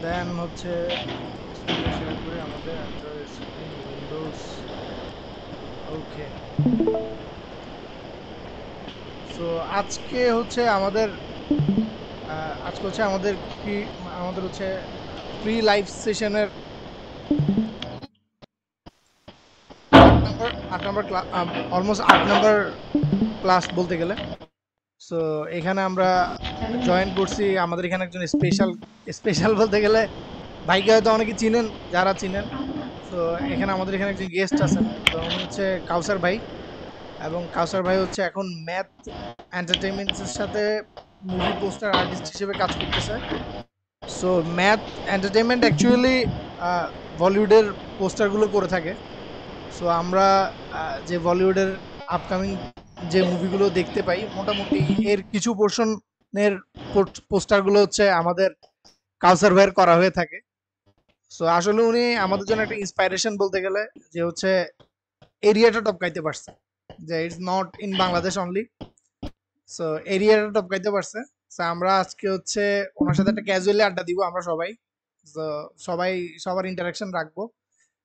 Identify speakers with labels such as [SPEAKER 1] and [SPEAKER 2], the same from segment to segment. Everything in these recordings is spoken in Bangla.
[SPEAKER 1] দেন হচ্ছে স্ক্রিনটা শেয়ার করে আমাদের অ্যান্ড্রয়েড স্ক্রিন উইন্ডোজ। ওকে, সো আজকে হচ্ছে আমাদের আজকে হচ্ছে আমাদের ফ্রি, আমাদের হচ্ছে ফ্রি লাইভ সেশনের 8 নম্বর ক্লাস, অলমোস্ট 8 নম্বর ক্লাস বলতে গেলে। সো এখানে আমরা জয়েন করছি, আমাদের এখানে একজন স্পেশাল, স্পেশাল বলতে গেলে ভাইকে হয়তো অনেকে চিনেন, যারা চিনেন। সো এখানে আমাদের এখানে একজন গেস্ট আছেন, তো উনি হচ্ছে কাউসার ভাই। এবং কাউসার ভাই হচ্ছে এখন ম্যাথ এন্টারটেইনমেন্টসের সাথে মুভি পোস্টার আর্টিস্ট হিসেবে কাজ করতেছে। সো ম্যাথ এন্টারটেইনমেন্ট অ্যাকচুয়ালি বলিউডের পোস্টারগুলো করে থাকে। সো আমরা যে বলিউডের আপকামিং যে মুভিগুলো দেখতে পাই, মোটামুটি এর কিছু পোর্শনের পোস্টারগুলো হচ্ছে আমাদের কাউসার ভাইয়ের করা হয়ে থাকে। সো আসলে উনি আমাদের জন্য একটা ইন্সপাইরেশন বলতে গেলে, যে হচ্ছে এরিয়াটা টপকাইতে পারছে, যে it's not in Bangladesh only. So এরিয়াটা টপকাইতে পারছে। সো আমরা আজকে হচ্ছে ওনার সাথে একটা ক্যাজুয়ালি আড্ডা দিব আমরা সবাই। তো সবাই সবার ইন্টারাকশন রাখবো,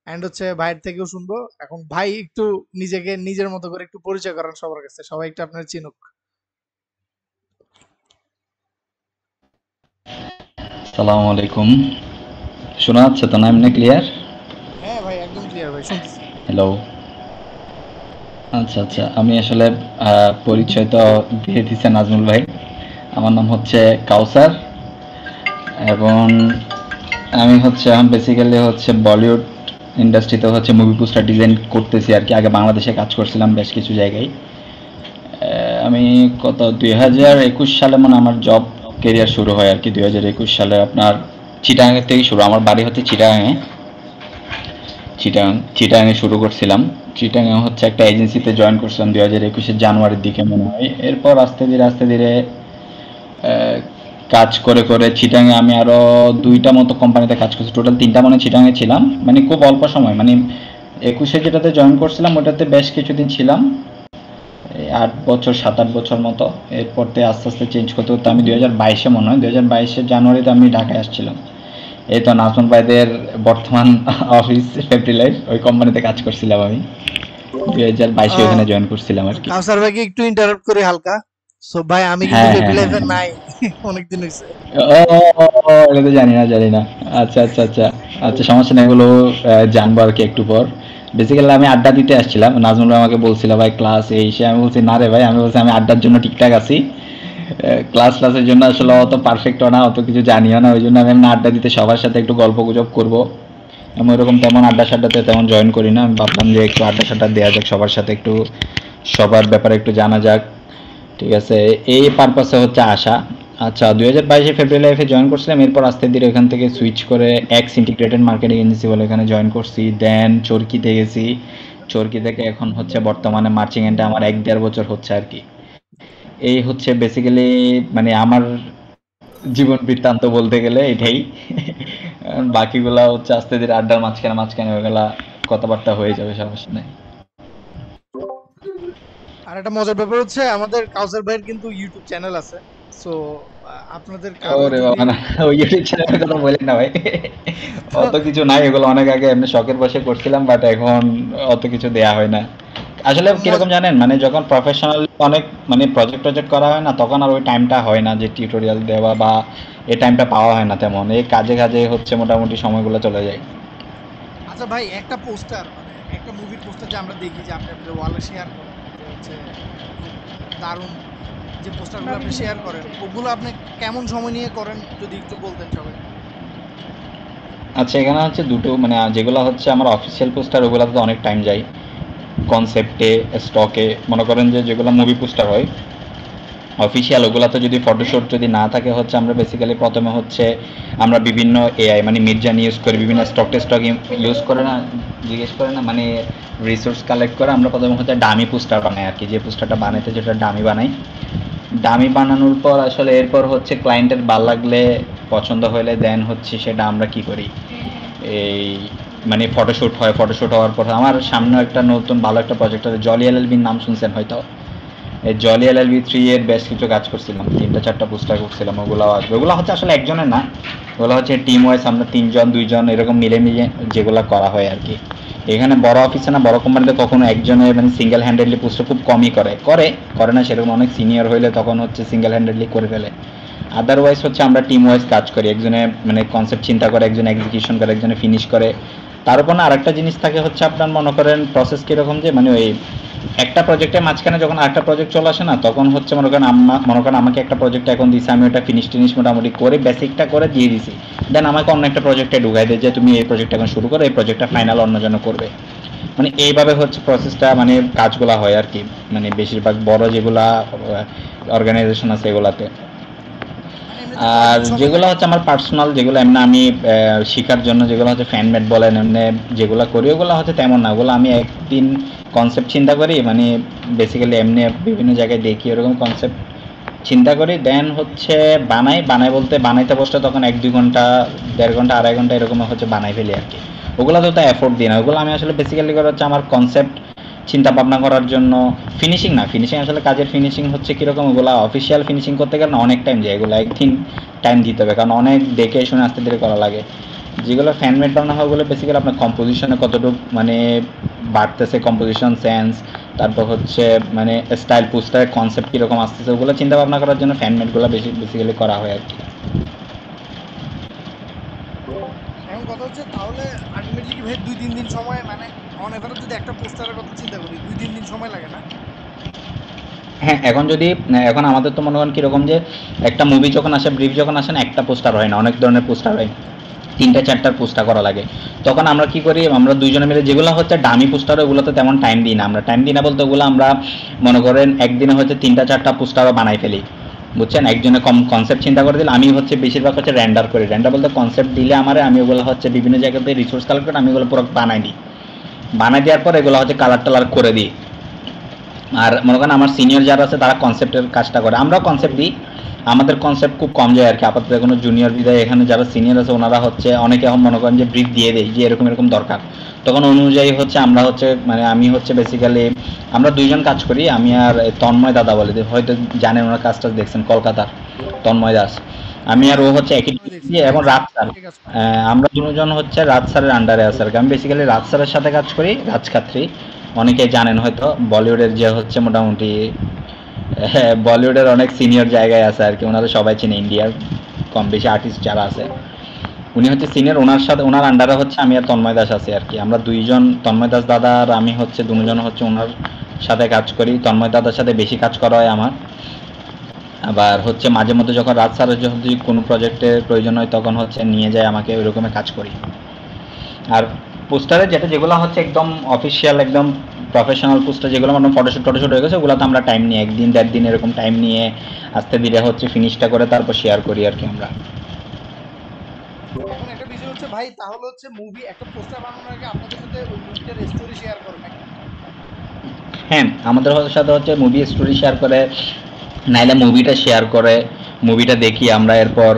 [SPEAKER 1] অ্যান্ড হচ্ছে ভাইয়ের থেকেও শুনবো। এখন ভাই একটু নিজেকে নিজের মতো করে একটু পরিচয় করান সবার কাছে, সবাই একটু আপনার চিনুক।
[SPEAKER 2] আসসালামু আলাইকুম। শোনা যাচ্ছে তো না এমনি ক্লিয়ার?
[SPEAKER 1] হ্যাঁ ভাই, একদম ক্লিয়ার ভাই, শুনতেছি।
[SPEAKER 2] হ্যালো। আচ্ছা
[SPEAKER 1] জি।
[SPEAKER 2] আচ্ছা, আমি আসলে পরিচয় তো দিয়ে দিচ্ছে নাজমুল ভাই। আমার নাম হচ্ছে কাউসার, এবং আমি হচ্ছে এখন বেসিক্যালি হচ্ছে বলিউড ইন্ডাস্ট্রিতে হচ্ছে মুভি পোস্টার ডিজাইন করতেছি আর কি। আগে বাংলাদেশে কাজ করছিলাম বেশ কিছু জায়গায়। আমি কত 2021 সালে মানে আমার জব কেরিয়ার শুরু হয় আর কি। 2021 সালে আপনার চিটাগাং থেকে শুরু। আমার বাড়ি হচ্ছে চিটাগাংয়ে। চিটাগাংয়ে শুরু করছিলাম। চিটাগাং হচ্ছে একটা এজেন্সিতে জয়েন করছিলাম 2021-এর জানুয়ারির দিকে মনে হয়। এরপর আস্তে ধীরে কাজ করে করে চিটাগাংয়ে আমি আরো 2টা মতো কোম্পানিতে কাজ করছি। টোটাল 3টা মানে চিটাগাংয়ে ছিলাম, মানে খুব অল্প সময়। মানে 21-এ যেটাতে জয়েন করছিলাম ওটাতে বেশ কিছুদিন ছিলাম, এই 8 বছর 7-8 বছর মতো। এরপর থেকে আস্তে আস্তে চেঞ্জ করতে করতে আমি 2022-এ মনে হয় 2022-এর জানুয়ারিতে আমি ঢাকায় আসছিলাম। এই তো নাজমুল ভাইদের বর্তমান অফিস ফেব্রিলাইজ, ওই কোম্পানিতে কাজ করছিলাম আমি। 2022-এ ওখানে
[SPEAKER 1] আহ,
[SPEAKER 2] জয়েন করছিলাম আর কি।
[SPEAKER 1] কাউসার ভাইকে একটু ইন্টারাপ্ট করে হালকা। সো ভাই, আমি কিন্তু
[SPEAKER 2] হ্যাঁ
[SPEAKER 1] ফেবি
[SPEAKER 2] হ্যাঁ হ্যাঁ
[SPEAKER 1] লাইফে
[SPEAKER 2] হ্যাঁ।
[SPEAKER 1] নাই। অনেকদিন হয়েছে।
[SPEAKER 2] ও, এটা তো জানি না। আচ্ছা আচ্ছা আচ্ছা। আচ্ছা, সমস্যা নেই, এগুলো জানবো আর কি একটু পর। বেসিক্যালি আমি আড্ডা দিতে আসছিলাম, নাজমুল ভাই আমাকে বলছিল ভাই ক্লাস এই সে। আমি বলছি না রে ভাই, আমি বলছি আমি আড্ডার জন্য ঠিকঠাক আছি। ক্লাসের জন্য আসলে অত পারফেক্টও না, অত কিছু জানিও না। ওই জন্য আমি এমনি আড্ডা দিতে সবার সাথে একটু গল্প গুজব করবো। আমি ওরকম তেমন আড্ডা সাড্ডাতে তেমন জয়েন করি না। আমি ভাবলাম যে একটু আড্ডা সাড্ডা দেওয়া যাক সবার সাথে, একটু সবার ব্যাপারে একটু জানা যাক। ঠিক আছে, এই পারপাসে হচ্ছে আসা। আচ্ছা, 2022-এ ফেব্রুয়ারি লাইফে জয়েন করছিলাম। এরপর আস্তে ধীরে এখান থেকে সুইচ করে এক্স ইন্টিগ্রেটেড মার্কেটিং এজেন্সি বলে এখানে জয়েন করছি। দেন চরকিতে গেছি। চরকি থেকে এখন হচ্ছে বর্তমানে মার্চিং এন্ডে আমার 1-1.5 বছর হচ্ছে আর কি। এই হচ্ছে বেসিক্যালি মানে আমার জীবন বৃত্তান্ত বলতে গেলে এটাই। বাকিগুলা হচ্ছে আস্তে ধীরে আড্ডার মাঝখানে মাঝখানে ওইগুলা কথাবার্তা হয়ে যাবে, সমস্যা নেই।
[SPEAKER 1] আর একটা মজার ব্যাপার হচ্ছে, আমাদের কাউসার ভাইয়ের কিন্তু ইউটিউব চ্যানেল আছে। সো আপনাদের কারো
[SPEAKER 2] ওরে
[SPEAKER 1] যদি
[SPEAKER 2] বাবা, না ওই ইউটিউব চ্যানেলের কথা বলেন না ভাই। অত কিছু নাই, এগুলো অনেক আগে এমনি শখের বসে করছিলাম, বাট এখন অত কিছু দেয়া হয় না। আসলে কিরকম জানেন, মানে যখন প্রফেশনাল অনেক মানে প্রজেক্ট টজেক্ট করা হয় না, তখন আর ওই টাইমটা হয় না যে টিউটোরিয়াল দেওয়া, বা এই টাইমটা পাওয়া হয় না তেমন। এই কাজে কাজে হচ্ছে মোটামুটি সময়গুলো চলে যায়।
[SPEAKER 1] আচ্ছা ভাই, একটা পোস্টার মানে একটা মুভির পোস্টার যে আমরা দেখি, যে আপনি আপনার ওয়ালে শেয়ার করেন, যে হচ্ছে খুব দারুণ, যে পোস্টারগুলো আপনি শেয়ার করেন, ওগুলো আপনি কেমন সময় নিয়ে করেন যদি একটু বলতেন সবাই।
[SPEAKER 2] আচ্ছা, এখানে হচ্ছে দুটো মানে যেগুলো হচ্ছে আমার অফিসিয়াল পোস্টার, ওগুলোতে তো অনেক টাইম যায়। কনসেপ্টে, স্টকে, মনে করেন যে যেগুলো মুভি পোস্টার হয় অফিসিয়াল, ওগুলাতে যদি ফটোশুট যদি না থাকে হচ্ছে আমরা বেসিক্যালি প্রথমে হচ্ছে আমরা বিভিন্ন এআই মানে মিডজার্নি ইউজ করি, বিভিন্ন স্টক ইউজ করে না, জিজ্ঞেস করে না, মানে রিসোর্স কালেক্ট করে আমরা প্রথমে হচ্ছে ডামি পোস্টার বানাই আর কি। যে পোস্টারটা বানাইতে যেটা ডামি বানাই, ডামি বানানোর পর আসলে এরপর হচ্ছে ক্লায়েন্টের ভাল লাগলে, পছন্দ হলে দেন হচ্ছে সেটা আমরা কি করি, এই মানে ফটোশ্যুট হয়। ফটোশ্যুট হওয়ার পর আমার সামনে একটা নতুন ভালো একটা প্রজেক্ট আছে, জলি এলএলবির নাম শুনছেন হয়তো। এই জলি LLB3 এর বেশ কিছু কাজ করছিলাম, 3-4টা পোস্টার করছিলাম, ওগুলো আসবে। ওগুলো হচ্ছে আসলে একজনের না, ওগুলো হচ্ছে টিম ওয়াইজ, আমরা 3জন 2জন এরকম মিলে মিলে যেগুলো করা হয় আর কি। এখানে বড় অফিসে না, বড় কোম্পানিতে কখনো একজনের মানে সিঙ্গেল হ্যান্ডেডলি পোস্টার খুব কমই করে না সেরকম, অনেক সিনিয়র হইলে তখন হচ্ছে সিঙ্গেল হ্যান্ডেডলি করে ফেলে। আদারওয়াইজ হচ্ছে আমরা টিম ওয়াইজ কাজ করি, একজনে মানে কনসেপ্ট চিন্তা করে, একজনে এক্সিকিউশন করে, একজনে ফিনিশ করে। তার উপর না আরেকটা জিনিস থাকে হচ্ছে আপনার মনে করেন প্রসেস কীরকম, যে মানে ওই একটা প্রজেক্টের মাঝখানে যখন আরেকটা প্রজেক্ট চলে আসে না, তখন হচ্ছে মনে করেন আমাকে একটা প্রজেক্ট এখন দিছে, আমি ওটা ফিনিশ মোটামুটি করে বেসিকটা করে দিয়ে দিছি, দেন আমাকে অন্য একটা প্রজেক্টে ঢুকাই দেয় যে তুমি এই প্রজেক্ট এখন শুরু করো, এই প্রজেক্টটা ফাইনাল অন্যজন করবে। মানে এইভাবে হচ্ছে প্রসেসটা, মানে কাজগুলা হয় আর কি, মানে বেশিরভাগ বড় যেগুলা অর্গানাইজেশন আছে এগুলাতে।
[SPEAKER 1] মানে এমনিতে
[SPEAKER 2] আর
[SPEAKER 1] কয়দিন সময়
[SPEAKER 2] যেগুলো
[SPEAKER 1] লাগে?
[SPEAKER 2] হচ্ছে আমার পার্সোনাল, যেগুলো এমনি আমি শেখার জন্য, যেগুলো হচ্ছে ফ্যানমেড বলেন এমনি যেগুলো করি, ওগুলো হচ্ছে তেমন না। ওগুলো আমি একদিন কনসেপ্ট চিন্তা করি, মানে বেসিক্যালি এমনি বিভিন্ন জায়গায় দেখি ওরকম কনসেপ্ট চিন্তা করি, দেন হচ্ছে বানাই বলতে বানাইতে বসলে তখন 1-2 ঘন্টা, 1.5 ঘন্টা 2.5 ঘন্টা এরকম হচ্ছে বানাই ফেলি আর কি। ওগুলো তো এফোর্ট দিই না, ওগুলো আমি আসলে বেসিক্যালি করে হচ্ছে আমার কনসেপ্ট চিন্তা ভাবনা করার জন্য। ফিনিশিং না, ফিনিশিং আসলে কাজের ফিনিশিং হচ্ছে কীরকম, ওগুলো অফিসিয়াল ফিনিশিং করতে গেলে না অনেক টাইম যায়, এগুলো একদিন টাইম দিতে হবে, কারণ অনেক দেখে শুনে আস্তে ধীরে করা লাগে। যেগুলো ফ্যানমেড বানানো হয় ওগুলো বেসিক্যালি আপনার কম্পোজিশনে কতটুকু মানে বাড়তেছে, কম্পোজিশন সেন্স, তারপর হচ্ছে মানে স্টাইল, পোস্টারের কনসেপ্ট কীরকম আসতেছে, ওগুলো চিন্তা ভাবনা করার জন্য ফ্যানমেডগুলো বেসিক্যালি করা হয় আর কি।
[SPEAKER 1] এখন কথা হচ্ছে তাহলে আলটিমেটলি কি ভাই 2-3 দিন সময়, মানে অন এভারেজ যদি একটা পোস্টারের কথা চিন্তা করি 2-3 দিন সময় লাগে না?
[SPEAKER 2] হ্যাঁ, এখন আমাদের তো মনে করেন কীরকম, যে একটা মুভি যখন আসে, ব্রিফ যখন আসে না, একটা পোস্টার হয় না, অনেক ধরনের পোস্টার হয়, 3-4টার পোস্টার করা লাগে। তখন আমরা কি করি, আমরা দুইজনে মিলে যেগুলো হচ্ছে ডামি পোস্টার, ওগুলোতে তেমন টাইম দিই না। আমরা টাইম দিই না বলতে, ওগুলো আমরা মনে করেন একদিনে হচ্ছে 3-4টা পোস্টারও বানাই ফেলি, বুঝছেন। একজনে কনসেপ্ট চিন্তা করে দিলে, আমি হচ্ছে বেশিরভাগ হচ্ছে রেন্ডার করি। রেন্ডার বলতে কনসেপ্ট দিলে আমি ওগুলো হচ্ছে বিভিন্ন জায়গাতে রিসোর্স কালেক্ট করে আমি ওগুলো পুরো বানাই দিই। বানাই দেওয়ার পর এগুলো হচ্ছে কালার টালার করে দিই। আর মনে করেন আমার সিনিয়র যারা আছে তারা কনসেপ্টের কাজটা করে, আমরাও কনসেপ্ট দিই। আমাদের কনসেপ্ট খুব কম যায় আর কি, আপাতত কোনো জুনিয়র বিদায়। এখানে যারা সিনিয়র আছে ওনারা হচ্ছে অনেকে এখন মনে করেন যে ব্রিফ দিয়ে দেয় যে এরকম এরকম দরকার, তখন অনুযায়ী হচ্ছে আমরা হচ্ছে মানে আমি হচ্ছে বেসিক্যালি আমরা দুইজন কাজ করি, আমি আর তন্ময় দাদা বলে, হয়তো জানেন ওনার কাজটা দেখছেন, কলকাতার তন্ময় দাস। আমি আর ও হচ্ছে একই
[SPEAKER 1] আমি দেখছি,
[SPEAKER 2] এবং রাত স্যার,
[SPEAKER 1] ঠিক আছে।
[SPEAKER 2] আমরা দুজন হচ্ছে রাত স্যারের আন্ডারে আছে আর কি। আমি বেসিক্যালি রাত স্যারের সাথে কাজ করি, রাজখাত্রী, অনেকে জানেন হয়তো, বলিউডের যে হচ্ছে মোটামুটি বলিউডের অনেক সিনিয়র জায়গায় আছে আর কি, ওনারা সবাই চেনে, ইন্ডিয়ার কম বেশি আর্টিস্ট যারা আছে। উনি হচ্ছে সিনিয়র, ওনার সাথে ওনার আন্ডারে হচ্ছে আমি আর তন্ময় দাস আছি আর কি। আমরা দুইজন, তন্ময় দাস দাদা আর আমি হচ্ছে দুজন হচ্ছে ওনার সাথে কাজ করি। তন্ময় দাদার সাথে বেশি কাজ করা হয় আমার। আবার হচ্ছে মাঝে মধ্যে যখন রাত স্যারের যদি কোনো প্রজেক্টের প্রয়োজন হয় তখন হচ্ছে নিয়ে যায় আমাকে, ওই রকমের কাজ করি। আর পোস্টারে যেগুলো হচ্ছে একদম অফিসিয়াল, একদম প্রফেশনাল পোস্টার, যেগুলো মানে ফটোশুট হয়ে গেছে, ওগুলোতে আমরা টাইম নিয়ে 1-1.5 দিন এরকম টাইম নিয়ে আস্তে ধীরে হচ্ছে ফিনিশটা করে তারপর শেয়ার করি আর কি আমরা।
[SPEAKER 1] এখন একটা বিষয় হচ্ছে ভাই, তাহলে হচ্ছে মুভি একটা পোস্টার বানানোর আগে আপনাদের সাথে ওই মুভিটার স্টোরি শেয়ার করে নাকি?
[SPEAKER 2] হ্যাঁ, আমাদের সাথে হচ্ছে মুভি স্টোরি শেয়ার করে, নাইলে মুভিটা শেয়ার করে, মুভিটা দেখি আমরা। এরপর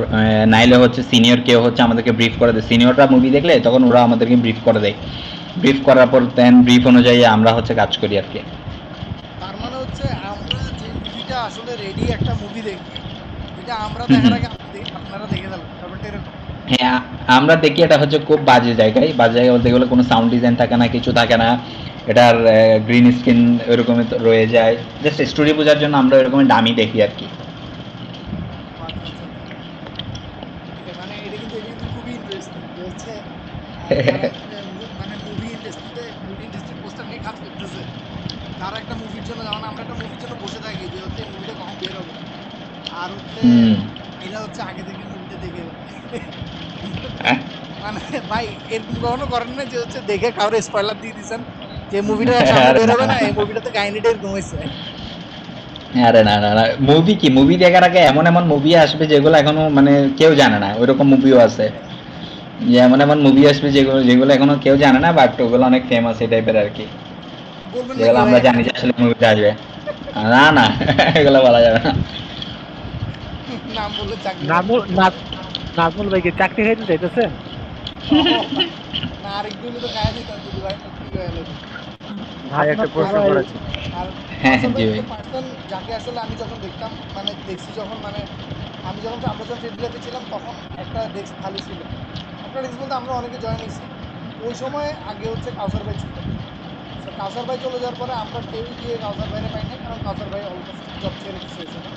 [SPEAKER 2] নাইলে হচ্ছে সিনিয়র কেউ হচ্ছে আমাদেরকে ব্রিফ করে দেয়, সিনিয়ররা মুভি দেখলে তখন ওরা আমাদেরকে ব্রিফ করে দেয়। ব্রিফ করার পর দেন ব্রিফ অনুযায়ী আমরা হচ্ছে কাজ করি আর কি।
[SPEAKER 1] তার মানে হচ্ছে আমরা যে মুভিটা আসলে রেডি একটা মুভি দেখবো, এটা আমরা
[SPEAKER 2] হুম,
[SPEAKER 1] দেখার
[SPEAKER 2] হুম।
[SPEAKER 1] আগে আপনারা দেখে ফেলেন, ব্যাপারটা এরকম?
[SPEAKER 2] হ্যাঁ, আমরা দেখি এটা হচ্ছে খুব বাজে জায়গায়, বাজে জায়গায় বলতে গেলে কোনো সাউন্ড ডিজাইন থাকে না, কিছু থাকে না, এটার গ্রিন স্ক্রিন ওইরকমই রয়ে যায়, জাস্ট স্টোরি বোঝার জন্য আমরা ওইরকমই দামি দেখি আর কি।
[SPEAKER 1] ও আচ্ছা আচ্ছা আচ্ছা। মানে এটা কিন্তু খুবই ইন্টারেস্টিং যে হচ্ছে যারা হচ্ছে মানে মুভি ইন্ডাস্ট্রি পোস্টার নিয়ে কাজ করতেছে, তারা একটা মুভির জন্য, যেমন আমরা একটা মুভির জন্য বসে থাকি যে হচ্ছে এই মুভিটা কখন বের হবে, আর হচ্ছে
[SPEAKER 2] হুম।
[SPEAKER 1] এরা হচ্ছে আগে থেকে মুভিটা দেখে ফেলে।
[SPEAKER 2] হ্যাঁ?
[SPEAKER 1] মানে ভাই এরকম কখনো করেন না যে হচ্ছে দেখে কাউরে স্পয়লার দিয়ে দিচ্ছেন যে মুভিটা সামনে
[SPEAKER 2] আরে
[SPEAKER 1] বের
[SPEAKER 2] না,
[SPEAKER 1] হবে
[SPEAKER 2] না।
[SPEAKER 1] না, এই মুভিটাতে কাহিনীটা এরকম হয়েছে?
[SPEAKER 2] আরে না, না, না। মুভি দেখার আগে এমন এমন মুভি আসবে যেগুলো এখনো মানে কেউ জানে না, ওইরকম মুভিও আছে। যে এমন এমন মুভি আসবে যেগুলো যেগুলো এখনো কেউ জানে না, বাট ওগুলো অনেক ফেমাস এই টাইপের আর কি,
[SPEAKER 1] বলবেন নাকি
[SPEAKER 2] যেগুলো
[SPEAKER 1] ভাই
[SPEAKER 2] আমরা
[SPEAKER 1] এখন?
[SPEAKER 2] জানি যে আসলে মুভিটা আসবে। না, না, এগুলো বলা যাবে না।
[SPEAKER 1] নাম বললে চাকরি যাবে।
[SPEAKER 3] নাজমুল নাজমুল ভাই কি চাকরি খাইতে চাইতেছেন?
[SPEAKER 1] ও, না আরেকটু হলে তো গায়ে দিতাম যদি ভাই মুক্তি গায়ে
[SPEAKER 3] ভাই একটা
[SPEAKER 1] আপনার
[SPEAKER 3] প্রশ্ন
[SPEAKER 1] ভাই,
[SPEAKER 3] করেছে।
[SPEAKER 1] আর
[SPEAKER 2] হ্যাঁ,
[SPEAKER 1] কাউসার
[SPEAKER 2] জি
[SPEAKER 1] ভাই
[SPEAKER 2] ভাই।
[SPEAKER 1] পার্সন যাকে আসলে আমি যখন দেখতাম, মানে দেখছি যখন, মানে আমি যখন আমরা যখন ফেব্রুয়ারিতে ছিলাম তখন একটা ডেস্ক খালি ছিল। একটা ডেস্ক বলতে আমরা অনেকে জয়েন হয়েছি ওই সময়। আগে হচ্ছে কাউসার ভাই ছিল। তো কাউসার ভাই চলে যাওয়ার পরে আমরা কেউই গিয়ে কাউসার ভাইরে পাই নাই, কারণ কাউসার ভাই অলমোস্ট জব ছেড়ে দিচ্ছে ওই সময়।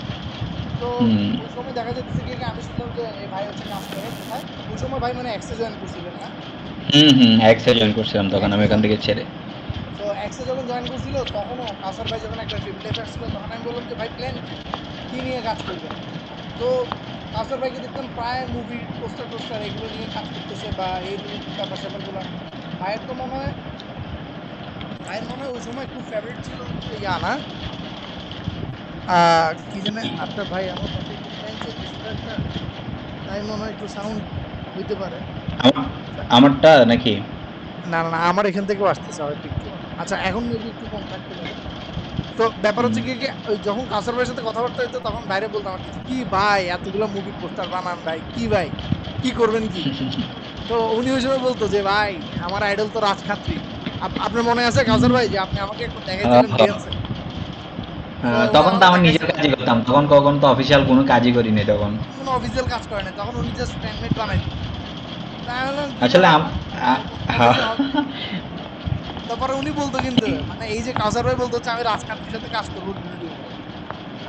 [SPEAKER 1] তো
[SPEAKER 2] হুম
[SPEAKER 1] ওই সময় দেখা যাচ্ছে কি আমি শুনলাম যে এই ভাই হচ্ছে কাজ করে কোথায়। ওই সময় ভাই মানে এক্সে জয়েন করছিলেন না?
[SPEAKER 2] হুম হুম, এক্সে জয়েন করছিলাম তখন আমি
[SPEAKER 1] এক্সে
[SPEAKER 2] ওখান
[SPEAKER 1] জয়েন,
[SPEAKER 2] থেকে ছেড়ে।
[SPEAKER 1] তো এক্সে যখন জয়েন করছিল তখনও কাউসার ভাই যখন একবার ফিল্ড লাইফে আসছিল তখন আমি বললাম যে ভাই প্ল্যান কি, কি নিয়ে কাজ করবেন। তো কাউসার ভাইকে দেখতাম প্রায় মুভি পোস্টার টোস্টার এগুলো নিয়ে কাজ করতেছে, বা এই ব্যাপার স্যাপারগুলো। ভাইয়ের তো মনে হয়, ভাইয়ের মনে হয় ওই সময় খুব ফেভারিট ছিল হচ্ছে ইয়া না, কি জানে আপনার ভাই আমার পাশে একটু ফ্যান চলতেছিল একটা, তাই মনে হয় একটু সাউন্ড হইতে পারে।
[SPEAKER 2] আমার
[SPEAKER 1] আচ্ছা,
[SPEAKER 2] আমারটা নাকি?
[SPEAKER 1] না না না, আমার এখান থেকেও আসতেছে হয়তো একটু। আচ্ছা এখন মেবি একটু কম থাকতে পারে। তো ব্যাপার
[SPEAKER 2] হুম।
[SPEAKER 1] হচ্ছে কি ওই যখন কাউসার ভাইয়ের সাথে কথাবার্তা হতো তখন বাইরে বলতাম আর কি, কি ভাই এতগুলো মুভি পোস্টার বানান ভাই, কি ভাই কি করবেন কি। তো উনি ওই সময় বলতো যে ভাই আমার আইডল তো রাজ খাত্রী। আপনার মনে আছে কাউসার ভাই যে আপনি আমাকে একবার দেখাইছিলেন বিয়ান্সে? তো উনি
[SPEAKER 2] তখন তো
[SPEAKER 1] আমাকে
[SPEAKER 2] আমার নিজের
[SPEAKER 1] দেখাইছিল,
[SPEAKER 2] কাজই করতাম, তখন কখন তো অফিসিয়াল কোনো কাজই করিনি তখন।
[SPEAKER 1] তখন কোনো অফিসিয়াল কাজ করে না, তখন উনি জাস্ট ফ্যানমেড বানাইতো। তাই আমি বললাম কি
[SPEAKER 2] আসলে
[SPEAKER 1] ব্যাপার,
[SPEAKER 2] আ- হ্যাঁ।
[SPEAKER 1] অফিসে। তারপরে উনি বলতো কিন্তু, মানে এই যে কাউসার ভাই বলতো হচ্ছে আমি রাজ খাত্রীর সাথে কাজ করবো ভিডিও করে।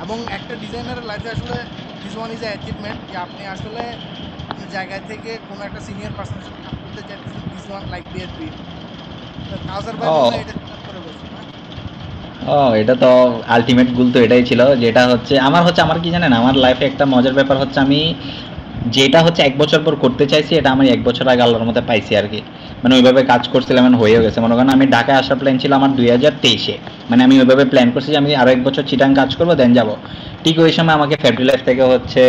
[SPEAKER 1] এবং একটা ডিজাইনারের লাইফে আসলে দিস ওয়ান ইজ অ্যাচিভমেন্ট যে আপনি আসলে আপনার জায়গায় থেকে কোনো একটা সিনিয়র পার্সনের সাথে কাজ করতে চাইতেছেন, this one like be a dream. তো কাউসার ভাই মনে
[SPEAKER 2] ও
[SPEAKER 1] হয় এটা স্বীকার করে বলছে না?
[SPEAKER 2] ও, এটা তো আলটিমেট গোল তো এটাই ছিল, যেটা হচ্ছে আমার কি জানেন, আমার লাইফে একটা মজার ব্যাপার হচ্ছে আমি যেটা হচ্ছে ১ বছর পর করতে চাইছি এটা আমি ১ বছর আগে আল্লাহর মধ্যে পাইছি আরকি। মানে ওইভাবে কাজ করছিলাম and হয়েও গেছে। মনে করেন আমি ঢাকায় আসার প্ল্যান ছিল আমার ২০২৩ এ। মানে আমি ওইভাবে প্ল্যান করছি যে আমি আরো ১ বছর চিটাং কাজ করব দেন যাবো। ঠিক ওই সময় আমাকে ফ্যামিলি লাইফ থেকে হচ্ছে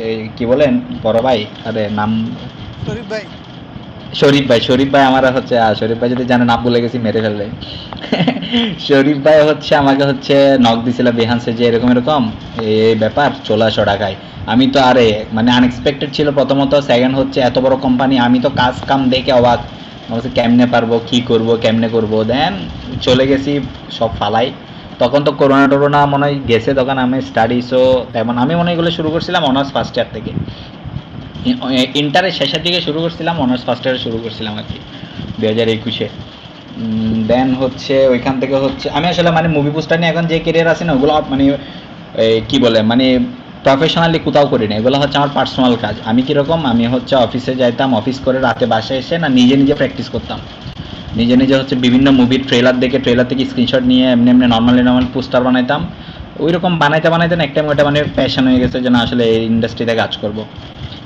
[SPEAKER 2] এই কি বলেন বড় ভাই, আরে নাম
[SPEAKER 1] শরীফ ভাই।
[SPEAKER 2] শরীফ ভাই আমার হচ্ছে শরীফ ভাই যদি জানে নাম ভুলে গেছি মেরে ফেলবে। শরীফ ভাই হচ্ছে আমাকে হচ্ছে নক দিছিল বিহান্সে যে এরকম এরকম এই ব্যাপার চলে আসো ঢাকায়। আমি তো আরে মানে আনএক্সপেক্টেড ছিল প্রথমত, সেকেন্ড হচ্ছে এত বড় কোম্পানি, আমি তো কাজ কাম দেখে অবাক। আমি বলছি কেমনে পারবো, কি করব, কেমনে করব, দেন চলে গেছি সব ফালাই। তখন তো করোনা টরোনা মনে হয় গেছে, তখন আমি স্টাডিজও তেমন, আমি মনে হয় এগুলো শুরু করছিলাম অনার্স ফার্স্ট ইয়ার থেকে। ইন্টারের শেষের দিকে শুরু করছিলাম, অনার্স ফার্স্ট ইয়ারে শুরু করছিলাম আর কি ২০২১-এ। দেন হচ্ছে ওইখান থেকে হচ্ছে আমি আসলে মানে মুভি পোস্টার নিয়ে এখন যে কেরিয়ার আছে না ওগুলো মানে কি বলে মানে প্রফেশনালি কোথাও করি না, এগুলো হচ্ছে আমার পার্সোনাল কাজ। আমি কীরকম, আমি হচ্ছে অফিসে যাইতাম, অফিস করে রাতে বাসায় এসে না নিজে নিজে প্র্যাকটিস করতাম। নিজে নিজে হচ্ছে বিভিন্ন মুভির ট্রেলার দেখে, ট্রেলার থেকে স্ক্রিনশট নিয়ে এমনি এমনি নর্মালি পোস্টার বানাইতাম। ওই রকম বানাইতে বানাইতে না একটা ওটা মানে প্যাশন হয়ে গেছে যে না আসলে এই ইন্ডাস্ট্রিতে কাজ করব।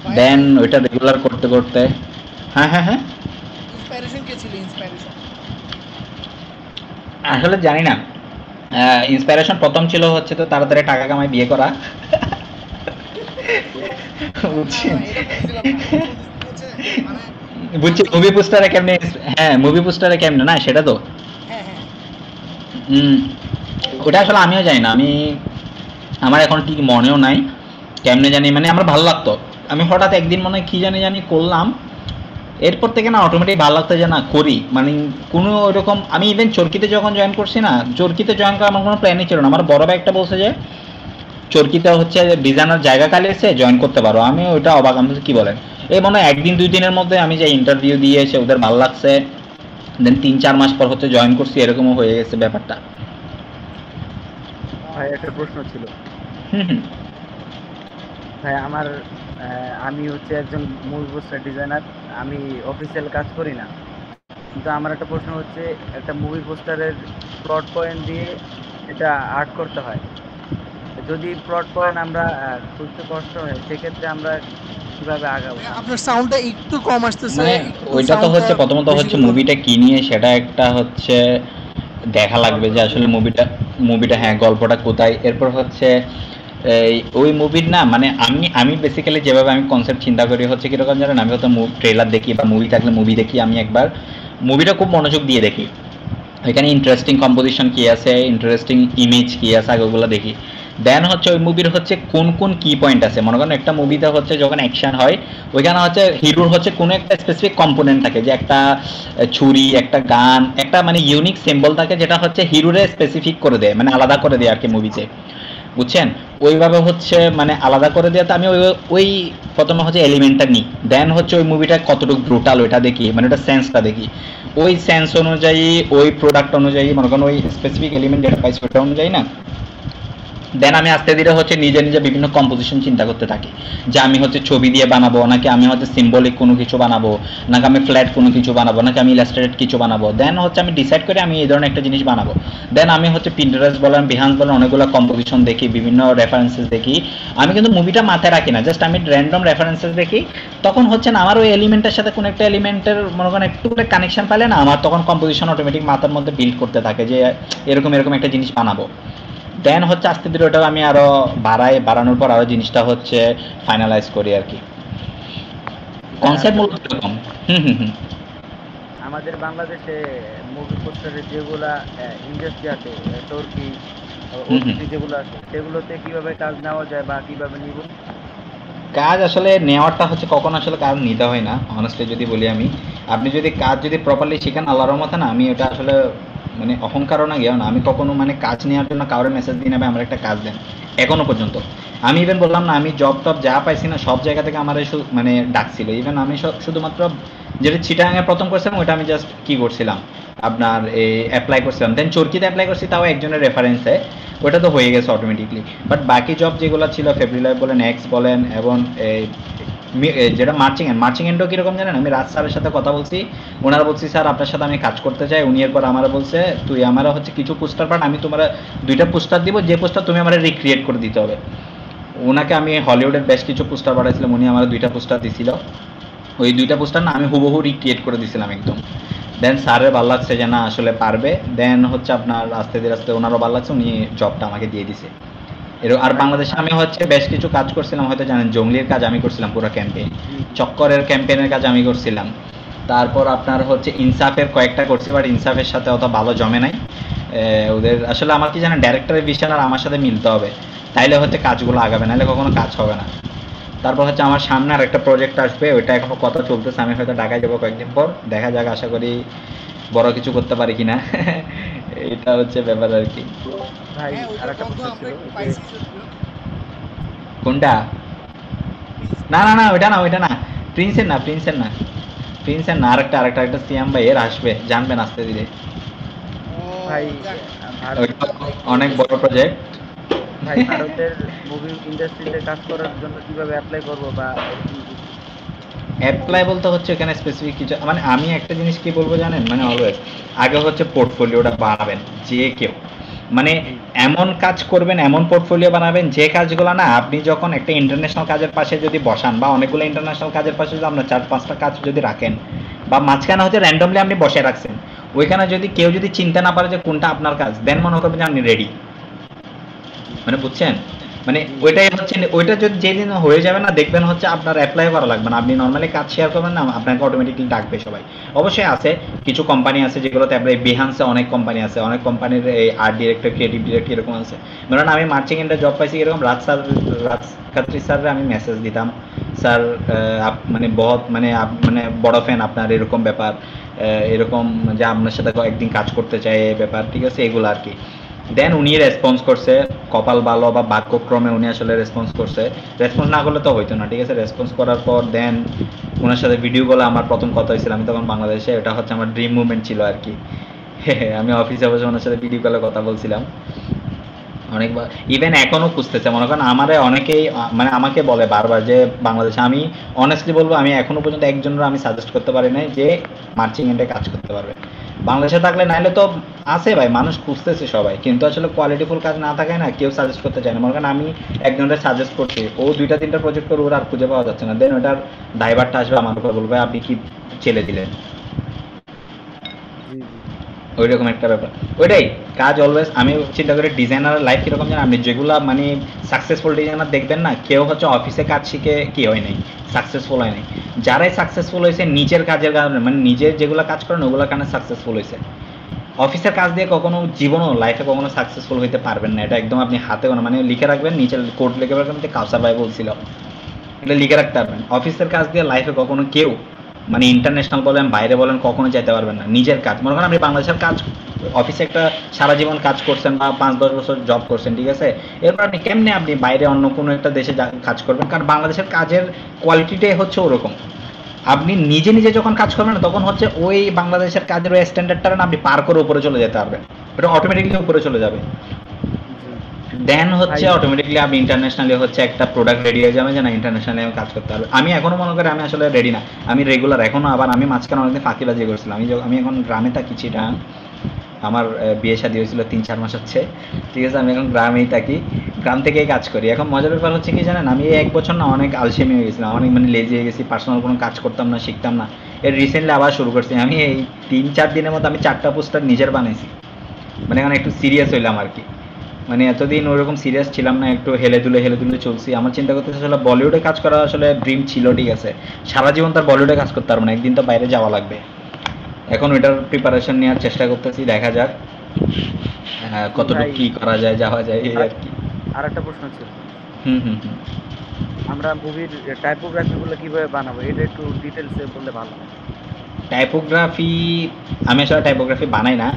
[SPEAKER 1] ভাইয়ের
[SPEAKER 2] দেন ওইটা রেগুলার করতে করতে হ্যাঁ হ্যাঁ হ্যাঁ
[SPEAKER 1] ইন্সপাইরেশন কে ছিল, ইন্সপাইরেশন?
[SPEAKER 2] আসলে জানি না। ইন্সপিরেশন প্রথম ছিল হচ্ছে তো তাড়াতাড়ি টাকা কামাই বিয়ে করা।
[SPEAKER 1] না
[SPEAKER 2] বুঝছেন?
[SPEAKER 1] না, এটা বুঝছিলাম না, আমি বলতেছি হচ্ছে মানে
[SPEAKER 2] বুঝছি
[SPEAKER 1] আপনি কি,
[SPEAKER 2] মুভি পোস্টারে কেমনে, হ্যাঁ মুভি পোস্টারে কেমনে না সেটা তো।
[SPEAKER 1] হ্যাঁ হ্যাঁ
[SPEAKER 2] উম, ওটা আসলে আমিও জানি না, আমি আমার এখন ঠিক মনেও নাই কেমনে জানি, মানে আমার ভালো লাগতো। আমি হঠাৎ একদিন মনে হয় কি জানি জানি করলাম, এরপর থেকে না অটোমেটিক ভালো লাগতো যে না করি, মানে কোনো ওইরকম আমি ইভেন চরকিতে যখন জয়েন করছি না, চরকিতে জয়েন করা আমার কোনো প্ল্যানই ছিল না। আমার বড় ভাই একটা বলছে যে চরকিতে হচ্ছে ডিজাইনার জায়গা খালি আছে জয়েন করতে পারো, আমি ওইটা অবাক, আমি বলছি, কি বলেন। এই মনে হয় একদিন দুই দিনের মধ্যে আমি যে ইন্টারভিউ দিয়ে এসে ওদের ভালো লাগছে, দেন ৩-৪ মাস পর হচ্ছে জয়েন করছি, এরকমও হয়ে গেছে ব্যাপারটা।
[SPEAKER 3] ভাই একটা প্রশ্ন ছিল।
[SPEAKER 2] হুম হুম
[SPEAKER 3] ভাই আমার আমি হচ্ছে একজন মুভি পোস্টার ডিজাইনার। আমি অফিসিয়াল কাজ করি না, কিন্তু আমার একটা প্রশ্ন হচ্ছে, একটা মুভি পোস্টারের প্লট পয়েন্ট দিয়ে এটা আর্ট করতে হয়। যদি প্লট পয়েন্ট আমরা খুঁজতে কষ্ট হয়, সেক্ষেত্রে আমরা কিভাবে আগাবো?
[SPEAKER 1] আপনার সাউন্ডটা একটু কম আসতেছে,
[SPEAKER 2] মানে
[SPEAKER 1] একটু
[SPEAKER 2] ওইটা তো
[SPEAKER 1] সাউন্ডটা
[SPEAKER 2] হচ্ছে প্রথমত
[SPEAKER 1] বেশি
[SPEAKER 2] হচ্ছে
[SPEAKER 1] করে ধরুন।
[SPEAKER 2] মুভিটা কি নিয়ে সেটা একটা হচ্ছে দেখা লাগবে যে আসলে মুভিটা মুভিটা হ্যাঁ গল্পটা কোথায়, এরপর হচ্ছে এই ওই মুভির না মানে আমি বেসিক্যালি যেভাবে আমি কনসেপ্ট চিন্তা করি হচ্ছে কিরকম জানেন, আমি হয়তো ট্রেলার দেখি বা মুভি থাকলে মুভি দেখি, আমি একবার মুভিটা খুব মনোযোগ দিয়ে দেখি, এখানে ইন্টারেস্টিং কম্পোজিশন কি আছে, ইন্টারেস্টিং ইমেজ কি আছে আগে ওগুলো দেখি। দেন হচ্ছে ওই মুভির হচ্ছে কোন কোন কি পয়েন্ট আছে, মনে করেন একটা মুভিতে হচ্ছে যখন অ্যাকশন হয় ওইখানে হচ্ছে হিরোর হচ্ছে কোনো একটা স্পেসিফিক কম্পোনেন্ট থাকে, যে একটা ছুরি, একটা গান, একটা মানে ইউনিক সিম্বল থাকে যেটা হচ্ছে হিরোরে স্পেসিফিক করে দেয়, মানে আলাদা করে দেয় আর কি মুভিতে, বুঝছেন? ওইভাবে হচ্ছে মানে আলাদা করে দেওয়াতে আমি ওই ওই প্রথমে হচ্ছে এলিমেন্টটা নিই, দেন হচ্ছে ওই মুভিটা কতটুকু ব্রুটাল ওইটা দেখি, মানে ওটা সেন্সটা দেখি, ওই সেন্স অনুযায়ী ওই প্রোডাক্ট অনুযায়ী মনে করেন ওই স্পেসিফিক এলিমেন্ট যেটা পাইছি ওটা অনুযায়ী না, দেন আমি আস্তে ধীরে হচ্ছে নিজে নিজে বিভিন্ন কম্পোজিশন চিন্তা করতে থাকি, যে আমি হচ্ছে ছবি দিয়ে বানাবো, নাকি আমি হচ্ছে সিম্বলিক কোনো কিছু বানাবো, নাকি আমি ফ্ল্যাট কোনো কিছু বানাবো, নাকি আমি ইলাস্ট্রেটেড কিছু বানাবো, দেন হচ্ছে আমি ডিসাইড করে আমি এই ধরনের একটা জিনিস বানাবো। দেন আমি হচ্ছে পিন্টারেস্ট বলেন, বিহান্স বলেন, অনেকগুলো কম্পোজিশন দেখি, বিভিন্ন রেফারেন্সেস দেখি, আমি কিন্তু মুভিটা মাথায় রাখি না, জাস্ট আমি র্যান্ডম রেফারেন্সেস দেখি, তখন হচ্ছে না আমার ওই এলিমেন্টের সাথে কোনো একটা এলিমেন্টের মনে করেন একটু করে কানেকশন পাইলে না আমার তখন কম্পোজিশন অটোমেটিক মাথার মধ্যে বিল্ড করতে থাকে যে এরকম এরকম একটা জিনিস বানাবো। দেন হচ্ছে আস্তে ধীরে ওটা আমি আরো বাড়ানোর পর আরো জিনিসটা হচ্ছে ফাইনালাইজ করি আর কি, কনসেপ্ট মূলত এরকম। হুম হুম হুম
[SPEAKER 3] আমাদের বাংলাদেশে মুভি পোস্টারের যেগুলা ইন্ডাস্ট্রি আছে, টর্কি,
[SPEAKER 2] হুম হুম।
[SPEAKER 3] ওটিটি যেগুলো আছে, সেগুলোতে কিভাবে কাজ নেওয়া যায় বা কিভাবে নিব?
[SPEAKER 2] কাজ আসলে নেওয়াটা হচ্ছে কখন আসলে কাজ নিতে হয় না, অনেস্টলি যদি বলি আমি, আপনি যদি কাজ যদি প্রপারলি শিখেন আল্লাহর রহমতে না, আমি এটা আসলে মানে অহংকারও না গিয়েও না, আমি কখনো মানে কাজ নেওয়ার জন্য কারোর মেসেজ দিই না ভাই আমার একটা কাজ দেন, এখনো পর্যন্ত। আমি ইভেন বললাম না, আমি জব টব যা পাইছি না সব জায়গা থেকে আমার মানে ডাকছিল, ইভেন আমি শুধুমাত্র যেটা চিটাগাঙে প্রথম করছিলাম ওইটা আমি জাস্ট কি করছিলাম আপনার এই অ্যাপ্লাই করছিলাম, দেন চরকিতে অ্যাপ্লাই করছি তাও একজনের রেফারেন্সে, ওটা তো হয়ে গেছে অটোমেটিকলি। বাট বাকি জব যেগুলো ছিল ফেব্রি লাইফ বলেন, এক্স বলেন, এবং যেটা মার্চিং এন্ডও কীরকম জানেন, আমি রাজ স্যারের সাথে কথা বলছি, ওনারা বলছি স্যার আপনার সাথে আমি কাজ করতে চাই, উনি এরপর আমার বলছে তুই আমার হচ্ছে কিছু পোস্টার পাঠ, আমি তোমার 2টা পোস্টার দিব, যে পোস্টার তুমি আমার রিক্রিয়েট করে দিতে হবে। ওনাকে আমি হলিউডের বেশ কিছু পোস্টার পাঠাইছিলাম, উনি আমার 2টা পোস্টার দিছিল, ওই 2টা পোস্টার না আমি হুবহু রিক্রিয়েট করে দিছিলাম একদম। দেন স্যারের ভালো লাগছে যে না আসলে পারবে, দেন হচ্ছে আপনার আস্তে ধীরে আস্তে ওনারও ভালো লাগছে, উনি জবটা আমাকে দিয়ে দিছে। আর বাংলাদেশে আমি হচ্ছে বেশ কিছু কাজ করছিলাম, হয়তো জানেন জঙ্গলির কাজ আমি করছিলাম পুরো ক্যাম্পেইন, চক্করের ক্যাম্পেইনের কাজ আমি করছিলাম, তারপর আপনার হচ্ছে ইনসাফের কয়েকটা করছি, বাট ইনসাফের সাথে অত ভালো জমে নাই। ওদের আসলে আমার কি জানেন ডাইরেক্টরের ভিশন আর আমার সাথে মিলতে হবে, তাইলে হচ্ছে কাজগুলো আগাবে, নাহলে কখনো কাজ হবে না। তারপর হচ্ছে আমার সামনে আর একটা প্রজেক্ট আসবে, ওইটা এখনো কথা চলতেছে, আমি হয়তো ঢাকায় যাবো কয়েকদিন পর, দেখা যাক আশা করি বড় কিছু করতে পারি কিনা এটা হচ্ছে ব্যাপার আর কি।
[SPEAKER 3] ভাই
[SPEAKER 1] হ্যাঁ
[SPEAKER 3] আর
[SPEAKER 1] ওইটার
[SPEAKER 3] একটা
[SPEAKER 1] গন্ধ
[SPEAKER 3] প্রশ্ন
[SPEAKER 1] আমরা
[SPEAKER 3] ছিল
[SPEAKER 1] একটু
[SPEAKER 3] যে
[SPEAKER 1] পাইছি যদিও।
[SPEAKER 2] কোনটা?
[SPEAKER 1] Please,
[SPEAKER 2] না না না ওইটা না, ওইটা না, প্রিন্সের না, প্রিন্সের না, প্রিন্সের না, আরেকটা সিয়াম ভাই এর আসবে, জানবেন আস্তে ধীরে,
[SPEAKER 1] ও
[SPEAKER 3] ভাই
[SPEAKER 1] যাক,
[SPEAKER 3] ভারত
[SPEAKER 2] ওইটা
[SPEAKER 1] একটু
[SPEAKER 2] অনেক বড় প্রজেক্ট।
[SPEAKER 3] ভাই ভারতের মুভি ইন্ডাস্ট্রিতে কাজ করার জন্য কিভাবে অ্যাপ্লাই করব বা এরকম কিছু?
[SPEAKER 2] অ্যাপ্লাই বলতে হচ্ছে এখানে স্পেসিফিক কিছু, মানে আমি একটা জিনিস কি বলবো জানেন, মানে অলওয়েজ আগে হচ্ছে পোর্টফোলিওটা বানাবেন যে কেউ, মানে
[SPEAKER 3] জি
[SPEAKER 2] এমন কাজ করবেন, এমন পোর্টফোলিও বানাবেন যে কাজগুলো না আপনি যখন একটা ইন্টারন্যাশনাল কাজের পাশে যদি বসান, বা অনেকগুলো ইন্টারন্যাশনাল কাজের পাশে যদি আপনার 4-5টা কাজ যদি রাখেন, বা মাঝখানে হচ্ছে র্যান্ডমলি আপনি বসে রাখছেন, ওইখানে যদি কেউ যদি চিন্তা না পারে যে কোনটা আপনার কাজ, দেন মনে করবেন যে আপনি রেডি,
[SPEAKER 3] জি
[SPEAKER 2] মানে বুঝছেন, মানে
[SPEAKER 3] জি
[SPEAKER 2] ওইটাই হচ্ছে, ওইটা যদি যেদিন হয়ে যাবে না দেখবেন হচ্ছে আপনার অ্যাপ্লাই করা লাগবে না, আপনি নর্মালি কাজ শেয়ার করবেন না আপনাকে অটোমেটিকলি ডাকবে সবাই। অবশ্যই আছে কিছু কোম্পানি আছে যেগুলোতে অ্যাপ্লাই, বিহান্সে অনেক কোম্পানি আছে, অনেক কোম্পানির এই আর্ট ডিরেক্টর, ক্রিয়েটিভ ডিরেক্টর এরকম আছে। ধরুন আমি মার্চিং এন্ডে জব পাইছি এরকম, রাজ খাত্রি স্যারের আমি মেসেজ দিতাম, স্যার মানে বহুত মানে মানে বড় ফ্যান আপনার, এরকম ব্যাপার, এরকম যে আপনার সাথে একদিন কাজ করতে চাই এই ব্যাপার, ঠিক আছে এগুলো আর কি। দেন উনি রেসপন্স করছে, কপাল ভালো বা ভাগ্যক্রমে উনি আসলে রেসপন্স করছে, রেসপন্স না করলে তো হইতো না, ঠিক আছে, রেসপন্স করার পর দেন ওনার সাথে ভিডিও কলে আমার প্রথম কথা হয়েছিল, আমি তখন বাংলাদেশে, এটা হচ্ছে আমার ড্রিম মুভমেন্ট ছিল আর কি আমি অফিসে বসে ওনার সাথে ভিডিও কলে কথা বলছিলাম অনেকবার, ইভেন এখনো খুঁজতেছে, মনে করেন আমারে অনেকেই মানে আমাকে বলে বারবার যে বাংলাদেশে, আমি অনেস্টলি বলবো আমি এখনো পর্যন্ত একজনের আমি সাজেস্ট করতে পারি নাই যে মার্চিং এন্ডে কাজ করতে পারবে বাংলাদেশে থাকলে, নাহলে তো আছে ভাই, মানুষ খুঁজতেছে সবাই, কিন্তু আসলে কোয়ালিটিফুল কাজ না থাকায় না কেউ সাজেস্ট করতে চায় না। মনে করেন আমি একজনের সাজেস্ট করছি, ও 2টা-3টা প্রজেক্ট করে ওর আর খুঁজে পাওয়া যাচ্ছে না, দেন ওটার দায়ভারটা আসবে আমার উপর, বলবে আপনি কি ছেলে দিলেন,
[SPEAKER 3] জি জি
[SPEAKER 2] ওইরকম একটা ব্যাপার। ওইটাই কাজ অলওয়েজ আমি চিন্তা করি ডিজাইনারের লাইফ কিরকম জানেন, আপনি যেগুলা মানে সাকসেসফুল ডিজাইনার দেখবেন না, কেউ হচ্ছে অফিসে কাজ শিখে কি হয় নাই, সাকসেসফুল হয় নাই, যারাই সাকসেসফুল হয়েছে নিজের কাজের কারণে, মানে নিজের যেগুলো কাজ করেন ওগুলোর কারণে সাকসেসফুল হয়েছে। অফিসের কাজ দিয়ে কখনো জীবনও লাইফে কখনো সাকসেসফুল হইতে পারবেন না, এটা একদম আপনি হাতে গোনা, মানে লিখে রাখবেন, নিচে কোড লিখে রাখবেন, কাউসার ভাই বলছিল, এটা লিখে রাখতে পারবেন। অফিসের কাজ দিয়ে লাইফে কখনো কেউ, মানে ইন্টারন্যাশনাল বলেন বাইরে বলেন, কখনো যেতে পারবেন না। নিজের কাজ, মনে করেন আপনি বাংলাদেশের কাজ, অফিসে একটা সারা জীবন কাজ করছেন বা 5-10 বছর জব করছেন, ঠিক আছে, এরপর আপনি কেমনে আপনি বাইরে অন্য কোনো একটা দেশে কাজ করবেন? কারণ বাংলাদেশের কাজের কোয়ালিটিটাই হচ্ছে ওরকম। আপনি নিজে নিজে যখন কাজ করবেন না, তখন হচ্ছে ওই বাংলাদেশের কাজের ওই স্ট্যান্ডার্ডটা না আপনি পার করে উপরে চলে যেতে পারবেন, ওটা অটোমেটিকলি উপরে চলে যাবে।
[SPEAKER 3] জি
[SPEAKER 2] দেন হচ্ছে
[SPEAKER 3] ভাই।
[SPEAKER 2] অটোমেটিকলি আপনি ইন্টারন্যাশনালি হচ্ছে একটা প্রোডাক্ট রেডি হয়ে যাবে যে না ইন্টারন্যাশনালি আমি কাজ করতে পারবে। আমি এখনো মনে করি আমি আসলে রেডি না, আমি রেগুলার এখনো, আবার আমি মাঝখানে অনেকদিন ফাঁকিবাজি করছিলাম। আমি এখন গ্রামে থাকি, চিটাগাং, আমার বিয়ে শাদী হয়েছিল 3-4 মাস হচ্ছে, ঠিক আছে, আমি এখন গ্রামেই থাকি, গ্রাম থেকেই কাজ করি। এখন মজার ব্যাপার হচ্ছে কি জানেন, আমি এই 1 বছর না অনেক আলসেমি হয়ে গেছিলাম, অনেক মানে লেজি হয়ে গেছি, পার্সোনাল কোনো কাজ করতাম না, শিখতাম না। এর রিসেন্টলি আবার শুরু করছি। আমি এই 3-4 দিনের মধ্যে আমি 4টা পোস্টার নিজের বানাইছি, মানে এখন একটু সিরিয়াস হইলাম আর কি। মানে এতদিন ওইরকম সিরিয়াস ছিলাম না, একটু হেলে দুলে চলছি। আমার চিন্তা করতেছে আসলে বলিউডে কাজ করা আসলে ড্রিম ছিল, ঠিক আছে, সারা জীবন তার বলিউডে কাজ করতে পারবো না, একদিন তো বাইরে যাওয়া লাগবে। এখন ওইটার প্রিপারেশন নেওয়ার চেষ্টা করতেছি, দেখা যাক কতটুকু
[SPEAKER 3] ভাই
[SPEAKER 2] কি করা যায়, যাওয়া যায় এই
[SPEAKER 3] আর
[SPEAKER 2] আর কি।
[SPEAKER 3] আর একটা প্রশ্ন ছিল,
[SPEAKER 2] হুম হুম হুম।
[SPEAKER 3] আমরা মুভির টাইপোগ্রাফি গুলো কিভাবে বানাবো, এটা একটু ডিটেলসে বললে ভালো হয়।
[SPEAKER 2] টাইপোগ্রাফি, আমি আসলে টাইপোগ্রাফি বানাই না,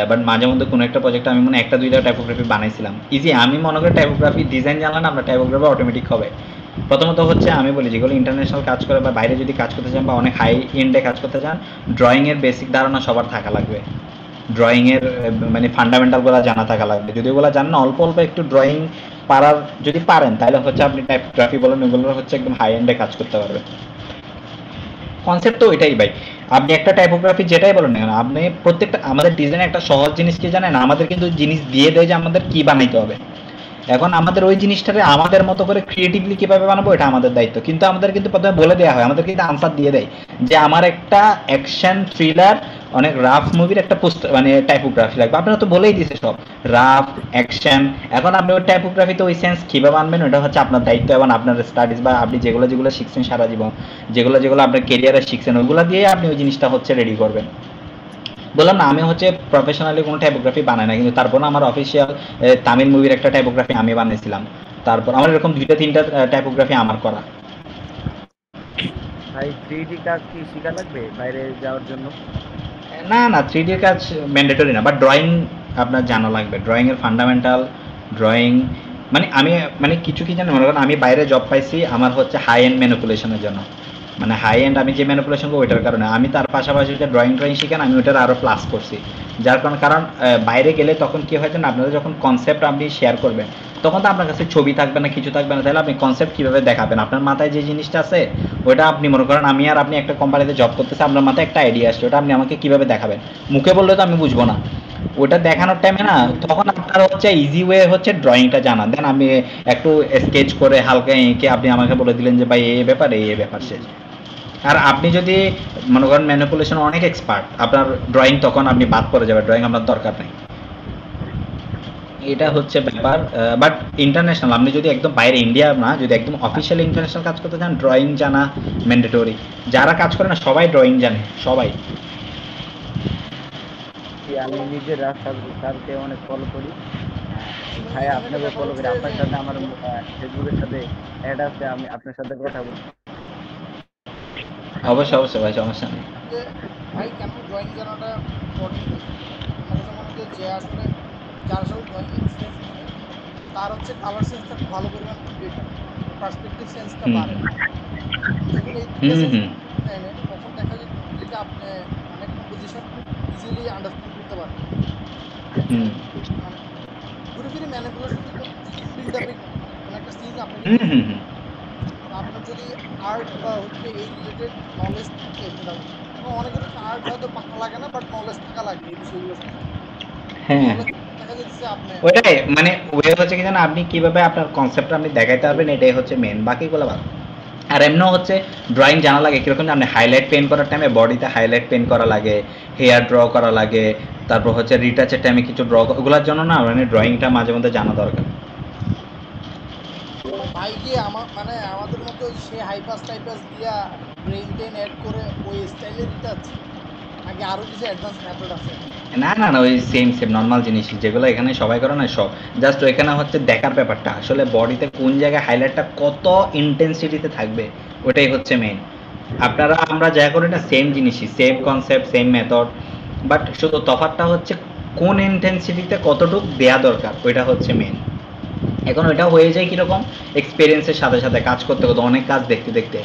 [SPEAKER 2] বাট মাঝে মধ্যে কোনো একটা প্রজেক্টে আমি মনে হয় 1টা 2টা টাইপোগ্রাফি বানাইছিলাম। ইজি, আমি মনে করি টাইপোগ্রাফি ডিজাইন জানলে না আমরা টাইপোগ্রাফি অটোমেটিক হবে। প্রথমত হচ্ছে আমি বলি, যেগুলো ইন্টারন্যাশনাল কাজ করে বা বাইরে যদি কাজ করতে চান বা অনেক হাই এন্ডে কাজ করতে চান, ড্রয়িংয়ের বেসিক ধারণা সবার থাকা লাগবে। ড্রয়িংয়ের মানে ফান্ডামেন্টালগুলো জানা থাকা লাগবে। যদি ওগুলো জানেন না, অল্প অল্প একটু ড্রয়িং পারার যদি পারেন, তাহলে হচ্ছে আপনি টাইপোগ্রাফি বলেন ওগুলো হচ্ছে একদম হাই এন্ডে কাজ করতে পারবেন। কনসেপ্ট তো এটাই ভাই। আপনি একটা টাইপোগ্রাফি যেটাই বলেন না কেন, আপনি প্রত্যেকটা আমাদের ডিজাইন একটা সহজ জিনিস কি জানেন, আমাদের কিন্তু জিনিস দিয়ে দেয় যে আমাদের কি বানাইতে হবে। এখন আমাদের ওই জিনিসটারে আমাদের মতো করে ক্রিয়েটিভলি কিভাবে বানাবো এটা আমাদের দায়িত্ব, কিন্তু আমাদের কিন্তু প্রথমে বলে দেওয়া হয়, আমাদের কিন্তু আনসার দিয়ে দেয় যে আমার একটা অ্যাকশন থ্রিলার অনেক রাফ মুভির একটা পোস্ট মানে টাইপোগ্রাফি লাগবে। আপনারা তো বলেই দিছে সব রাফ অ্যাকশন। এখন আপনি ওই টাইপোগ্রাফিতে ওই সেন্স কিভাবে আনবেন ওটা হচ্ছে আপনার দায়িত্ব, এবং আপনার স্টাডিজ বা আপনি যেগুলো যেগুলো শিখছেন সারা জীবন, যেগুলো যেগুলো আপনার কেরিয়ারে শিখছেন, ওইগুলো দিয়ে আপনি ওই জিনিসটা হচ্ছে রেডি করবেন। বললাম না আমি হচ্ছে প্রফেশনালি কোনো টাইপোগ্রাফি বানাই না, কিন্তু তারপর আমার অফিসিয়াল তামিল মুভির একটা টাইপোগ্রাফি আমি বানিয়েছিলাম। তারপর আমার এরকম 2টা 3টা টাইপোগ্রাফি আমার করা।
[SPEAKER 3] ভাই 3D কাজ কি শেখা লাগবে বাইরে যাওয়ার জন্য?
[SPEAKER 2] না না, 3D কাজ ম্যান্ডেটরি না, বাট ড্রয়িং আপনার জানা লাগবে, ড্রয়িং এর ফান্ডামেন্টাল ড্রয়িং। মানে আমি মানে কিছু কি জানেন, মনে করেন আমি বাইরে জব পাইছি আমার হচ্ছে হাই এন্ড ম্যানিপুলেশনের জন্য, মানে হাই এন্ড আমি যে ম্যানিপুলেশন করবো ওইটার কারণে আমি তার পাশাপাশি যে ড্রয়িং শিখেন আমি ওইটার আরও প্লাস করছি। যার কারণ বাইরে গেলে তখন কি হয় জানেন, আপনাদের যখন কনসেপ্ট আপনি শেয়ার করবেন তখন তো আপনার কাছে ছবি থাকবে না, কিছু থাকবে না, তাহলে আপনি কনসেপ্ট কীভাবে দেখাবেন? আপনার মাথায় যে জিনিসটা আছে ওইটা আপনি মনে করেন আমি আর আপনি একটা কোম্পানিতে জব করতেছে, আপনার মাথায় একটা আইডিয়া আসছে, ওটা আপনি আমাকে কীভাবে দেখাবেন? মুখে বললে তো আমি বুঝবো না। ওটা দেখানোর টাইমে না তখন আপনার হচ্ছে ইজি ওয়ে হচ্ছে ড্রয়িংটা জানা, দেন আমি একটু স্কেচ করে হালকা এঁকে আপনি আমাকে বলে দিলেন যে ভাই এই ব্যাপার এই ব্যাপার শেষ। আর আপনি যদি মনে করেন ম্যানিপুলেশন অনেক এক্সপার্ট, আপনার ড্রয়িং তখন আপনি বাদ পড়ে যাবে, ড্রয়িং আপনার দরকার নেই। এটা হচ্ছে ব্যাপার। বাট ইন্টারন্যাশনাল আপনি যদি একদম বাইরে ইন্ডিয়া না, যদি একদম অফিসিয়ালি ইন্টারন্যাশনাল কাজ করতে চান, ড্রয়িং জানা ম্যান্ডেটরি। যারা কাজ করে না সবাই ড্রয়িং জানে, সবাই।
[SPEAKER 3] কি আমি নিজের স্যারকে অনেক ফলো করি।
[SPEAKER 1] জি ভাই,
[SPEAKER 3] ভাই
[SPEAKER 1] এখানে একটা
[SPEAKER 3] আপনাকে
[SPEAKER 1] ব্যাপার
[SPEAKER 3] ফলো করি,
[SPEAKER 1] হচ্ছে
[SPEAKER 3] আপনার
[SPEAKER 1] যে
[SPEAKER 3] সাথে আমার ফেসবুকের সাথে অ্যাড আছে, আমি আপনার সাথে কথা বলি।
[SPEAKER 2] অবশ্যই অবশ্যই ভাই, সমস্যা নেই।
[SPEAKER 1] যে ভাই কেন ড্রয়িং জানাটা ইম্পর্টেন্ট হয়েছে, আমার কাছে মনে হয় যে আসলে যার আসলে ড্রয়িং এক্সপিরিয়েন্স আছে তার হচ্ছে কালার সেন্সটা খুব ভালো পরিমাণ বেটার, পার্সপেক্টিভ সেন্সটা
[SPEAKER 2] হুম
[SPEAKER 1] বাড়ে। যখন এই দুইটা
[SPEAKER 2] হুম
[SPEAKER 1] সেন্স
[SPEAKER 2] হুম
[SPEAKER 1] নেয় তখন দেখা যায় যে আপনি মানে কম্পোজিশন খুব ইজিলি আন্ডারস্ট্যান্ড করতে পারবেন।
[SPEAKER 2] হুম
[SPEAKER 1] মানে ঘুরে ফিরে ম্যানিপুলেশন কিন্তু সিন বিল্ড আপে কিন্তু কোনো একটা সিন আপনাকে
[SPEAKER 2] হুম
[SPEAKER 1] দিবে,
[SPEAKER 2] হুম হুম
[SPEAKER 1] তো আপনার যদি আর্ট বা হচ্ছে এই রিলেটেড নলেজ থাকে মোটামুটি, এবং অনেকের হচ্ছে আর্ট হয়তো পাকা লাগে না বাট নলেজ থাকা লাগে এই বিষয়গুলো সম্পর্কে,
[SPEAKER 2] হ্যাঁ,
[SPEAKER 1] নলেজ দেখা যাচ্ছে আপনি
[SPEAKER 2] ওইটাই মানে ওয়ে হচ্ছে কি জানেন, আপনি কিভাবে আপনার কনসেপ্টটা আপনি দেখাইতে পারবেন এটাই হচ্ছে মেন, বাকিগুলো বাদ। আর এমনিও হচ্ছে ড্রয়িং জানা লাগে কিরকম জানেন, হাইলাইট পেন করার টাইমে বডিতে হাইলাইট পেন করা লাগে, হেয়ার ড্র করা লাগে, তারপর হচ্ছে রিটাচের টাইমে কিছু ড্র, ওগুলোর জন্য না মানে ড্রয়িংটা মাঝে মধ্যে জানা দরকার।
[SPEAKER 1] ভাই গিয়ে আমার মানে আমাদের মতো সে হাইপাস টাইপাস দিয়া ব্রেন টেন অ্যাড করে ওই স্টাইলে রিটাচ নাকি আরো কিছু অ্যাডভান্স মেথড আছে?
[SPEAKER 2] না না না, ওই সেম সেম নর্মাল জিনিস যেগুলো এখানে সবাই করে না সব, জাস্ট ওইখানে হচ্ছে দেখার ব্যাপারটা আসলে বডিতে কোন জায়গায় হাইলাইটটা কত ইন্টেন্সিটিতে থাকবে, ওটাই হচ্ছে মেইন। আপনারা আমরা যা করি না সেম জিনিসই, same concept, same method, but শুধু তফাৎটা হচ্ছে কোন ইন্টেন্সিটিতে কতটুকু দেয়া দরকার, ওইটা হচ্ছে মেইন। এখন ওইটা হয়ে যায় কীরকম, এক্সপিরিয়েন্সের সাথে সাথে কাজ করতে করতে, অনেক কাজ দেখতে দেখতে,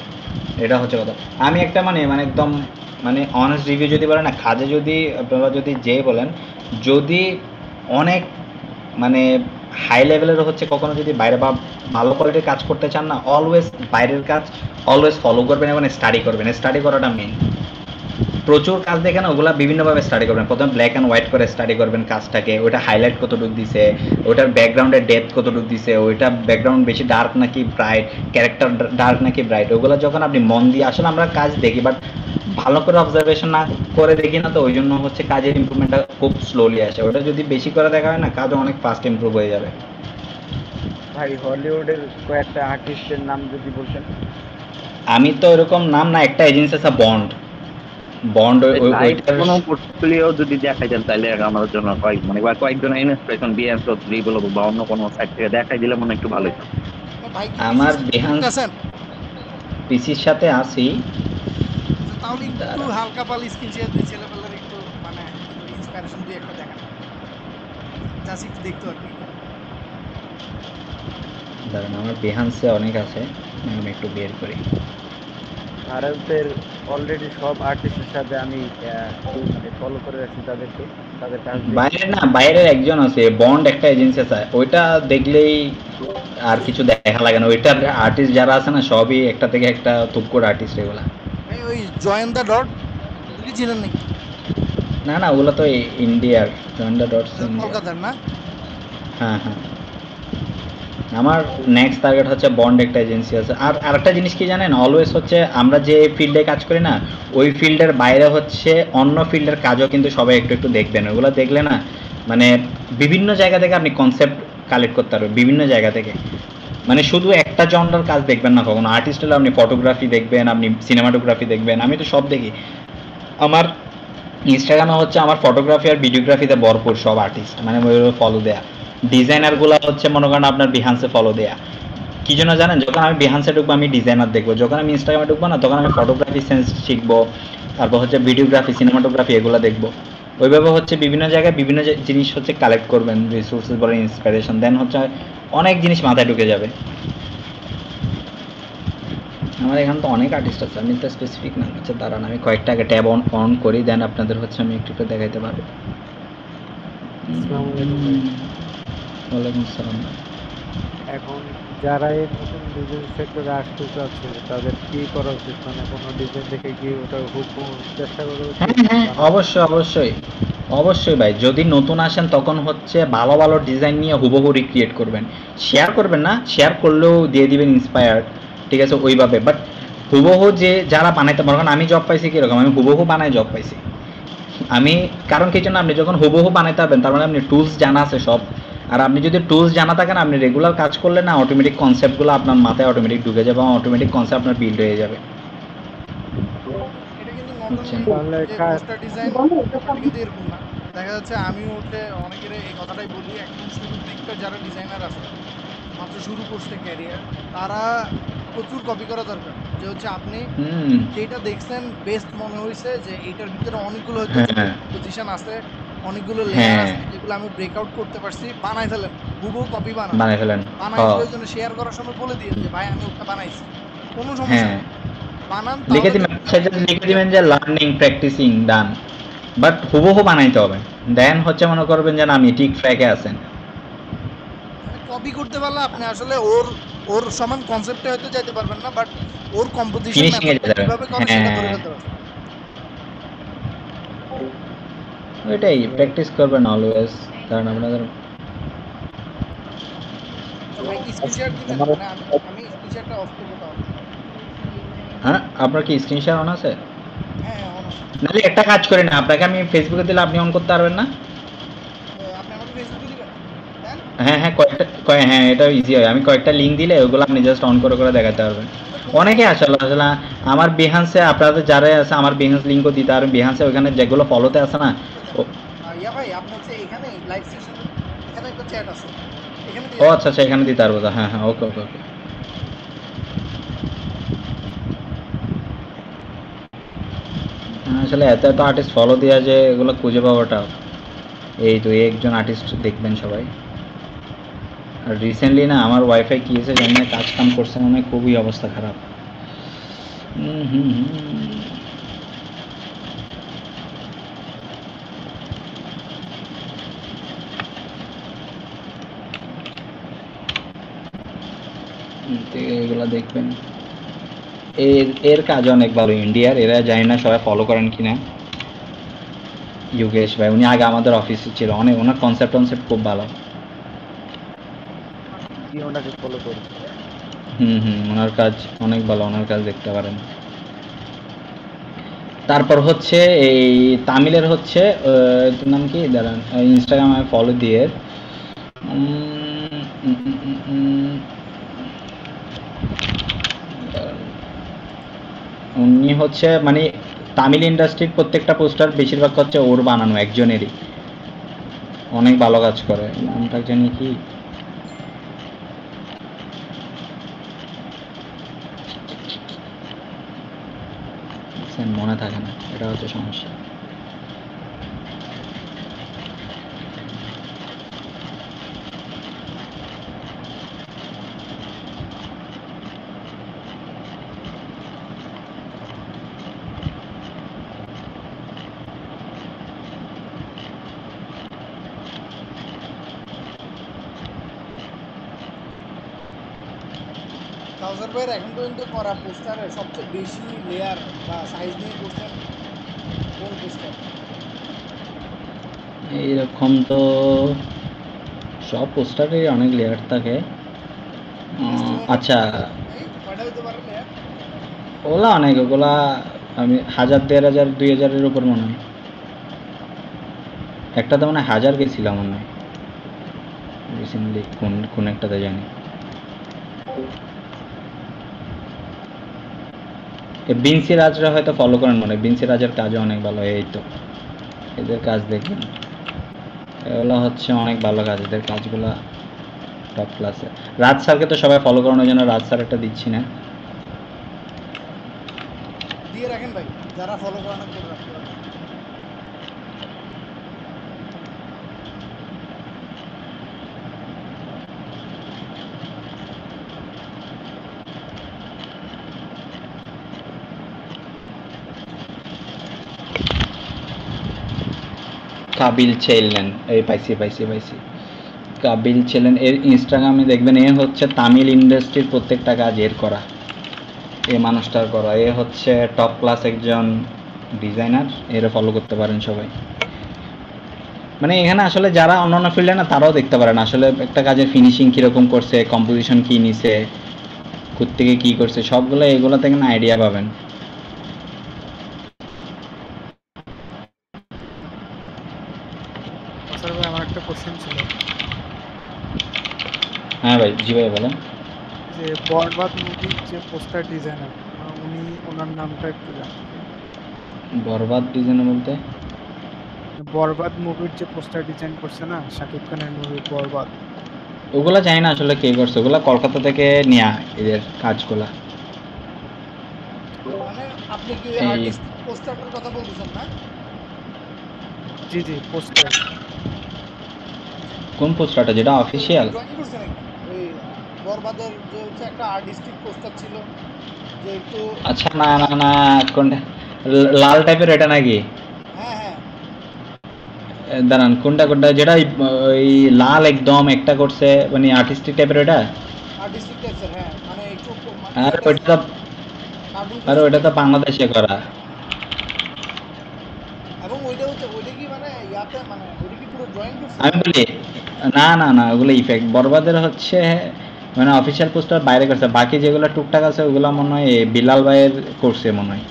[SPEAKER 2] এটা হচ্ছে কথা। আমি একটা মানে মানে একদম মানে অনেস্ট রিভিউ যদি বলেন না, কাজে যদি আপনারা যদি যে বলেন, যদি অনেক মানে হাই লেভেলের হচ্ছে কখনো যদি বাইরে বা ভালো কোয়ালিটির কাজ করতে চান না, অলওয়েজ বাইরের কাজ অলওয়েজ ফলো করবেন এবং স্টাডি করবেন। স্টাডি করাটা মেইন। প্রচুর কাজ দেখে না, ওগুলা বিভিন্নভাবে স্টাডি করবেন। প্রথমে ব্ল্যাক অ্যান্ড হোয়াইট করে স্টাডি করবেন কাজটাকে, ওইটা হাইলাইট কতটুকু দিছে, ওইটার ব্যাকগ্রাউন্ডের ডেপথ কতটুকু দিছে, ওইটা ব্যাকগ্রাউন্ড বেশি ডার্ক নাকি ব্রাইট, ক্যারেক্টার ডার্ক নাকি ব্রাইট, ওগুলো যখন আপনি মন দিয়ে, আসলে আমরা কাজ দেখি বাট ভালো করে অবজারভেশন না করে দেখি না, তো ওই জন্য হচ্ছে কাজের ইমপ্রুভমেন্টটা খুব স্লোলি আসে। ওটা যদি বেশি করে দেখা হয় না, কাজও অনেক ফাস্ট ইমপ্রুভ হয়ে যাবে।
[SPEAKER 3] ভাই হলিউডের কয়েকটা আর্টিস্টের নাম যদি বলতেন।
[SPEAKER 2] আমি তো এরকম নাম না, একটা এজেন্সি আছে বন্ড, বন্ড ওইটার
[SPEAKER 4] কোনো পোর্টফোলিও যদি দেখাই দেন তাহলে আমার জন্য কয়েকজন ইন্সপিরেশন বিএস থ্রি বলবো বা অন্য কোনো সাইট থেকে দেখাই দিলে মনে হয় একটু ভালোই হয়।
[SPEAKER 1] ভাই কি
[SPEAKER 2] আমার
[SPEAKER 1] PC
[SPEAKER 2] বেহান
[SPEAKER 1] আছেন?
[SPEAKER 2] পিসির সাথে আসি।
[SPEAKER 1] তাহলে একটু হালকা পালি স্ক্রিন শেয়ার দিয়ে ছেলেপেলের একটু মানে ইন্সপিরেশন দিয়ে একটা দেখান, জাস্ট একটু দেখতে আর কি।
[SPEAKER 2] দাঁড়ান, আমার বেহান্সে অনেক আছে, আমি একটু বের করি।
[SPEAKER 3] ভারতের অলরেডি সব আর্টিস্টের সাথে আমি মানে ফলো করে রাখছি তাদেরকে, তাদের কাজ দেখি।
[SPEAKER 2] বাইরের না, বাইরের একজন আছে বন্ড, একটা এজেন্সি আছে, ওইটা দেখলেই আর কিছু দেখা লাগে না। ওইটার আর্টিস্ট যারা আছে না সবই একটা থেকে একটা তুক্কর আর্টিস্ট এগুলা।
[SPEAKER 1] ভাই ওই জয়েন দ্য ডট কি চিনেন নাকি?
[SPEAKER 2] না না, ওগুলো তো ইন্ডিয়ার, জয়েন্ডা ডটস ইন্ডিয়া।
[SPEAKER 1] কলকাতার না?
[SPEAKER 2] হ্যাঁ হ্যাঁ, আমার নেক্সট টার্গেট হচ্ছে বন্ড, একটা এজেন্সি আছে। আর আরেকটা জিনিস কি জানেন, অলওয়েজ হচ্ছে আমরা যে ফিল্ডে কাজ করি না, ওই ফিল্ডের বাইরে হচ্ছে অন্য ফিল্ডের কাজও কিন্তু সবাই একটু একটু দেখবেন। ওগুলো দেখলে না মানে বিভিন্ন জায়গা থেকে আপনি কনসেপ্ট কালেক্ট করতে পারবেন, বিভিন্ন জায়গা থেকে। মানে শুধু একটা জনরার কাজ দেখবেন না কখনো। আর্টিস্ট হলে আপনি ফটোগ্রাফি দেখবেন, আপনি সিনেমাটোগ্রাফি দেখবেন, আমি তো সব দেখি। আমার ইনস্টাগ্রামে হচ্ছে আমার ফটোগ্রাফি আর ভিডিওগ্রাফিতে ভরপুর সব আর্টিস্ট, মানে ফলো দেয়া। ডিজাইনারগুলো হচ্ছে মনে করেন আপনার বিহান্সে ফলো দেয়া। কি জন্য জানেন, যখন আমি বিহান্সে ঢুকবো আমি ডিজাইনার দেখবো, যখন আমি ইনস্টাগ্রামে ঢুকবো না তখন আমি ফটোগ্রাফি সেন্স শিখবো, তারপর হচ্ছে ভিডিওগ্রাফি, সিনেমাটোগ্রাফি এগুলো দেখবো। ওইভাবে হচ্ছে বিভিন্ন জায়গায় বিভিন্ন জিনিস হচ্ছে কালেক্ট করবেন, রিসোর্সেস বলেন, ইন্সপিরেশন, দেন হচ্ছে অনেক জিনিস মাথায় ঢুকে যাবে। আমার এখানে তো অনেক আর্টিস্ট আছে, আমি তো স্পেসিফিক না হচ্ছে, দাঁড়ান আমি কয়েকটা আগে ট্যাব অন করি, দেন আপনাদের হচ্ছে আমি একটু একটু দেখাইতে পারবো। ওয়ালাইকুম আসসালাম।
[SPEAKER 5] এখন যারা এই নতুন ডিজাইন সেক্টরে আসতে চাচ্ছে তাদের কি করা উচিত? মানে কোনো ডিজাইন দেখে কি ওটা হুবহু চেষ্টা করা উচিত?
[SPEAKER 2] হ্যাঁ হ্যাঁ, অবশ্যই অবশ্যই অবশ্যই ভাই, যদি নতুন আসেন তখন হচ্ছে ভালো ভালো ডিজাইন নিয়ে হুবহু রিক্রিয়েট করবেন। শেয়ার করবেন না, শেয়ার করলেও দিয়ে দিবেন ইন্সপায়ার্ড, ঠিক আছে ওইভাবে। বাট হুবহু যে যারা বানাইতে পারবেন, আমি জব পাইছি কীরকম, আমি হুবহু বানাই জব পাইছি আমি। কারণ কি জন্য, আপনি যখন হুবহু বানাইতে পারবেন তার মানে আপনি টুলস জানা আছে সব। আর আপনি যদি টুলস জানা থাকেন, আপনি রেগুলার কাজ করলে না অটোমেটিক কনসেপ্টগুলো আপনার মাথায় অটোমেটিক ঢুকে যাবে এবং অটোমেটিক কনসেপ্ট আপনার বিল্ড হয়ে যাবে।
[SPEAKER 1] এটা কিন্তু
[SPEAKER 2] আচ্ছা।
[SPEAKER 5] তাহলে
[SPEAKER 1] যে পোস্টার ডিজাইন কিন্তু এরকম না। দেখা যাচ্ছে আমিও হচ্ছে অনেকের এই কথাটাই বলি, একদম শুরুর দিককার যারা ডিজাইনার আছে, মাত্র শুরু করছে ক্যারিয়ার, তারা প্রচুর কপি করা দরকার। যে হচ্ছে আপনি যেটা দেখছেন বেস্ট মনে হয়েছে, যে এইটার ভিতরে অনেকগুলো হয়তো পজিশন আছে, অনেকগুলো লেয়ার আছে যেগুলো আমি ব্রেকআউট করতে পারছি, বানাই ফেলেন, হুবহু কপি বানাই ফেলেন। ফেলে জন্য শেয়ার করার সময় বলে দিয়ে যে ভাই আমি ওটা বানাইছি, কোনো সমস্যা নেই, বানান।
[SPEAKER 2] লিখে দিবেন, লিখে দিবেন যে লার্নিং প্র্যাকটিসিং ডান, বাট হুবহু বানাইতে হবে। দেন হচ্ছে মনে করবেন যে না আমি ঠিক ট্র্যাকে আছেন।
[SPEAKER 1] কপি করতে পারলে আপনি আসলে ওর ওর সমান কনসেপ্টে হয়তো যেতে পারবেন না, বাট ওর কম্পোজিশন
[SPEAKER 2] ফিনিশিং এ যেতে
[SPEAKER 1] কিভাবে করে সেটা ধরে ফেলতে পারবেন।
[SPEAKER 2] ওইটাই প্র্যাকটিস করবেন অলওয়েজ। কারণ আপনাদের
[SPEAKER 1] ভাই কি স্ক্রিন শেয়ার দিবেন? মানে আমি স্ক্রিন শেয়ারটা অফ করব তাহলে।
[SPEAKER 2] হ্যাঁ, আপনার কি স্ক্রিন শেয়ার অন আছে?
[SPEAKER 1] হ্যাঁ অন আছে।
[SPEAKER 2] নাহলে একটা কাজ করেন, আপনাকে আমি ফেসবুকে দিলে আপনি অন করতে পারবেন না?
[SPEAKER 1] আপনি আমাকে ফেসবুকে দিবেন?
[SPEAKER 2] হ্যাঁ হ্যাঁ, কয়েকটা হ্যাঁ, এটা ইজি হয়। আমি কয়েকটা লিংক দিলে ওগুলো আপনি জাস্ট অন করে করে দেখাতে পারবেন। অনেকে আসলে আসলে আমার বিহান্সে আপনাদের যারা আছে আমার বিহান্স লিঙ্কও দিতে আর বিহান্সে ওখানে যেগুলো ফলোতে আছে না ও-
[SPEAKER 1] ইয়া ভাই আপনি হচ্ছে এখানে লাইভ সেশন এখানে একটা চ্যাট আছে এখানে দিয়ে
[SPEAKER 2] ও
[SPEAKER 1] রাখেন।
[SPEAKER 2] আচ্ছা আচ্ছা এখানে দিতে পারবো তো। হ্যাঁ হ্যাঁ ওকে ওকে ওকে। আসলে এত এত আর্টিস্ট ফলো দেওয়া যে এগুলো খুঁজে পাওয়াটা এই তো এই একজন আর্টিস্ট দেখবেন সবাই। আর রিসেন্টলি না আমার ওয়াইফাই কি হয়েছে জানি না কাজ কাম করছে মনে হয় খুবই অবস্থা খারাপ। হুম। তো এগুলা দেখবেন। এর কাজ অনেক ভালো ইন্ডিয়ার, এরা জানি না সবাই ফলো করেন কিনা। যোগেশ ভাই উনি আগে আমাদের অফিসে ছিল, অনেক ওনার কনসেপ্ট খুব ভালো।
[SPEAKER 3] কি ওনাকে ফলো করি।
[SPEAKER 2] ওনার কাজ অনেক ভালো, ওনার কাজ দেখতে পারেন। তারপর হচ্ছে এই তামিলের হচ্ছে এটার নাম কি দাঁড়ান, ইনস্টাগ্রামে ফলো দিয়ে উনি হচ্ছে মানে তামিল ইন্ডাস্ট্রির প্রত্যেকটা পোস্টার বেশিরভাগ হচ্ছে ওর বানানো একজনেরই, অনেক ভালো কাজ করে। নামটা জানি কি, মনে থাকে না, এটা হচ্ছে সমস্যা।
[SPEAKER 1] কাউসার ভাইয়ের এখন পর্যন্ত করা পোস্টারের সবচেয়ে বেশি লেয়ার বা সাইজ নিয়ে করছেন কোন পোস্টার?
[SPEAKER 2] এইরকম তো সব পোস্টারে অনেক লেয়ার থাকে। আচ্ছা
[SPEAKER 1] কয়টা হইতে পারে লেয়ার?
[SPEAKER 2] ওগুলা অনেক, ওগুলা আমি 1000 1500 2000-এর উপর মনে হয়। একটা তো মানে 1000 গেছিলাম মনে হয় রিসেন্টলি, কোন একটাতে জানি। বিনসি রাজরা হয়তো ফলো করেন মনে হয়, বিনসি রাজের কাজও অনেক ভালো। এই তো এদের কাজ দেখবেন, এগুলো হচ্ছে অনেক ভালো কাজ, এদের কাজগুলা টপ ক্লাসে। রাজ স্যারকে তো সবাই ফলো করানোর জন্য রাজ স্যার একটা দিচ্ছি না।
[SPEAKER 1] দিয়ে রাখেন ভাই, যারা ফলো করে না করে রাখতে পারেন।
[SPEAKER 2] কাবিল ছেলেন, এই পাইছি। কাবিল ছেলেন এর ইনস্টাগ্রামে দেখবেন, এ হচ্ছে তামিল ইন্ডাস্ট্রির প্রত্যেকটা কাজ এর করা, এই মানুষটার করা। এ হচ্ছে টপ ক্লাস একজন ডিজাইনার, এরা ফলো করতে পারেন সবাই। মানে এখানে আসলে যারা অন্যান্য ফিল্ডে না তারাও দেখতে পারেন আসলে একটা কাজের ফিনিশিং কীরকম করছে, কম্পোজিশন কী নিছে, কোত্থেকে কী করছে, সবগুলো এগুলো থেকে না আইডিয়া পাবেন।
[SPEAKER 6] স্যার ভাই আমার একটা কোশ্চেন ছিল
[SPEAKER 2] হ্যাঁ ভাই, জি ভাই বলেন।
[SPEAKER 6] যে বরবাদ মুভির যে পোস্টার ডিজাইনার উনি ওনার নামটা একটু জানতে চাই।
[SPEAKER 2] বরবাদ ডিজাইন বলতে
[SPEAKER 6] বরবাদ মুভির যে পোস্টার ডিজাইন করছে না শাকিব খানের মুভি বরবাদ,
[SPEAKER 2] ওগুলা জানি না আসলে কে করছে, ওগুলা কলকাতা থেকে নেয়া এদের কাজগুলা।
[SPEAKER 1] মানে আপনি কি
[SPEAKER 2] এই
[SPEAKER 1] আর্টিস্টিক পোস্টারটার কথা বলতেছেন না?
[SPEAKER 6] জি জি পোস্টার।
[SPEAKER 2] কোন পোস্টারটা, যেটা অফিসিয়াল?
[SPEAKER 1] ড্রয়িং করছেন এখানে ওই বরবাদের যে হচ্ছে একটা আর্টিস্টিক পোস্টার ছিল যে একটু
[SPEAKER 2] আচ্ছা না কোনটা, লাল টাইপের এটা নাকি?
[SPEAKER 1] হ্যাঁ হ্যাঁ
[SPEAKER 2] দাঁড়ান কোনটা যেটা ওই লাল একদম একটা করছে মানে আর্টিস্টিক টাইপের এটা?
[SPEAKER 1] আর্টিস্টিক টাইপসের, হ্যাঁ মানে একটু
[SPEAKER 2] আর ওইটা তো,
[SPEAKER 1] কার্টুন
[SPEAKER 2] আর ওইটা তো বাংলাদেশে করা।
[SPEAKER 1] এবং ওইটা কি মানে ইয়াতে মানে ওইটা কি পুরো ড্রয়িং করছে?
[SPEAKER 2] আমি বলি না ওগুলো ইফেক্ট। বরবাদের হচ্ছে মানে অফিসিয়াল পোস্টার বাইরে করছে, বাকি যেগুলো টুকটাক আছে ওগুলো মনে হয় বিলাল ভাইয়ের করছে মনে হয়,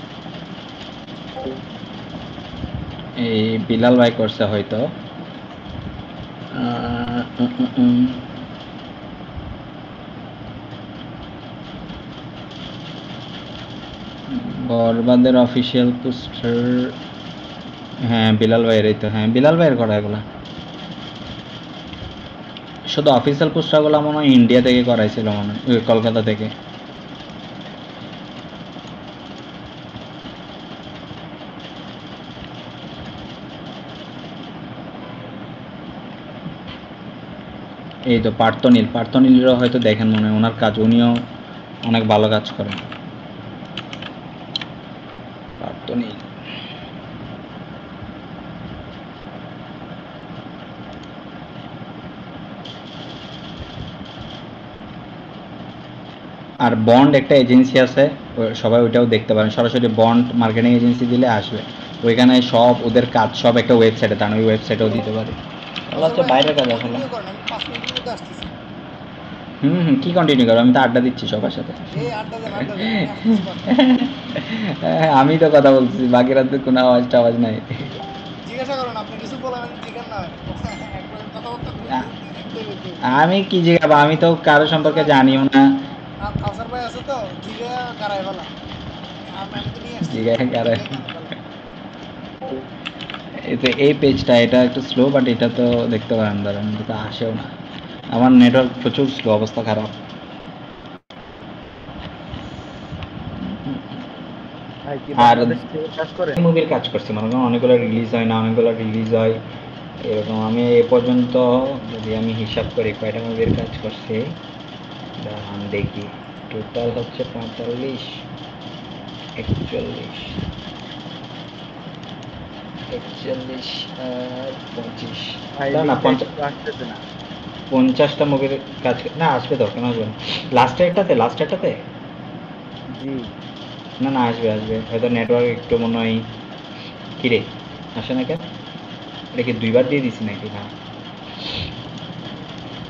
[SPEAKER 2] এই বিলাল ভাই করছে হয়তো। বরবাদের অফিসিয়াল পোস্টার, হ্যাঁ বিলাল ভাইয়ের, এই তো, হ্যাঁ বিলাল ভাইয়ের করা এগুলা। শুধু অফিসিয়াল পোস্টারগুলো মনে হয় ইন্ডিয়া থেকে করাইছিল, মনে হয় ওই কলকাতা থেকে। এই তো পার্থনীলেরও হয়তো দেখেন মনে হয় ওনার কাজ, উনিও অনেক ভালো কাজ করেন পার্থনীল। আর বন্ড একটা এজেন্সি আছে, সবাই ওইটাও দেখতে পারেন, সরাসরি বন্ড মার্কেটিং এজেন্সি দিলে আসবে ওইখানে সব ওদের কাজ সব একটা ওয়েবসাইটে, তার ওই ওয়েবসাইটেও দিতে পারে। হচ্ছে বাইরের কাজ আসলে।
[SPEAKER 1] কন্টিনিউ করেন, আমি 5 মিনিটের মধ্যে আসতেছি।
[SPEAKER 2] কি কন্টিনিউ করো, আমি তো আড্ডা দিচ্ছি সবার সাথে।
[SPEAKER 1] এই আড্ডা দেন, আমি আসতেছি 5 মিনিট।
[SPEAKER 2] আমি তো কথা বলছি, বাকিরা তো কোনো আওয়াজ নাই।
[SPEAKER 1] জিজ্ঞাসা করেন, আপনি কিছু বলেন, আমি জিজ্ঞাসা না একবার কথাবার্তা ঘুরতে
[SPEAKER 2] আমি কি জিজ্ঞাসা, আমি তো কারো সম্পর্কে জানিও না।
[SPEAKER 1] কাউসার ভাই আছে তো জিগে কারাই ফেলা, আমি তো নিয়ে আসছি
[SPEAKER 2] জিজ্ঞাসা কারে?
[SPEAKER 1] জিগে কারাই ফেলা।
[SPEAKER 2] এই পেজটা এটা একটু স্লো, বাট এটা তো দেখতে পারেন, ধরেন এটা তো আসেও না। আমার নেটওয়ার্ক প্রচুর স্লো, অবস্থা খারাপ।
[SPEAKER 3] ভাই কি
[SPEAKER 2] আর
[SPEAKER 3] বাংলাদেশ থেকে কাজ করেন?
[SPEAKER 2] মুভির কাজ করছি, মনে করেন অনেকগুলো রিলিজ হয় না, অনেকগুলো রিলিজ হয় এরকম। আমি এ পর্যন্ত যদি আমি হিসাব করি কয়টা মুভির কাজ করছি, দাঁড়ান দেখি, টোটাল হচ্ছে 45, 41, 41 আর 25,
[SPEAKER 3] ভাই
[SPEAKER 2] না না
[SPEAKER 3] লিঙ্কটা একটু আসতেছে না।
[SPEAKER 2] 50টা মুভির কাজ না, আসবে তো, কেন আসবে না? লাস্টেরটাতে
[SPEAKER 3] জি
[SPEAKER 2] না না, আসবে হয়তো নেটওয়ার্ক একটু মনে হয়। কিরে আসে না কেন? এটা কি 2বার দিয়ে দিছি নাকি? না,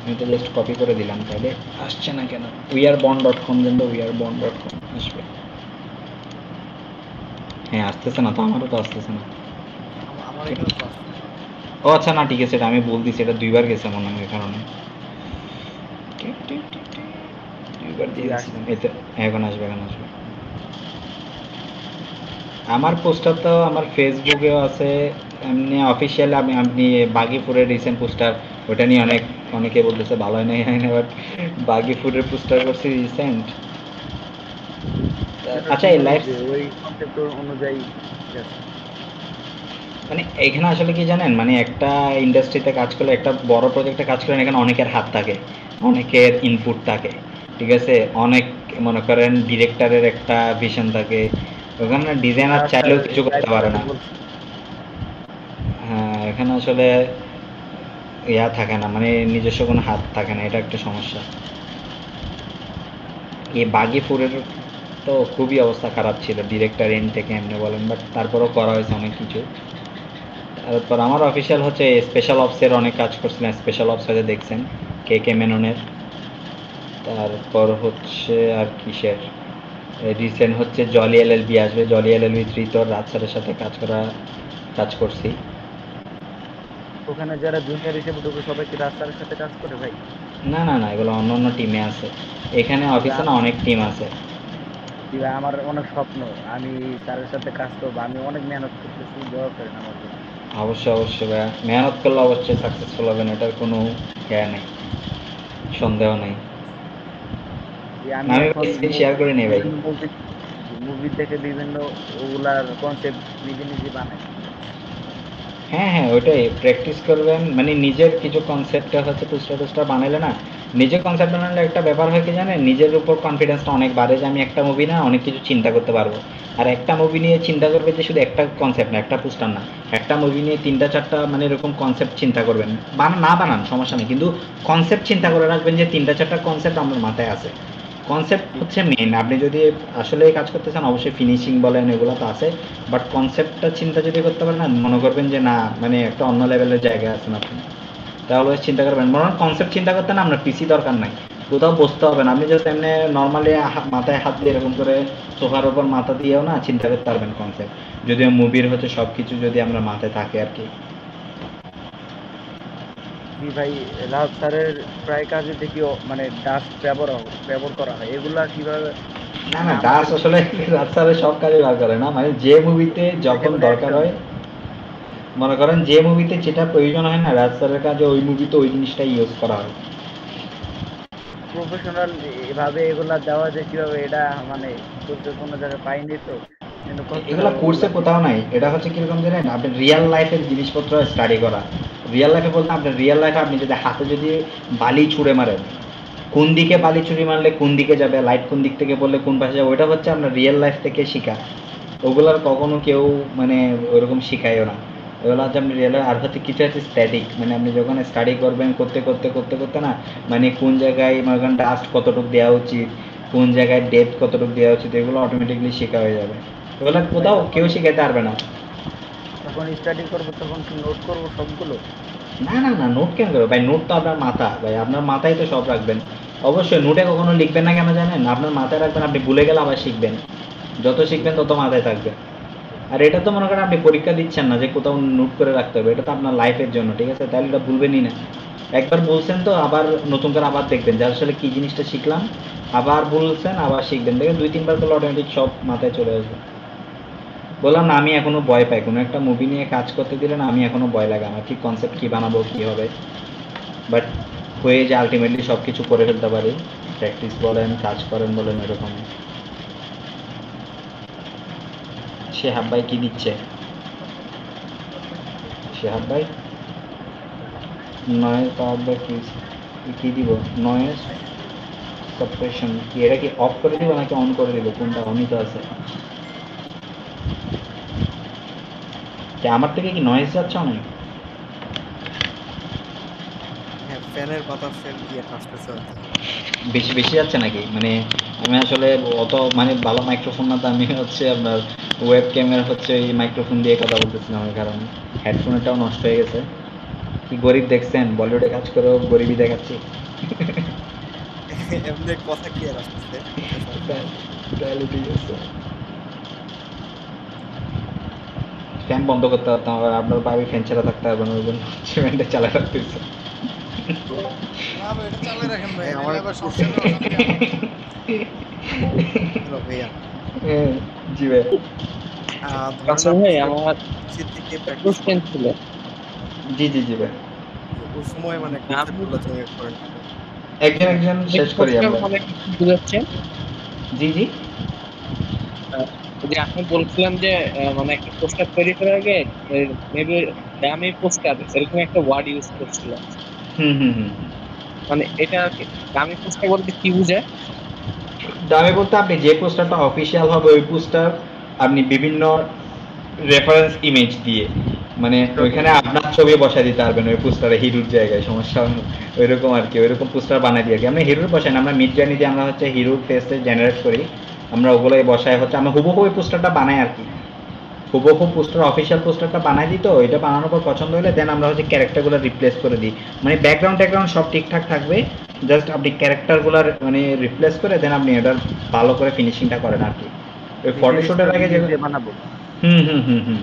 [SPEAKER 2] আমি তো জাস্ট কপি করে দিলাম, তাহলে আসছে না কেন? wearbond.com দেন তো, wearbond.com আসবে। হ্যাঁ আসতেছে না তো, আমারও তো আসতেছে না।
[SPEAKER 6] আমার এখানে তো আসছে।
[SPEAKER 2] ও আচ্ছা, না ঠিক আছে, এটা আমি ভুল দিছি, এটা 2বার গেছে মনে হয়, এই কারণে 2বার দিয়ে দিয়েছিলাম। এতে এখন আসবে। আমার পোস্টার তো আমার ফেসবুকেও আছে, এমনি অফিসিয়াল। আপনি বাগিপুরের রিসেন্ট পোস্টার, ওটা নিয়ে অনেকে বলতেছে ভালো হয় না, বাট বাগিপুরের পোস্টার করছি রিসেন্ট।
[SPEAKER 3] সেটা
[SPEAKER 2] আচ্ছা, এই
[SPEAKER 3] সুন্দর
[SPEAKER 2] লাইফ
[SPEAKER 3] হয়েছে, ওই কনসেপ্ট অনুযায়ী ঠিক আছে।
[SPEAKER 2] মানে এখানে আসলে কি জানেন, মানে একটা ইন্ডাস্ট্রিতে কাজ করলে, একটা বড় প্রজেক্টে কাজ করেন, এখানে অনেকের হাত থাকে, অনেকের ইনপুট থাকে, ঠিক আছে। অনেক মনে করেন ডিরেক্টরের একটা ভিশন থাকে, ওখানে ডিজাইনার
[SPEAKER 3] আচ্ছা,
[SPEAKER 2] চাইলেও কিছু
[SPEAKER 3] এই
[SPEAKER 2] করতে পারে
[SPEAKER 3] লাইফটা
[SPEAKER 2] না।
[SPEAKER 3] বলছি।
[SPEAKER 2] হ্যাঁ, এখানে আসলে ইয়া থাকে না, মানে নিজস্ব কোনো হাত থাকে না, এটা একটা সমস্যা। এই বাগিপুরের তো খুবই অবস্থা খারাপ ছিল, ডিরেক্টর এন্ড থেকে এমনি বলেন, বাট তারপরও করা হয়েছে অনেক কিছু। তারপর আমার অফিসিয়াল হচ্ছে স্পেশাল অপসের অনেক কাজ করছিলাম, স্পেশাল অপস হয়তো দেখছেন, কে মেননের। তারপর হচ্ছে আর কিসের, রিসেন্ট হচ্ছে জলি এলএলবি আসবে, জলি এলএলবি 3 তো রাত স্যারের সাথে কাজ করছি।
[SPEAKER 3] ওখানে যারা জুনিয়র হিসেবে ঢুকে সবাই কি রাস্তার সাথে কাজ করে ভাই?
[SPEAKER 2] না, এগুলো অন্য টিমে আছে, এখানে অফিসে না অনেক টিম আছে।
[SPEAKER 3] জি ভাই, আমার অনেক স্বপ্ন আমি স্যারের সাথে কাজ করবো, আমি অনেক মেহনত করতেছি, দোয়া করেন আমার জন্য।
[SPEAKER 2] অবশ্যই ভাইয়া, মেহনত করলে অবশ্যই সাকসেসফুল হবেন, এটার কোনো ইয়া নেই, সন্দেহ নেই।
[SPEAKER 3] যে আমি
[SPEAKER 2] আমি
[SPEAKER 3] এখন
[SPEAKER 2] শেয়ার করে নেই ভাই।
[SPEAKER 3] বিভিন্ন মুভি দেখে বিভিন্ন ওগুলার কনসেপ্ট নিজে বানাই।
[SPEAKER 2] হ্যাঁ, ওইটাই প্র্যাকটিস করবেন, মানে নিজের কিছু কনসেপ্টটা হচ্ছে পোস্টার বানাইলে না, নিজের কনসেপ্ট বানালে একটা ব্যাপার হয় কি জানেন, নিজের উপর কনফিডেন্সটা অনেক বাড়ে, যে আমি একটা মুভি না অনেক কিছু চিন্তা করতে পারবো। আর একটা মুভি নিয়ে চিন্তা করবে যে শুধু একটা কনসেপ্ট না, একটা পোস্টার না, একটা মুভি নিয়ে 3টা 4টা মানে এরকম কনসেপ্ট চিন্তা করবেন। বানান সমস্যা নেই, কিন্তু কনসেপ্ট চিন্তা করে রাখবেন যে 3টা 4টা কনসেপ্ট আমার মাথায় আছে। কনসেপ্ট হচ্ছে মেন, আপনি যদি আসলে কাজ করতে চান অবশ্যই ফিনিশিং বলেন এগুলো তো আছে, বাট কনসেপ্টটা চিন্তা যদি করতে পারেন না, মনে করবেন যে না মানে একটা অন্য লেভেলের জায়গায় আছেন আপনি, তাহলে চিন্তা করবেন। মনে হয় কনসেপ্ট চিন্তা করতে না আপনার পিসি দরকার নাই, কোথাও বসতে হবে না, আপনি জাস্ট এমনি নর্মালি মাথায় হাত দিয়ে এরকম করে সোফার উপর মাথা দিয়েও না চিন্তা করতে পারবেন কনসেপ্ট, যদিও মুভির হচ্ছে সব কিছু যদি আমরা মাথায় থাকে আর কি।
[SPEAKER 3] জি ভাই, রাজ স্যারের প্রায় কাজে দেখি মানে ডাস্ট ব্যবহার করা হয়, এগুলা কিভাবে
[SPEAKER 2] না না, দাস আসলে রাজস্থানের সব কাজে বার করে না, মানে যে মুভিতে যখন দরকার হয়, মনে করেন যে মুভিতে যেটা প্রয়োজন হয় না রাজস্থানের কাজে, ওই মুভিতে ওই জিনিসটাই ইউজ করা হয়।
[SPEAKER 3] প্রফেশনাল এভাবে এগুলা দেওয়া যায় কিভাবে, এটা মানে কোর্সে কোনো জায়গায় পাইনি তো, কিন্তু
[SPEAKER 2] এগুলা কোর্সে কোথাও নাই। এটা হচ্ছে কিরকম জানেন, আপনি রিয়েল লাইফের জিনিসপত্র স্টাডি করা। রিয়েল লাইফে বলতে আপনার রিয়েল লাইফে আপনি যদি হাতে যদি বালি ছুঁড়ে মারেন, কোন দিকে বালি ছুরি মারলে কোন দিকে যাবে, লাইট কোন দিক থেকে পড়লে কোন পাশে যাবে, ওইটা হচ্ছে আপনার রিয়েল লাইফ থেকে শেখা। ওগুলার কখনো কেউ মানে ওইরকম শিখায়ও না। ওগুলো হচ্ছে আপনি রিয়েল, আর হচ্ছে কিছু আছে স্ট্যাটিক, মানে আপনি যখন স্টাডি করবেন করতে করতে করতে করতে না, মানে কোন জায়গায় মনে করেন ডাস্ট কতটুকু দেওয়া উচিত, কোন জায়গায় ডেপথ কতটুকু দেওয়া উচিত, এগুলো অটোমেটিকলি শেখা হয়ে যাবে। এগুলো কোথাও কেউ শিখাইতে পারবে না।
[SPEAKER 3] যখন স্টাডি করবো তখন কি নোট করবো সবগুলো?
[SPEAKER 2] না না না, নোট কেন করবে ভাই? নোট তো আপনার মাথা ভাই, আপনার মাথায় তো সব রাখবেন। অবশ্যই নোটে কখনো লিখবেন না কেন জানেন? আপনার মাথায় রাখবেন, আপনি ভুলে গেলে আবার শিখবেন। যত শিখবেন তত মাথায় থাকবে। আর এটা তো মনে করেন আপনি পরীক্ষা দিচ্ছেন না যে কোথাও নোট করে রাখতে হবে, এটা তো আপনার লাইফের জন্য, ঠিক আছে? তাহলে এটা ভুলবেনই না। একবার বলছেন তো আবার নতুন করে আবার দেখবেন যে আসলে কি জিনিসটা শিখলাম, আবার বলছেন আবার শিখবেন, দেখবেন 2-3 বার করলে অটোমেটিক সব মাথায় চলে আসবে। বললাম না, আমি এখনো ভয় পাই কোনো একটা মুভি নিয়ে কাজ করতে দিলে না, আমি এখনো ভয় লাগে আমার, ঠিক কনসেপ্ট কি বানাবো কি হবে, বাট হয়ে যে আলটিমেটলি সব কিছু করে ফেলতে পারি। প্র্যাকটিস বলেন, কাজ করেন বলেন, এরকম। শেহাব ভাই কি দিচ্ছে? শেহাব ভাই নয়েজ পাওয়ার বাই কি দিব? নয়েজ সাপ্রেশন কি, এটা কি অফ করে দিব নাকি অন করে দিব? কোনটা? অনই তো আছে। আমার থেকে কি নয়েজ যাচ্ছে অনেক?
[SPEAKER 6] হ্যাঁ, ফ্যানের বাতাস ফ্যান দিয়ে আসতেছে।
[SPEAKER 2] বেশি বেশি যাচ্ছে নাকি? মানে আমি আসলে অত মানে ভালো মাইক্রোফোন না, তো আমি হচ্ছে আপনার ওয়েব ক্যামেরা হচ্ছে এই মাইক্রোফোন দিয়ে কথা বলতেছিলাম, ওই কারণে হেডফোনটাও নষ্ট হয়ে গেছে। কি গরিব দেখছেন, বলিউডে কাজ করেও গরিবই দেখাচ্ছি।
[SPEAKER 6] এমনি কথা কি আর আসতেছে?
[SPEAKER 2] তাহলে ঠিক আছে। ফ্যান বন্ধ করতে পারতাম, আবার আপনার বাড়ি ফ্যান ছাড়া থাকতে পারবেন, ওই জন্য ফ্যানটা চালাই রাখতেছে।
[SPEAKER 1] না ভাই, এটা চালিয়ে রাখেন ভাই,
[SPEAKER 6] ভাই,
[SPEAKER 1] নাহলে
[SPEAKER 6] আমার
[SPEAKER 1] আবার সমস্যা হবে, অশান্তি হবে।
[SPEAKER 6] হ্যালো ভাইয়া,
[SPEAKER 2] হ্যাঁ, জি ভাই।
[SPEAKER 6] ধরেন
[SPEAKER 4] আচ্ছা
[SPEAKER 6] আপনি
[SPEAKER 4] ভাই,
[SPEAKER 6] যে
[SPEAKER 4] আমার
[SPEAKER 6] নিচে থেকে প্র্যাকটিস
[SPEAKER 4] কোশ্চেন
[SPEAKER 6] করেন,
[SPEAKER 4] ছিল।
[SPEAKER 2] জি জি জি ভাই।
[SPEAKER 6] ওই সময় মানে
[SPEAKER 4] আপনি
[SPEAKER 6] কনসেপ্টগুলো জেনারেট করেন কিভাবে?
[SPEAKER 2] একজন একজন শেষ করি
[SPEAKER 4] কোশ্চেন
[SPEAKER 2] আমরা।
[SPEAKER 4] মানে কি বুঝাচ্ছেন?
[SPEAKER 2] জি জি।
[SPEAKER 4] যে আপনি বলছিলাম যে মানে একটা পোস্টার তৈরি করার আগে মেবি দামি পোস্টার এরকম একটা ওয়ার্ড ইউজ করছিলাম।
[SPEAKER 2] হুম হুম হুম।
[SPEAKER 4] মানে এটা কি দামি পোস্টার বলতে কি বোঝায়?
[SPEAKER 2] দামে বলতে আপনি যে পোস্টারটা অফিসিয়াল হবে ওই পোস্টার আপনি বিভিন্ন রেফারেন্স ইমেজ দিয়ে, মানে ওইখানে আপনার ছবি বসায় দিতে পারবেন ওই পোস্টারে, হিরোর জায়গায়, সমস্যা ওইরকম আর কি। ওইরকম পোস্টার বানাই দিয়ে আর কি, আমরা হিরোর বসাই না, আমরা মিড জার্নি দিয়ে আমরা হচ্ছে হিরোর ফেসে জেনারেট করি, আমরা ওগুলোই বসায় হচ্ছে আমরা হুবহু ওই পোস্টারটা বানাই আর কি। হুবহু পোস্টার অফিসিয়াল পোস্টারটা বানাই দিই, তো এটা বানানোর পর পছন্দ হলে দেন আমরা হচ্ছে ক্যারেক্টারগুলো রিপ্লেস করে দিই, মানে ব্যাকগ্রাউন্ড ট্যাকগ্রাউন্ড সব ঠিকঠাক থাকবে, জাস্ট আপনি ক্যারেক্টারগুলোর মানে রিপ্লেস করে দেন আপনি এটার ভালো করে ফিনিশিংটা করেন আর কি। ওই ফটোশুটের আগে যে
[SPEAKER 3] নিজে বানাবো।
[SPEAKER 2] হুম হুম হুম হুম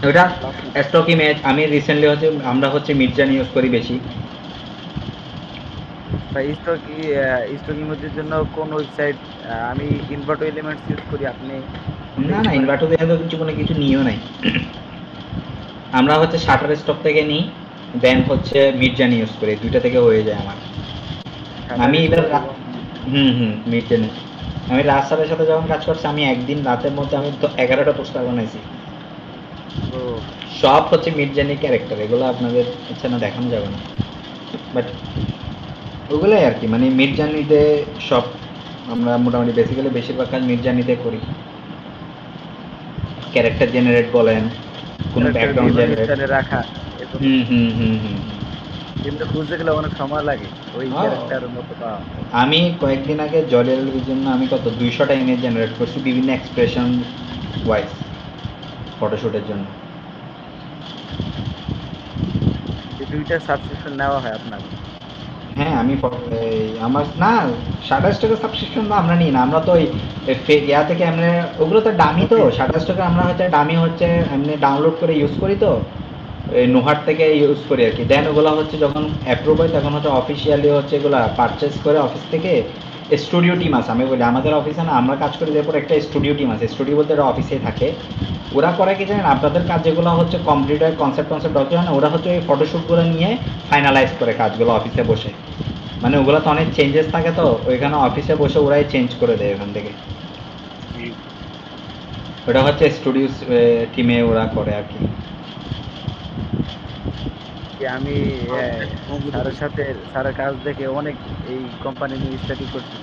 [SPEAKER 2] ওটা স্টক ইমেজ। আমি রিসেন্টলি হচ্ছে আমরা হচ্ছে মিডজার্নি ইউজ করি বেশি।
[SPEAKER 3] ভাই স্টক ইমেজের জন্য কোন ওয়েবসাইট? আমি ইনভার্টো এলিমেন্টস ইউজ করি, আপনি কোনটা
[SPEAKER 2] না
[SPEAKER 3] ইউজ
[SPEAKER 2] না,
[SPEAKER 3] করেন?
[SPEAKER 2] ইনভার্টার দেখে তো কিছু কোনো কিছু নিও নাই, আমরা হচ্ছে শাটার স্টক থেকে নিই, দেন হচ্ছে মিডজার্নি ইউজ করি, দুইটা থেকে হয়ে যায় আমার। আমি এবার মিডজার্নি আমি রাজ স্যারের সাথে যখন কাজ করছি, আমি একদিন রাতের মধ্যে আমি তো 11টা পোস্টার বানাইছি,
[SPEAKER 3] তো
[SPEAKER 2] সব হচ্ছে মিডজার্নি ক্যারেক্টার। এগুলো আপনাদের হচ্ছে না দেখানো যাবে না, বাট ওগুলোই আর কি, মানে মিডজার্নিতে সব আমরা মোটামুটি বেসিক্যালি বেশিরভাগ কাজ মিডজার্নিতে করি। ক্যারেক্টার জেনারেট বলেন, কোনো ব্যাকগ্রাউন্ড জেনারেট।
[SPEAKER 3] রাখা এরকম।
[SPEAKER 2] হুম হুম হুম হুম
[SPEAKER 3] কিন্তু খুঁজতে গেলে অনেক সময় লাগে ওই
[SPEAKER 2] হ্যাঁ।
[SPEAKER 3] ক্যারেক্টারের মতো পাওয়া।
[SPEAKER 2] আমি কয়েকদিন আগে জলিয়ালের জন্য আমি কত 200টা ইমেজ জেনারেট করছি বিভিন্ন এক্সপ্রেশন ওয়াইজ ফটোশুটের জন্য।
[SPEAKER 3] এই দুইটা সাবস্ক্রিপশন নেওয়া হয় আপনার?
[SPEAKER 2] হ্যাঁ আমি আমার না শাটার স্টকের সাবস্ক্রিপশন তো আমরা নিই না, আমরা তো ওই ইয়া থেকে ওগুলো তো দামি, তো শাটার স্টকে আমরা হচ্ছে দামি হচ্ছে এমনি ডাউনলোড করে ইউজ করি, তো এই নোহাট থেকে ইউজ করি আর কি। দেন ওগুলো হচ্ছে যখন অ্যাপ্রুভ হয় তখন হচ্ছে অফিসিয়ালি হচ্ছে এগুলো পারচেস করে অফিস থেকে। স্টুডিও টিম আছে, আমি বলি আমাদের অফিসে না, আমরা কাজ করি তারপর একটা স্টুডিও টিম আছে, স্টুডিও বলতে ওরা অফিসেই থাকে। ওরা করে কি জানেন, আপনাদের কাজ যেগুলো হচ্ছে কমপ্লিট হয়, কনসেপ্ট ডকুমেন্ট হয় না, ওরা হচ্ছে ওই ফটোশ্যুটগুলো নিয়ে ফাইনালাইজ করে কাজগুলো অফিসে বসে। মানে ওগুলো তো অনেক চেঞ্জেস থাকে, তো ওইখানে অফিসে বসে ওরাই চেঞ্জ করে দেয় ওখান থেকে। ওটা হচ্ছে স্টুডিও টিমে ওরা করে আর কি।
[SPEAKER 3] আমি স্যারের সাথে স্যারের কাজ দেখে অনেক এই কোম্পানি নিয়ে স্টাডি করছি,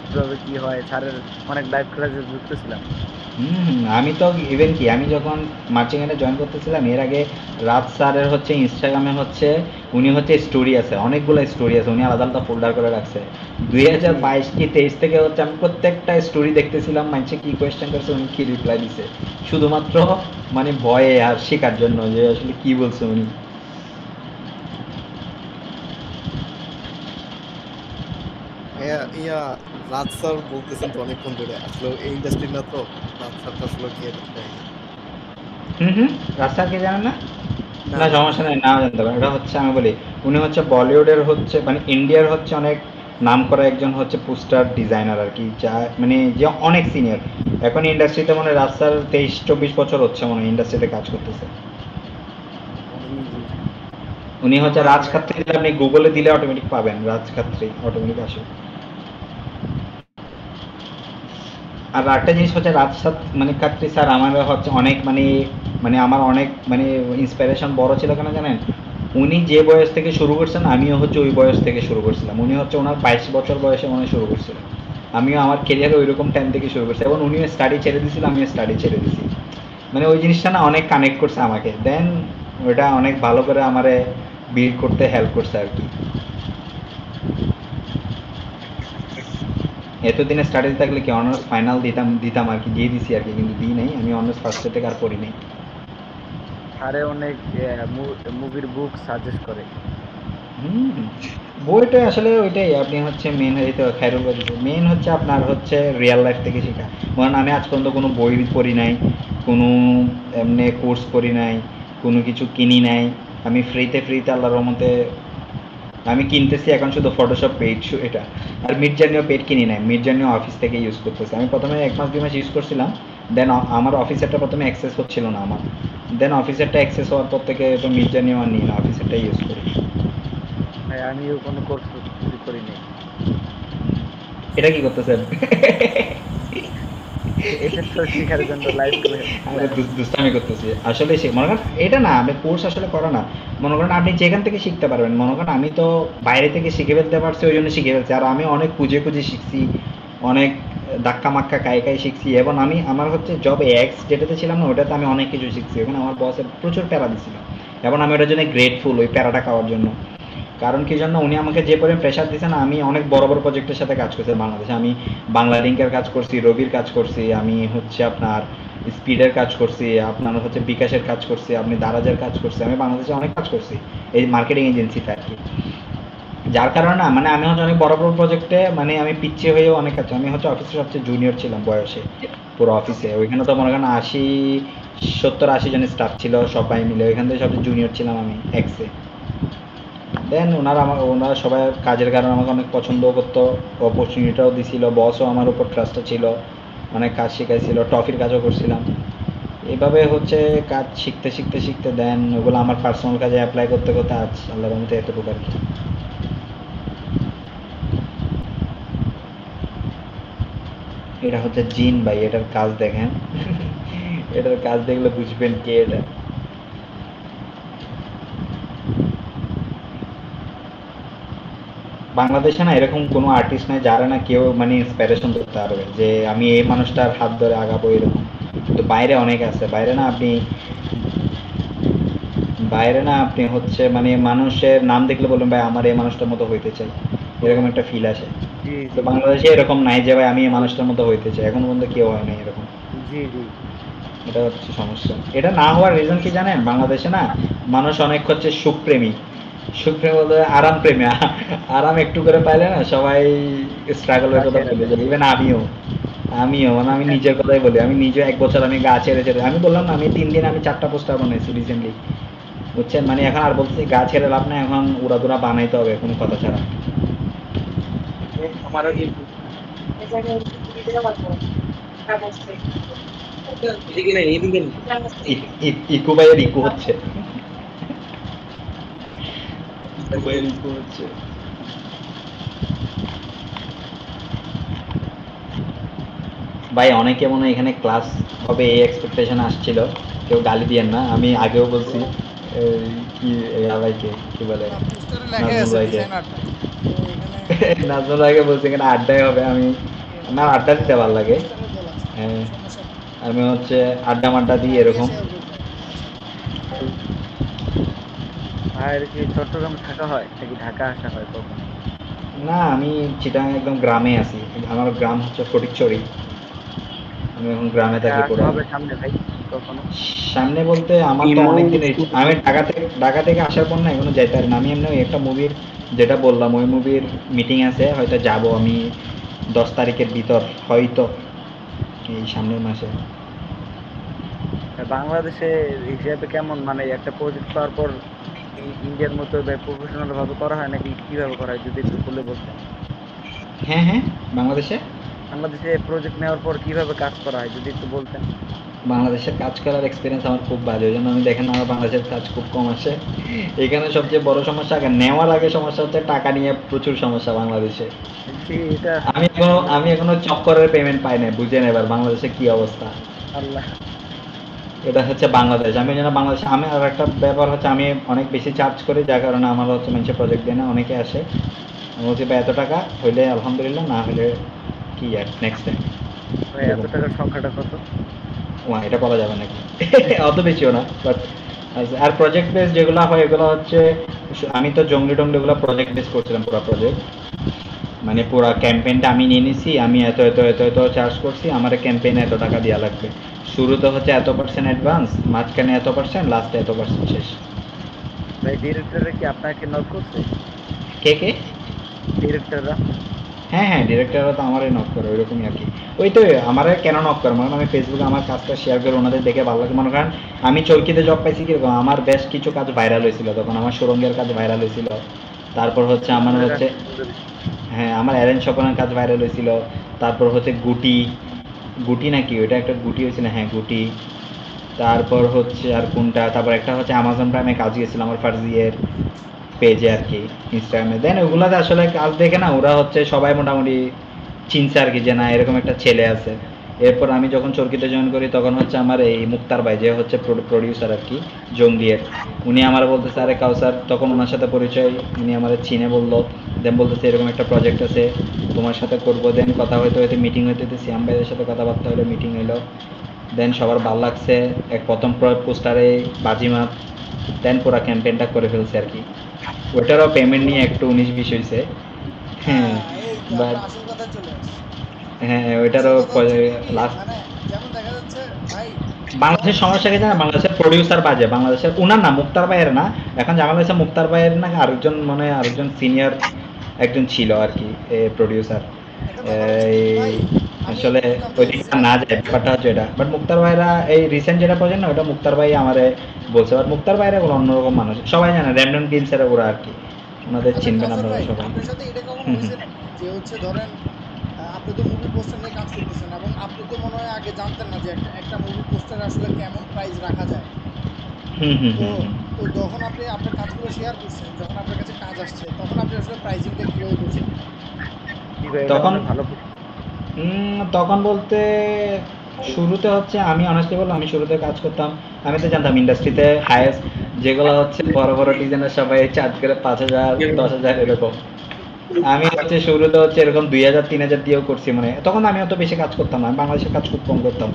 [SPEAKER 3] কিভাবে কি হয়। স্যারের অনেক লাইভ ক্লাসে যুক্ত ছিলাম।
[SPEAKER 2] আমি তো ইভেন কি, আমি যখন মার্চিং এনে জয়েন করতেছিলাম এর আগে রাজ স্যারের হচ্ছে ইনস্টাগ্রামে হচ্ছে উনি হচ্ছে স্টোরি আছে, অনেকগুলো স্টোরি আছে, উনি আলাদা আলাদা ফোল্ডার করে রাখছে। 2022 কি 23 থেকে হচ্ছে আমি প্রত্যেকটা স্টোরি দেখতেছিলাম, মানুষে কি কোয়েশ্চেন করছে, উনি কি রিপ্লাই দিছে, শুধুমাত্র মানে ভয়ে আর শেখার জন্য যে আসলে কি বলছে উনি।
[SPEAKER 7] ইয়া রাজ স্যার বলতেছেন তো অনেকক্ষণ ধরে, আসলে এই ইন্ডাস্ট্রি না তো, রাজ স্যারটা আসলে কে দেয় না।
[SPEAKER 2] রাজ স্যার কে জানেন না? না সমস্যা নেই, নাও জানতে পারেন। এটা হচ্ছে আমি বলি উনি হচ্ছে বলিউডের হচ্ছে মানে ইন্ডিয়ার হচ্ছে অনেক নাম করা একজন হচ্ছে পোস্টার ডিজাইনার আর কি, যা মানে যে অনেক সিনিয়র। এখন ইন্ডাস্ট্রিতে মনে হয় রাজ স্যার 23-24 বছর হচ্ছে মনে হয় ইন্ডাস্ট্রিতে কাজ করতেছে। উনি হচ্ছে রাজ খাত্রী দিলে, আপনি গুগলে দিলে অটোমেটিক পাবেন, রাজ খাত্রী অটোমেটিক আসে। আর একটা জিনিস হচ্ছে মানে খাত্রী স্যার আমার হচ্ছে অনেক মানে মানে আমার অনেক মানে ইন্সপিরেশন বড় ছিল কেন জানেন? উনি যে বয়স থেকে শুরু করছেন আমিও হচ্ছে ওই বয়স থেকে শুরু করছিলাম। উনি হচ্ছে ওনার 22 বছর বয়সে মনে শুরু করছিল, আমিও আমার কেরিয়ারে ওই রকম টাইম থেকে শুরু করছি। এবং উনিও স্টাডি ছেড়ে দিয়েছিল, আমিও স্টাডি ছেড়ে দিয়েছি। মানে ওই জিনিসটা না অনেক কানেক্ট করছে আমাকে, দেন ওইটা অনেক ভালো করে আমারে বিল্ড করতে হেল্প করছে আর কি। এতদিনে স্টাডি থাকলে কি অনার্স ফাইনাল দিতাম আর কি, দিয়ে দিছি আর কি, কিন্তু দিই নাই, আমি অনার্স ফার্স্ট ইয়ার থেকে আর পড়ি নাই।
[SPEAKER 3] স্যারে অনেক মুভির বুক সাজেস্ট করে।
[SPEAKER 2] বইটা আসলে ওইটাই, আপনি হচ্ছে মেন হয়তো খায়রুল ভাই মেন হচ্ছে আপনার হচ্ছে রিয়েল লাইফ থেকে শেখা। কারণ আমি আজ পর্যন্ত কোনো বই পড়ি নাই, কোনো এমনি কোর্স করি নাই, কোনো কিছু কিনি নাই। আমি ফ্রিতে আল্লাহর রহমতে আমি কিনতেছি এখন শুধু ফটোশপ পেইড এটা। আর মিডজার্নিও পেইড কিনি নাই, মিডজার্নিও অফিস থেকে ইউজ করতেছি। আমি প্রথমে 1 মাস 2 মাস ইউজ করছিলাম, দেন আমার অফিসেরটা প্রথমে অ্যাক্সেস হচ্ছিল না আমার, দেন অফিসেরটা অ্যাক্সেস হওয়ার পর থেকে তো মিডজার্নিও আর নিই না, অফিসেরটা ইউজ করি।
[SPEAKER 3] ভাই আমিও কোনো কোর্স করি নাই।
[SPEAKER 2] এটা কি করতেছেন?
[SPEAKER 3] এটা তো শেখার জন্য লাইভ ক্লাস।
[SPEAKER 2] আমরা দুষ্টামি করতেছি আসলে। মনে করেন এটা না, আপনি কোর্স আসলে করা না, মনে করেন আপনি যেখান থেকে শিখতে পারবেন। মনে করেন আমি তো বাইরে থেকে শিখে ফেলতে পারছি, ওই জন্য শিখে ফেলছি। আর আমি অনেক খুঁজে শিখছি, অনেক ধাক্কা মাক্কা খাই শিখছি। এবং আমি আমার হচ্ছে জব এক্স যেটাতে ছিলাম না, ওটাতে আমি অনেক কিছু শিখছি। ওখানে আমার বসে প্রচুর প্যারা দিছিল, এবং আমি ওটার জন্য গ্রেটফুল ওই প্যারাটা খাওয়ার জন্য। কারণ কি জন্য উনি আমাকে যে পরিমাণ প্রেশার দিয়েছে না, আমি অনেক বড় বড় প্রজেক্টের সাথে কাজ করছি বাংলাদেশে। আমি বাংলা লিঙ্কের কাজ করছি, রবির কাজ করছি, আমি হচ্ছে আপনার স্পিডের কাজ করছি, আপনার হচ্ছে বিকাশের কাজ করছি, আপনি দারাজের কাজ করছি। আমি বাংলাদেশে অনেক কাজ করছি এই মার্কেটিং এজেন্সিতে আর কি। যার কারণে না মানে আমি হচ্ছে অনেক বড় বড় প্রজেক্টে মানে আমি পিছিয়ে হয়েও অনেক কাজ। আমি হচ্ছে অফিসের সবচেয়ে জুনিয়র ছিলাম বয়সে পুরো অফিসে। ওইখানে তো মনে করেন 70-80 জন স্টাফ ছিল সবাই মিলে, ওইখান থেকে সবচেয়ে জুনিয়র ছিলাম আমি এক্সে। দেন ওনারা সবাই কাজের কারণে আমাকে অনেক পছন্দও করতো, অপরচুনিটিটাও দিছিল, বসও আমার উপর ট্রাস্টটা ছিল, অনেক কাজ শেখাইছিল, ট্রফির কাজও করছিলাম। এভাবে হচ্ছে কাজ শিখতে দেন ওগুলো আমার পার্সোনাল কাজে অ্যাপ্লাই করতে আজ আল্লাহর রহমতে এতটুকু আর কি। এটা হচ্ছে জিন ভাই, এটার কাজ দেখেন। এটার কাজ দেখলে বুঝবেন কে এটা। বাংলাদেশে না এরকম কোনো আর্টিস্ট নাই যারা না কেউ মানে ইন্সপিরেশন করতে পারবে যে আমি এই মানুষটার হাত ধরে আগাবো এরকম। কিন্তু বাইরে অনেক আছে, বাইরে না আপনি হচ্ছে মানে মানুষের নাম দেখলে বলবেন ভাই আমার এই মানুষটার মতো হইতে চাই, এরকম একটা ফিল আসে। তো বাংলাদেশে এরকম নাই যে ভাই আমি এই মানুষটার মতো হইতে চাই, এখন পর্যন্ত কেউ হয় নাই এরকম। এটা হচ্ছে সমস্যা। এটা না হওয়ার রিজন কি জানেন? বাংলাদেশে না মানুষ অনেক হচ্ছে সুখপ্রেমী বলতে আরাম প্রেমী। আরাম একটু করে পাইলে না সবাই স্ট্রাগলের কথা বলে যায়। ইভেন আমিও মানে আমি নিজের কথাই বলি, আমি নিজে 1 বছর আমি গা ছেড়ে আমি বললাম না আমি 3 দিন আমি 4টা পোস্টার বানাইছি রিসেন্টলি। বুঝছেন, মানে এখন আর বলতেছি গা ছেড়ে লাভ না, এখন উড়াদুরা বানাইতে হবে কোনো কথা ছাড়া।
[SPEAKER 4] আমারও এই এদিকে নেই, এদিকে নেই।
[SPEAKER 2] ইকু ভাইয়ের ইকু হচ্ছে, ইকু ভাইয়ের ইকু হচ্ছে। ভাই অনেকে মনে হয় এখানে ক্লাস হবে এই এক্সপেকটেশন আসছিল, কেউ গালি দিয়েন না, আমি আগেও বলছি এই কি ভাইকে কি বলে
[SPEAKER 1] পোস্টারে লেখা
[SPEAKER 2] নাজমুল
[SPEAKER 1] আছে
[SPEAKER 2] ভাইকে,
[SPEAKER 1] ডিজাইন আড্ডা, তো এখানে
[SPEAKER 2] নাজমুল ভাইকে বলছি এখানে আড্ডাই হবে, আমি আমার আড্ডা দিতে ভালো লাগে।
[SPEAKER 1] পোস্টারে বলা আছে,
[SPEAKER 2] হ্যাঁ,
[SPEAKER 1] সমস্যা নেই।
[SPEAKER 2] আমি হচ্ছে আড্ডা মাড্ডা দিই
[SPEAKER 1] আইডিয়া
[SPEAKER 2] এরকম।
[SPEAKER 1] শেয়ার করতে হবে, সমস্যা নেই।
[SPEAKER 3] ভাইয়ের কি চট্টগ্রামে থাকা হয় নাকি ঢাকা আসা হয় কখন?
[SPEAKER 2] না, আমি চিটাং একদম গ্রামে আছি, আমার গ্রাম হচ্ছে ফটিকছড়ি, আমি এখন গ্রামে
[SPEAKER 3] ঢাকা
[SPEAKER 2] থাকি
[SPEAKER 3] আসা
[SPEAKER 2] পুরো।
[SPEAKER 3] হবে সামনে ভাই কখনো?
[SPEAKER 2] সামনে বলতে আমার তো অনেকদিন, আমি ঢাকা থেকে আসার পর না এখনো যাইতে পারি না। আমি এমনি ওই একটা মুভির যেটা বললাম ওই মুভির মিটিং আছে, হয়তো যাব আমি 10 তারিখের ভিতর, হয়তো এই সামনের মাসে।
[SPEAKER 3] বাংলাদেশে হিসাবে কেমন, মানে একটা প্রজেক্ট পাওয়ার পর ইন্ডিয়ার মতো প্রফেশনাল ভাবে করা হয় নাকি কিভাবে করা হয় যদি একটু খুলে বলতেন।
[SPEAKER 2] হ্যাঁ হ্যাঁ, বাংলাদেশে
[SPEAKER 3] বাংলাদেশে প্রজেক্ট নেওয়ার পর কিভাবে কাজ করা হয় যদি একটু বলতেন।
[SPEAKER 2] বাংলাদেশের কাজ করার এক্সপিরিয়েন্স আমার খুব ভালো, ওই জন্য আমি দেখেন আমার বাংলাদেশের কাজ খুব কম আসে। এখানে সবচেয়ে বড় সমস্যা, আগে নেওয়ার আগে সমস্যা হচ্ছে টাকা নিয়ে প্রচুর সমস্যা বাংলাদেশে।
[SPEAKER 3] জি, এটা
[SPEAKER 2] আমি এখনো চক্করের পেমেন্ট পাই না, বুঝেন এবার বাংলাদেশে কি অবস্থা।
[SPEAKER 3] আল্লাহ।
[SPEAKER 2] এটা হচ্ছে বাংলাদেশ, আমি যেন বাংলাদেশে, আমি আর একটা ব্যাপার হচ্ছে আমি অনেক বেশি চার্জ করি, যার কারণে আমার হচ্ছে মানুষের প্রজেক্ট দেয় না, অনেকে আসে আমি বলছি ভাই এত টাকা হইলে আলহামদুলিল্লাহ, না হলে কি আর নেক্সট টাইম।
[SPEAKER 3] ভাই এত টাকার সংখ্যাটা কত?
[SPEAKER 2] এটা বলা যাবে নাকি? অত বেশিও না, বাট আর প্রজেক্ট বেস যেগুলো হয় এগুলো হচ্ছে, আমি তো জঙ্গলি টঙ্গলি এগুলো প্রজেক্ট বেস করছিলাম, পুরো প্রজেক্ট মানে পুরো ক্যাম্পেইনটা আমি নিয়ে নিছি, আমি এত এত এত এত চার্জ করছি, আমার ক্যাম্পেইনে এত টাকা দেওয়া লাগবে, শুরুতে হচ্ছে এত পার্সেন্ট অ্যাডভান্স, মাঝখানে এত পার্সেন্ট, লাস্টে এত পার্সেন্ট শেষ।
[SPEAKER 3] ভাই ডিরেক্টররা কি আপনাকে নক করছে?
[SPEAKER 2] কে কে?
[SPEAKER 3] ডিরেক্টররা?
[SPEAKER 2] হ্যাঁ হ্যাঁ, ডিরেক্টররা তো আমারই নক করে, ওইরকমই আর কি। ওই তো আমার কেন নক করে, মানে আমি ফেসবুকে আমার কাজটা শেয়ার করে ওনাদের দেখে ভালো লাগে, মনে করেন আমি চরকিতে জব পাইছি কিরকম, আমার বেশ কিছু কাজ ভাইরাল হয়েছিল তখন, আমার সুরঙ্গের কাজ ভাইরাল হয়েছিল, তারপর হচ্ছে আমার হচ্ছে, হ্যাঁ আমার অ্যারেঞ্জ স্বপনের কাজ ভাইরাল হয়েছিল, তারপর হচ্ছে গুটি, গুটি নাকি ওইটা একটা গুটি হয়েছিল, হ্যাঁ গুটি, তারপর হচ্ছে আর কোনটা, তারপর একটা হচ্ছে অ্যামাজন প্রাইমে কাজ গিয়েছিল আমার ফার্জিয়ের পেজে আর কি, ইনস্টাগ্রামে। দেন ওগুলাতে আসলে কাজ দেখে না ওরা হচ্ছে সবাই মোটামুটি চিনছে আর কি, যে না এরকম একটা ছেলে আছে। এরপর আমি যখন চরকিতে জয়েন করি তখন হচ্ছে আমার এই মুক্তার ভাই যে হচ্ছে প্রডিউসার আর কি জঙ্গিয়ের, উনি আমার বলতেছে আরে কাউসার, তখন ওনার সাথে পরিচয়, উনি আমার চিনে বললো, দেন বলতেছে এরকম একটা প্রজেক্ট আছে তোমার সাথে করবো, দেন কথা হইতে হইতে মিটিং হইতে হইতে শ্যাম ভাইয়ের সাথে কথাবার্তা হলো, মিটিং হইলো, দেন সবার ভালো লাগছে, এক প্রথম পোস্টারে বাজিমাত, দেন পুরো ক্যাম্পেইনটা করে ফেলছে আর কি। ওটারও পেমেন্ট নিয়ে একটু 19-20 হয়েছে, হ্যাঁ
[SPEAKER 1] এই তো
[SPEAKER 2] বাট
[SPEAKER 1] আমরা আসল কথায় চলে আসছি।
[SPEAKER 2] হ্যাঁ ওইটারও
[SPEAKER 1] আসল কথা হচ্ছে কি,
[SPEAKER 2] লাস্ট।
[SPEAKER 1] মানে যেমন দেখা যাচ্ছে ভাই,
[SPEAKER 2] বাংলাদেশের সমস্যা কি জানা, বাংলাদেশের প্রডিউসার বাজে, বাংলাদেশের উনার না মুক্তার ভাইয়ের না, এখন জানা যাচ্ছে মুক্তার ভাইয়ের না আরেকজন, মনে হয় আরেকজন সিনিয়র একজন ছিল আর কি প্রডিউসার।
[SPEAKER 1] একটা ব্যাপার হচ্ছে কি ভাই, আমি
[SPEAKER 2] আসলে
[SPEAKER 1] এতটুকু
[SPEAKER 2] ওই
[SPEAKER 1] আপনাকে
[SPEAKER 2] দিকটা না যায়, ব্যাপারটা হচ্ছে এটা। বাট মুক্তার ভাইরা এই রিসেন্ট যেটা প্রজেক্ট না ওটা মুক্তার ভাই আমারে বলছে, বাট মুক্তার ভাইরা কোনো অন্যরকম মানুষ, সবাই জানে র্যান্ডম গেমসের ওরা আর কি, ওনাদের
[SPEAKER 1] আচ্ছা
[SPEAKER 2] চিনবেন
[SPEAKER 1] কাউসার
[SPEAKER 2] আপনারা
[SPEAKER 1] ভাই,
[SPEAKER 2] সবাই।
[SPEAKER 1] আপনার সাথে এটা কখনো হয়েছে নাকি যে হচ্ছে ধরেন আপনি তো মুভি পোস্টার নিয়ে কাজ করতেছেন এবং আপনি তো মনে হয় আগে জানতেন না যে একটা একটা মুভি পোস্টার আসলে কেমন প্রাইস রাখা যায়।
[SPEAKER 2] হুম হুম
[SPEAKER 1] তো
[SPEAKER 2] হুম হুম।
[SPEAKER 1] তো যখন আপনি আপনার কাজগুলো শেয়ার করছেন, যখন আপনার কাছে কাজ আসছে, তখন আপনি আসলে প্রাইসিংটা কিভাবে করছেন?
[SPEAKER 3] কি ভাই এটা
[SPEAKER 2] তখন
[SPEAKER 3] অনেক ভালো।
[SPEAKER 2] তখন বলতে শুরুতে হচ্ছে আমি অনেস্টলি বললাম, আমি শুরুতে কাজ করতাম, আমি তো জানতাম ইন্ডাস্ট্রিতে হায়েস্ট যেগুলো হচ্ছে বড় বড় ডিজাইনের সবাই চার্জ করে 5,000 10,000 এরকম। আমি হচ্ছে শুরুতে হচ্ছে এরকম 2,000 3,000 দিয়েও করছি, মানে তখন আমি অত বেশি কাজ করতাম না, আমি বাংলাদেশের কাজ খুব কম করতাম,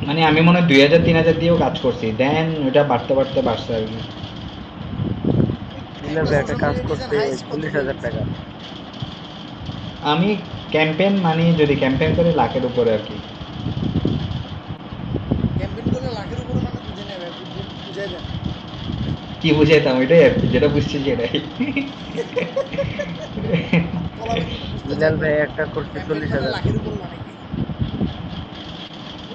[SPEAKER 2] মানে আমি মনে হয় 2,000 3,000 দিয়েও কাজ করছি, দেন ওটা বাড়তে বাড়তে বাড়ছে আর কি।
[SPEAKER 1] একটা
[SPEAKER 3] একটা
[SPEAKER 1] সোশ্যাল
[SPEAKER 3] কাজ
[SPEAKER 1] মিডিয়া ডিজাইন
[SPEAKER 3] করতে
[SPEAKER 1] হাইস্ট কত
[SPEAKER 3] 40,000 টাকা।
[SPEAKER 2] আমি ক্যাম্পেইন মানে যদি ক্যাম্পেইন করি লাখের উপরে আর কি।
[SPEAKER 1] ক্যাম্পেইন করলে লাখের উপরে মানে বুঝে নেবে, বুঝাই দেন।
[SPEAKER 2] কি বুঝাইতাম ওইটাই আর কি, যেটা বুঝছি সেটাই।
[SPEAKER 1] বলা কিন্তু বুঝতে
[SPEAKER 3] বিলাল
[SPEAKER 1] চাইবো
[SPEAKER 3] ভাই একটা করছে
[SPEAKER 1] ক্যাম্পেইন মানে
[SPEAKER 3] 40,000।
[SPEAKER 1] লাখের উপরে মানে কি?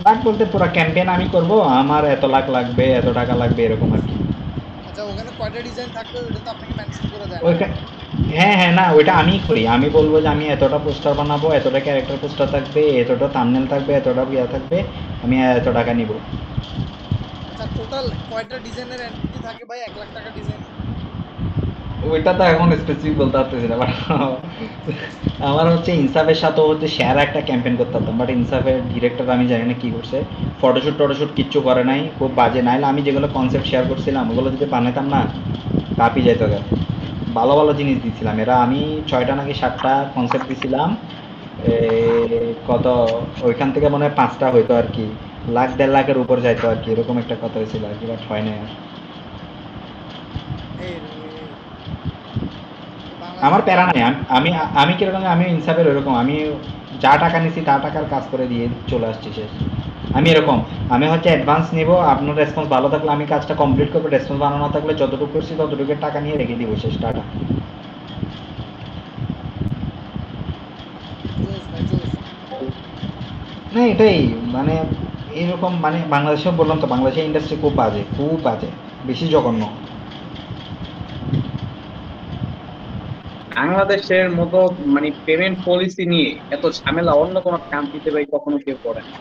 [SPEAKER 2] লাখ বলতে পুরো ক্যাম্পেইন আমি করব, আমার এত লাখ লাগবে, এত টাকা লাগবে, এরকম আর কি।
[SPEAKER 1] আচ্ছা, ওখানে কয়টা ডিজাইন থাকবে ওটা তো আপনাকে মেনশন করে দেয় না?
[SPEAKER 2] ওইটা হ্যাঁ হ্যাঁ, না ওইটা আমিই করি। আমি বলবো যে আমি এতটা পোস্টার বানাবো, এতটা ক্যারেক্টার পোস্টার থাকবে, এতটা থাম্বনেল থাকবে, এতটা ইয়া থাকবে, আমি এত টাকা নিব।
[SPEAKER 1] আচ্ছা, টোটাল কয়টা ডিজাইনের এন্টিটি থাকে ভাই 1 লাখ টাকা ডিজাইন?
[SPEAKER 2] ওইটা তো এখন স্পেসিফিক বলতে পারতেছি না, বাট আমার হচ্ছে ইনসাফের সাথে হচ্ছে শেয়ার একটা ক্যাম্পেইন করতে পারতাম, বাট ইনসাফের ডিরেক্টর আমি জানি না কি করছে, ফটোশুট টটোশুট কিচ্ছু করে নাই, খুব বাজে। নাইলে আমি যেগুলো কনসেপ্ট শেয়ার করছিলাম ওগুলো যদি বানাতাম না, কাঁপি যেত গা। ভালো ভালো জিনিস দিচ্ছিলাম, এরা আমি 6টা নাকি 7টা কনসেপ্ট দিছিলাম, কত ওইখান থেকে মনে হয় 5টা হইতো আর কি, লাখ 1.5 লাখের উপর যাইতো আর কি, এরকম একটা কথা হয়েছিল আর কি, বাট হয় না আর।
[SPEAKER 1] এই
[SPEAKER 2] আমার
[SPEAKER 1] বাংলাদেশে
[SPEAKER 2] প্যারা নাই, আমি আমি কিরকম, আমি ইনসাফের ওইরকম, আমি যা টাকা নিছি তা টাকার কাজ করে দিয়ে চলে আসছি শেষ। আমি এরকম, আমি হচ্ছে অ্যাডভান্স নিব, আপনার রেসপন্স ভালো থাকলে আমি কাজটা কমপ্লিট করবো, রেসপন্স ভালো না থাকলে যতটুকু করছি ততটুকু টাকা নিয়ে রেখে দিব শেষ, টাটা।
[SPEAKER 1] জোস ভাই জোস।
[SPEAKER 2] না এটাই মানে এরকম, মানে বাংলাদেশেও বললাম তো, বাংলাদেশের ইন্ডাস্ট্রি খুব বাজে, খুব বাজে, বেশি জঘন্য।
[SPEAKER 8] বাংলাদেশের মতো মানে পেমেন্ট পলিসি নিয়ে এত ঝামেলা অন্য কোনো কান্ট্রিতে ভাই কখনো কেউ করে না।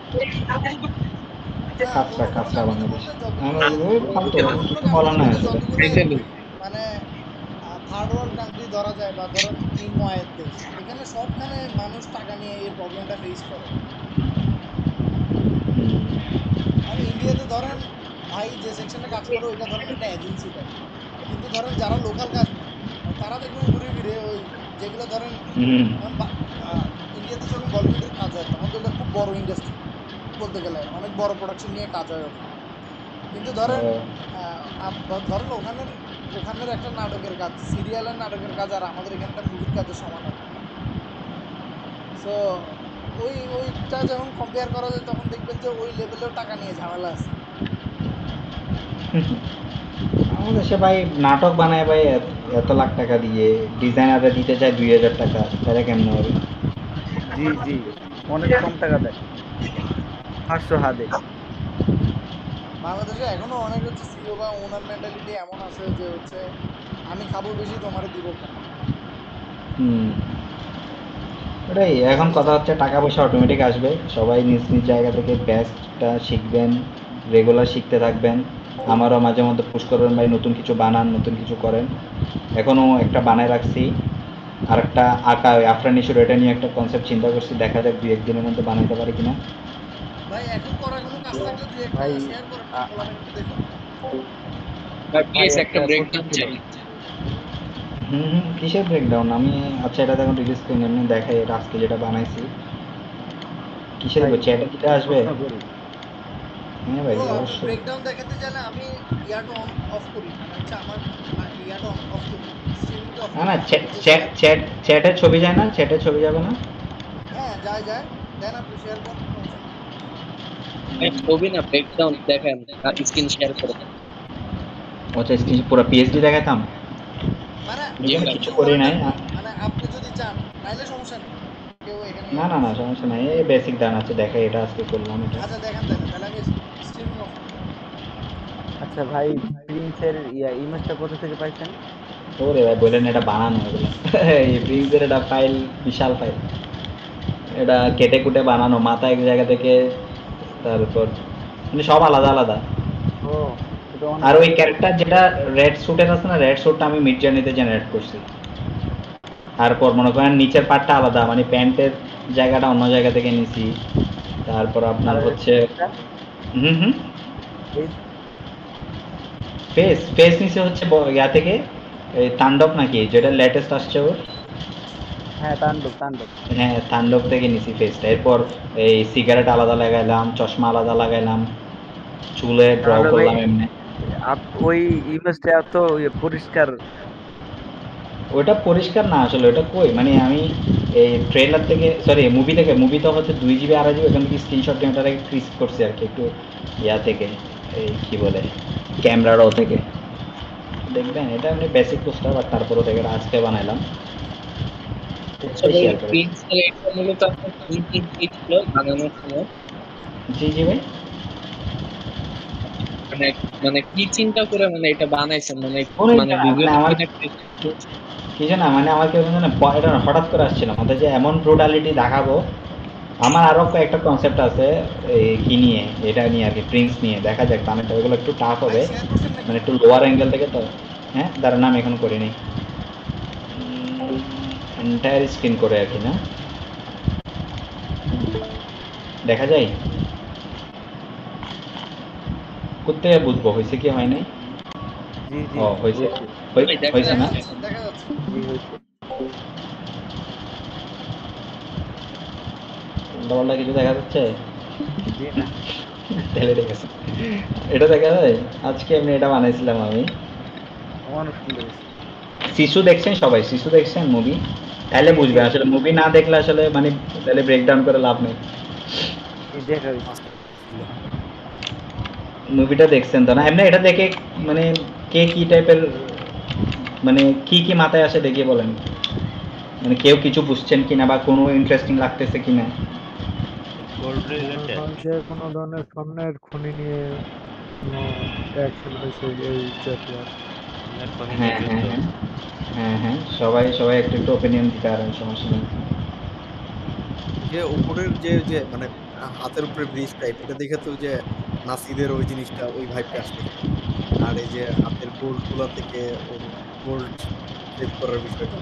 [SPEAKER 1] না,
[SPEAKER 2] কাঁচরা
[SPEAKER 1] অন্য কোনো
[SPEAKER 2] কাঁচরা
[SPEAKER 1] কান্ট্রিতে
[SPEAKER 2] বাংলাদেশ,
[SPEAKER 1] বলতে
[SPEAKER 2] আমি
[SPEAKER 1] মানে
[SPEAKER 2] ওই ফালতু
[SPEAKER 1] অন্য
[SPEAKER 2] কিছু বলার
[SPEAKER 1] কান্ট্রিতে
[SPEAKER 2] নাই
[SPEAKER 1] বলতে
[SPEAKER 2] আসলে।
[SPEAKER 1] যতগুলো
[SPEAKER 8] Exactly.
[SPEAKER 1] মানে থার্ড ওয়ার্ল্ড কান্ট্রি ধরা যায় বা ধরেন নিম্ন আয়ের দেশ, এখানে সবখানে মানুষ টাকা নিয়ে এই প্রবলেমটা ফেস করে। আর ইন্ডিয়াতে ধরেন ভাই যে সেকশনে কাজ করে ওইটা ধরেন একটা এজেন্সি টাইপ, কিন্তু ধরেন যারা লোকাল কাজ করে তারা দেখবেন ঘুরে ফিরে ওই যেগুলো ধরেন
[SPEAKER 2] হুম
[SPEAKER 1] এখন ইন্ডিয়াতে যখন বলিউডের কাজ হয় তখন তো এটা খুব বড় ইন্ডাস্ট্রি বলতে গেলে, অনেক বড় প্রোডাকশন নিয়ে কাজ হয় ওখানে। কিন্তু ধরেন ধরেন ওখানের ওখানের একটা নাটকের কাজ, সিরিয়ালের নাটকের কাজ আর আমাদের এখানকার মুভির কাজের সমান হয়। সো ওইটা যখন কম্পেয়ার করা যায় তখন দেখবেন যে ওই লেভেলেও টাকা নিয়ে ঝামেলা আছে।
[SPEAKER 2] আমাদের দেশে ভাই নাটক বানায় ভাই এত লাখ টাকা দিয়ে, ডিজাইনারে দিতে চায় 2000 টাকা, তাহলে কেমন হবে?
[SPEAKER 3] জি জি, অনেক কম টাকা দেয়, 500 হাদে।
[SPEAKER 1] বাংলাদেশে এখনো অনেক হচ্ছে সিও বা ওনার মেন্টালিটি এমন আছে যে হচ্ছে আমি খাবো বেশি তোমারে দিব কম।
[SPEAKER 2] হুম, ওটাই এখন কথা হচ্ছে, টাকা পয়সা অটোমেটিক আসবে, সবাই নিজ নিজ জায়গা থেকে বেস্টটা শিখবেন, রেগুলার শিখতে থাকবেন। আমারও মাঝে মধ্যে পুশ করবেন ভাই, নতুন কিছু বানান, নতুন কিছু করেন। এখনও একটা বানায় রাখছি, আর একটা আঁকা ওই আফরান ইস্যুর, এটা নিয়ে একটা কনসেপ্ট চিন্তা করছি, দেখা যাক 2-1 দিনের মধ্যে বানাতে পারি কিনা।
[SPEAKER 1] ভাই এখন করা কোনো কাজ থাকলে দুই একটা
[SPEAKER 3] ভাই
[SPEAKER 1] শেয়ার করেন না,
[SPEAKER 3] আ-
[SPEAKER 1] বলার একটু দেখি।
[SPEAKER 8] ভাই
[SPEAKER 3] ভাই
[SPEAKER 8] প্লিজ একটা
[SPEAKER 3] একটা প্রশ্ন
[SPEAKER 8] ব্রেকডাউন
[SPEAKER 3] ছিল।
[SPEAKER 8] চাই।
[SPEAKER 2] হুম হুম, কিসের ব্রেকডাউন? আমি আচ্ছা এটা এখন রিলিজ করি, এমনি দেখাই এটা আজকে যেটা বানাইছি। কিসের
[SPEAKER 3] ভাই
[SPEAKER 2] চ্যাটে কিটা
[SPEAKER 3] একটা
[SPEAKER 2] আসবে?
[SPEAKER 3] প্রশ্ন করি।
[SPEAKER 2] হ্যাঁ ভাই
[SPEAKER 1] ব্রো আপনি
[SPEAKER 2] অবশ্যই।
[SPEAKER 1] ব্রেকডাউন দেখাতে চাইলে আমি ইয়াটা অন অফ করি, মানে হচ্ছে আমার ইয়াটা অফ করি, স্ট্রিমিংটা অফ
[SPEAKER 2] না
[SPEAKER 1] করি,
[SPEAKER 2] না,
[SPEAKER 1] আপনি যে
[SPEAKER 2] চ্যাট
[SPEAKER 1] শেয়ার।
[SPEAKER 2] চ্যাট চ্যাটের ছবি যায় না, চ্যাটের ছবি যাবে না?
[SPEAKER 1] হ্যাঁ যায় যায়, দেন আপনি শেয়ার করেন, সমস্যা নেই।
[SPEAKER 8] ভাই ছবি না ব্রেকডাউন দেখেন, স্ক্রিন শেয়ার করে দেন।
[SPEAKER 2] আচ্ছা স্ক্রিন পুরো পিএইচডি দেখাতাম,
[SPEAKER 1] মানে
[SPEAKER 8] জি
[SPEAKER 2] এখানে
[SPEAKER 8] ভাই।
[SPEAKER 2] কিছু
[SPEAKER 1] পিএইচডি
[SPEAKER 2] করি
[SPEAKER 1] ওয়ার্ল্ডে
[SPEAKER 2] নাই।
[SPEAKER 1] মানে আপনি যদি চান নাইলে সমস্যা নেই, কেউ এখানে
[SPEAKER 2] না না না, সমস্যা নাই, এই বেসিক ডান আছে, দেখাই এটা আজকে করলাম এটা।
[SPEAKER 1] আচ্ছা দেখেন তাহলে, তাহলে আমি স্ট্রিমিং অফ করি।
[SPEAKER 3] আচ্ছা ভাই, প্রিন্সের ইমেজটা কোথা থেকে পাইছেন?
[SPEAKER 2] ওরে ভাই বললেন এটা বানানো এগুলো এই প্রিন্সের এটা ফাইল, বিশাল ফাইল, এটা কেটে কুটে বানানো, মাথা এক জায়গা থেকে, তারপর মানে সব আলাদা আলাদা।
[SPEAKER 3] ও, এটা অনেক
[SPEAKER 2] আর ওই
[SPEAKER 3] কষ্ট।
[SPEAKER 2] ক্যারেক্টার যেটা রেড স্যুটের আছে না, রেড স্যুটটা আমি মিড জার্নিতে জেনারেট করছি। তারপর মনে করেন নিচের পার্টটা আলাদা, মানে প্যান্টের জায়গাটা অন্য জায়গা থেকে নিছি। তারপর আপনার
[SPEAKER 3] আর
[SPEAKER 2] হচ্ছে হুম হুম,
[SPEAKER 3] এই
[SPEAKER 2] ফেস ফেস নিচে হচ্ছে ইয়া থেকে, এই তাণ্ডব নাকি যেটা লেটেস্ট আসছে ওর,
[SPEAKER 3] হ্যাঁ, তাণ্ডব তাণ্ডব।
[SPEAKER 2] হ্যাঁ তাণ্ডব থেকে নিছি ফেসটা। এরপর এই সিগারেট আলাদা লাগাইলাম, চশমা আলাদা লাগাইলাম, চুলে ড্র
[SPEAKER 3] তাহলে ভাই
[SPEAKER 2] করলাম এমনি।
[SPEAKER 3] ওই ইমেজটা এত পরিষ্কার।
[SPEAKER 2] ওটা পরিষ্কার না আসলে, ওটা কই মানে আমি এই ট্রেলার থেকে, সরি মুভি থেকে, মুভি তো হচ্ছে 2 GB 2.5 GB, ওখান থেকে স্ক্রিনশট নিয়ে ওটাকে ক্রিস্প করছি আর কি, একটু ইয়া থেকে, এই কি বলে ক্যামেরা র থেকে। দেখবেন এটা এমনি বেসিক পোস্টার, বাট তারপরও দেখে এটা আজকে বানাইলাম,
[SPEAKER 8] আচ্ছা ভাই
[SPEAKER 2] স্পেশাল করে।
[SPEAKER 8] প্রিন্সের এটা মূলত আপনার প্রিন্টিং কি ছিল বানানোর সময়?
[SPEAKER 2] জি জি ভাই।
[SPEAKER 8] মানে মানে কি চিন্তা করে মানে এটা বানাইছেন মানে
[SPEAKER 2] কোনো
[SPEAKER 8] মানে
[SPEAKER 2] ইচ্ছা না, মানে
[SPEAKER 8] ভিজুয়ালি
[SPEAKER 2] আমার
[SPEAKER 8] কি
[SPEAKER 2] কিছু না, মানে আমার কেউ জানে এটা হঠাৎ করে আসছিল আমাদের যে এমন ব্রুটালিটি দেখাবো। আমার আরো কয়েকটা কনসেপ্ট আছে এই কি নিয়ে, এটা নিয়ে আর কি, প্রিন্স নিয়ে, দেখা যাক বানাতে ওইগুলো একটু টাফ
[SPEAKER 1] ভাই
[SPEAKER 2] হবে,
[SPEAKER 1] শেয়ার করছেন নাকি?
[SPEAKER 2] মানে একটু লোয়ার অ্যাঙ্গেল থেকে তো। হ্যাঁ দাঁড়ান, আমি এখন করিনি, এন্টায়ার স্ক্রিন করে আর কি, না দেখা যায় কোথেকে বুঝবো হয়েছে কি হয় নাই।
[SPEAKER 3] জি জি
[SPEAKER 2] ও হয়েছে,
[SPEAKER 3] হয়েছে।
[SPEAKER 8] ভাই দেখা
[SPEAKER 2] হয়েছে না,
[SPEAKER 8] যাচ্ছে?
[SPEAKER 1] দেখা যাচ্ছে।
[SPEAKER 3] জি হয়েছে।
[SPEAKER 2] ডবলটা কিছু দেখা যাচ্ছে,
[SPEAKER 3] জি না।
[SPEAKER 2] তাহলে ঠিক আছে। এটা দেখা যায়, আজকে এমনি এটা বানাইছিলাম আমি।
[SPEAKER 3] অনেক সুন্দর হয়েছে।
[SPEAKER 2] শিশু দেখছেন সবাই, শিশু দেখছেন মুভি, তাহলে
[SPEAKER 3] জি জি
[SPEAKER 2] বুঝবেন আসলে, মুভি না দেখলে আসলে মানে তাহলে ব্রেকডাউন করে লাভ নেই।
[SPEAKER 3] জি দেখা হয়েছে।
[SPEAKER 2] মুভিটা দেখছেন তো না, এমনি এটা দেখে মানে কে কি টাইপের, মানে কি কি মাথায় আসে দেখিয়ে বলেন, মানে কেউ কিছু বুঝছেন কিনা বা কোনো ইন্টারেস্টিং লাগতেছে কিনা।
[SPEAKER 5] মনে করেন যে কোনো ধরনের স্বর্ণের খনি নিয়ে কোনো অ্যাকশন হয়েছে এই জাতীয় আর কি।
[SPEAKER 2] হ্যাঁ হ্যাঁ হ্যাঁ হ্যাঁ হ্যাঁ, সবাই সবাই একটু একটু ওপিনিয়ন দিতে পারেন, সমস্যা নেই।
[SPEAKER 7] যে উপরের যে যে মানে হাতের উপরে ব্রিজ টাইপ, এটা দেখে তো যে নাসিদের ওই জিনিসটা ওই ভাইবটা আসতেছে। আর এই যে হাতের গোল্ড গুলা থেকে ওর গোল্ড সেভ করার বিষয়টা,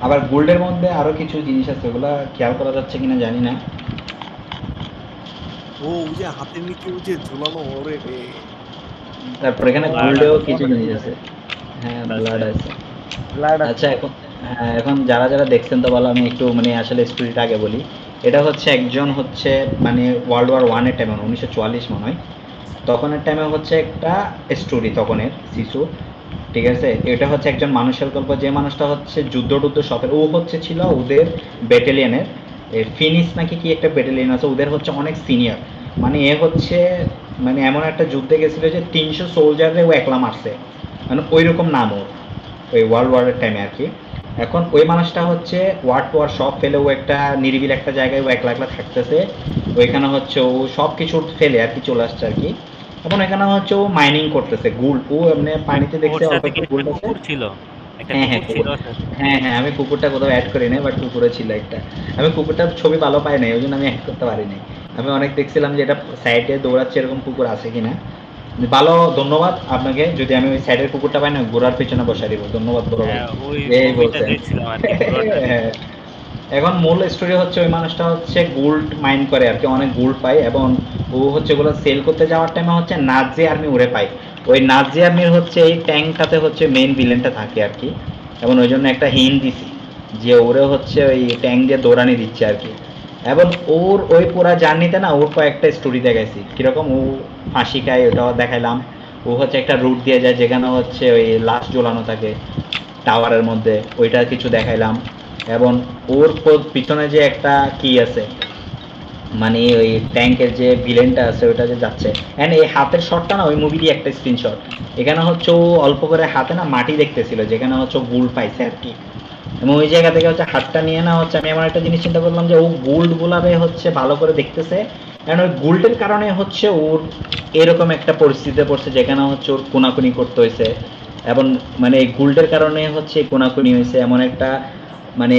[SPEAKER 2] আবার গোল্ডের মধ্যে আরো কিছু জিনিস আছে, ওগুলা খেয়াল করা যাচ্ছে কিনা জানি না।
[SPEAKER 7] ওই যে হাতের নিচে ওই যে ঝুলানো, ওরে রে,
[SPEAKER 2] তারপর এখানে
[SPEAKER 3] ও
[SPEAKER 2] গোল্ডেও কিছু
[SPEAKER 3] অনেক
[SPEAKER 2] জিনিস
[SPEAKER 3] সুন্দর।
[SPEAKER 2] আছে। হ্যাঁ ব্লাড আছে।
[SPEAKER 3] ব্লাড আছে।
[SPEAKER 2] আচ্ছা এখন, হ্যাঁ এখন যারা যারা দেখছেন তো বলো, আমি একটু মানে আসলে স্টোরিটা আগে বলি। এটা হচ্ছে একজন হচ্ছে মানে ওয়ার্ল্ড ওয়ার ওয়ানের টাইমে 1944 মনে হয়, তখনের টাইমে হচ্ছে একটা স্টোরি তখনের শিশু, ঠিক আছে। এটা হচ্ছে একজন মানুষের গল্প, যে মানুষটা হচ্ছে যুদ্ধ টুদ্ধ সফের, ও হচ্ছে ছিল ওদের ব্যাটালিয়নের, ফিনিশ নাকি কি একটা ব্যাটালিয়ন আছে ওদের, হচ্ছে অনেক সিনিয়র, মানে এ হচ্ছে মানে এমন একটা যুদ্ধে গেছিল যে 300 সোলজারে ও একলা মারছে, মানে ওই রকম নাম ওর, ওই ওয়ার্ল্ড ওয়ারের টাইমে আর কি। এখন ওই মানুষটা হচ্ছে ওয়ার টু ওয়ার সব ফেলে ও একটা নিরিবিল একটা জায়গায় ও একলা একলা থাকতেছে, ওইখানে হচ্ছে ও সব কিছু ফেলে আর কি চলে আসছে আর কি। এখন এখানে হচ্ছে ও মাইনিং করতেছে গোল্ড, ও এমনি পানিতে দেখছে অল্প একটু গোল্ড আছে। হ্যাঁ হ্যাঁ কুকুর, হ্যাঁ হ্যাঁ আমি কুকুরটা কোথাও অ্যাড করি নাই, বাট কুকুরও ছিল একটা। আমি কুকুরটার ছবি ভালো পাই নাই, ওই জন্য আমি অ্যাড করতে পারি নাই। আমি অনেক দেখছিলাম যে এটা সাইডে দৌড়াচ্ছে এরকম কুকুর আছে কিনা। ভালো, ধন্যবাদ আপনাকে, যদি আমি ওই সাইডের কুকুরটা পাই না ঘোড়ার পিছনে বসাই দিব, ধন্যবাদ বড় ভাই, এই বলছেন। হ্যাঁ, এখন মূল স্টোরি হচ্ছে ওই মানুষটা হচ্ছে গোল্ড মাইন করে আর কি, অনেক গোল্ড পায়, এবং ও হচ্ছে ওগুলো সেল করতে যাওয়ার টাইমে হচ্ছে নাজি আর্মি উড়ে পায়, ওই নাজি আর্মির হচ্ছে এই ট্যাঙ্কটাতে হচ্ছে মেইন ভিলেনটা থাকে আর কি। এবং ওই জন্য একটা হিন্ট দিছি যে ওরে হচ্ছে ওই ট্যাঙ্ক দিয়ে দৌড়ানি দিচ্ছে আর কি। এবং ওর ওই পুরা জার্নিতে না ওর কয়েকটা স্টোরি দেখাইছি, কিরকম ও ফাঁসি খায় ওটাও দেখাইলাম, ও হচ্ছে একটা রুট দিয়ে যায় যেখানে হচ্ছে ওই লাশ ঝোলানো থাকে টাওয়ারের মধ্যে, ওইটা কিছু দেখাইলাম। এবং ওর পিছনে যে একটা কি আছে, মানে ওই ট্যাঙ্কের যে ভিলেনটা আছে ওইটা যে যাচ্ছে, অ্যান্ড এই হাতের শটটা না ওই মুভিরই একটা স্ক্রিনশট। এখানে হচ্ছে ও অল্প করে হাতে না মাটি দেখতেছিল যেখানে হচ্ছে ও গোল্ড পাইছে আর কি, এবং ওই জায়গা থেকে হচ্ছে হাতটা নিয়ে না হচ্ছে আমি এমন একটা জিনিস চিন্তা করলাম যে ও গোল্ড গুলাবে হচ্ছে ভালো করে দেখতেছে, কারণ ওই গোল্ডের কারণে হচ্ছে ওর এরকম একটা পরিস্থিতিতে পড়ছে যেখানে হচ্ছে ওর কোনাকুনি করতে হয়েছে, এবং মানে এই গোল্ডের কারণে হচ্ছে কোনাকুনি হয়েছে এমন একটা, মানে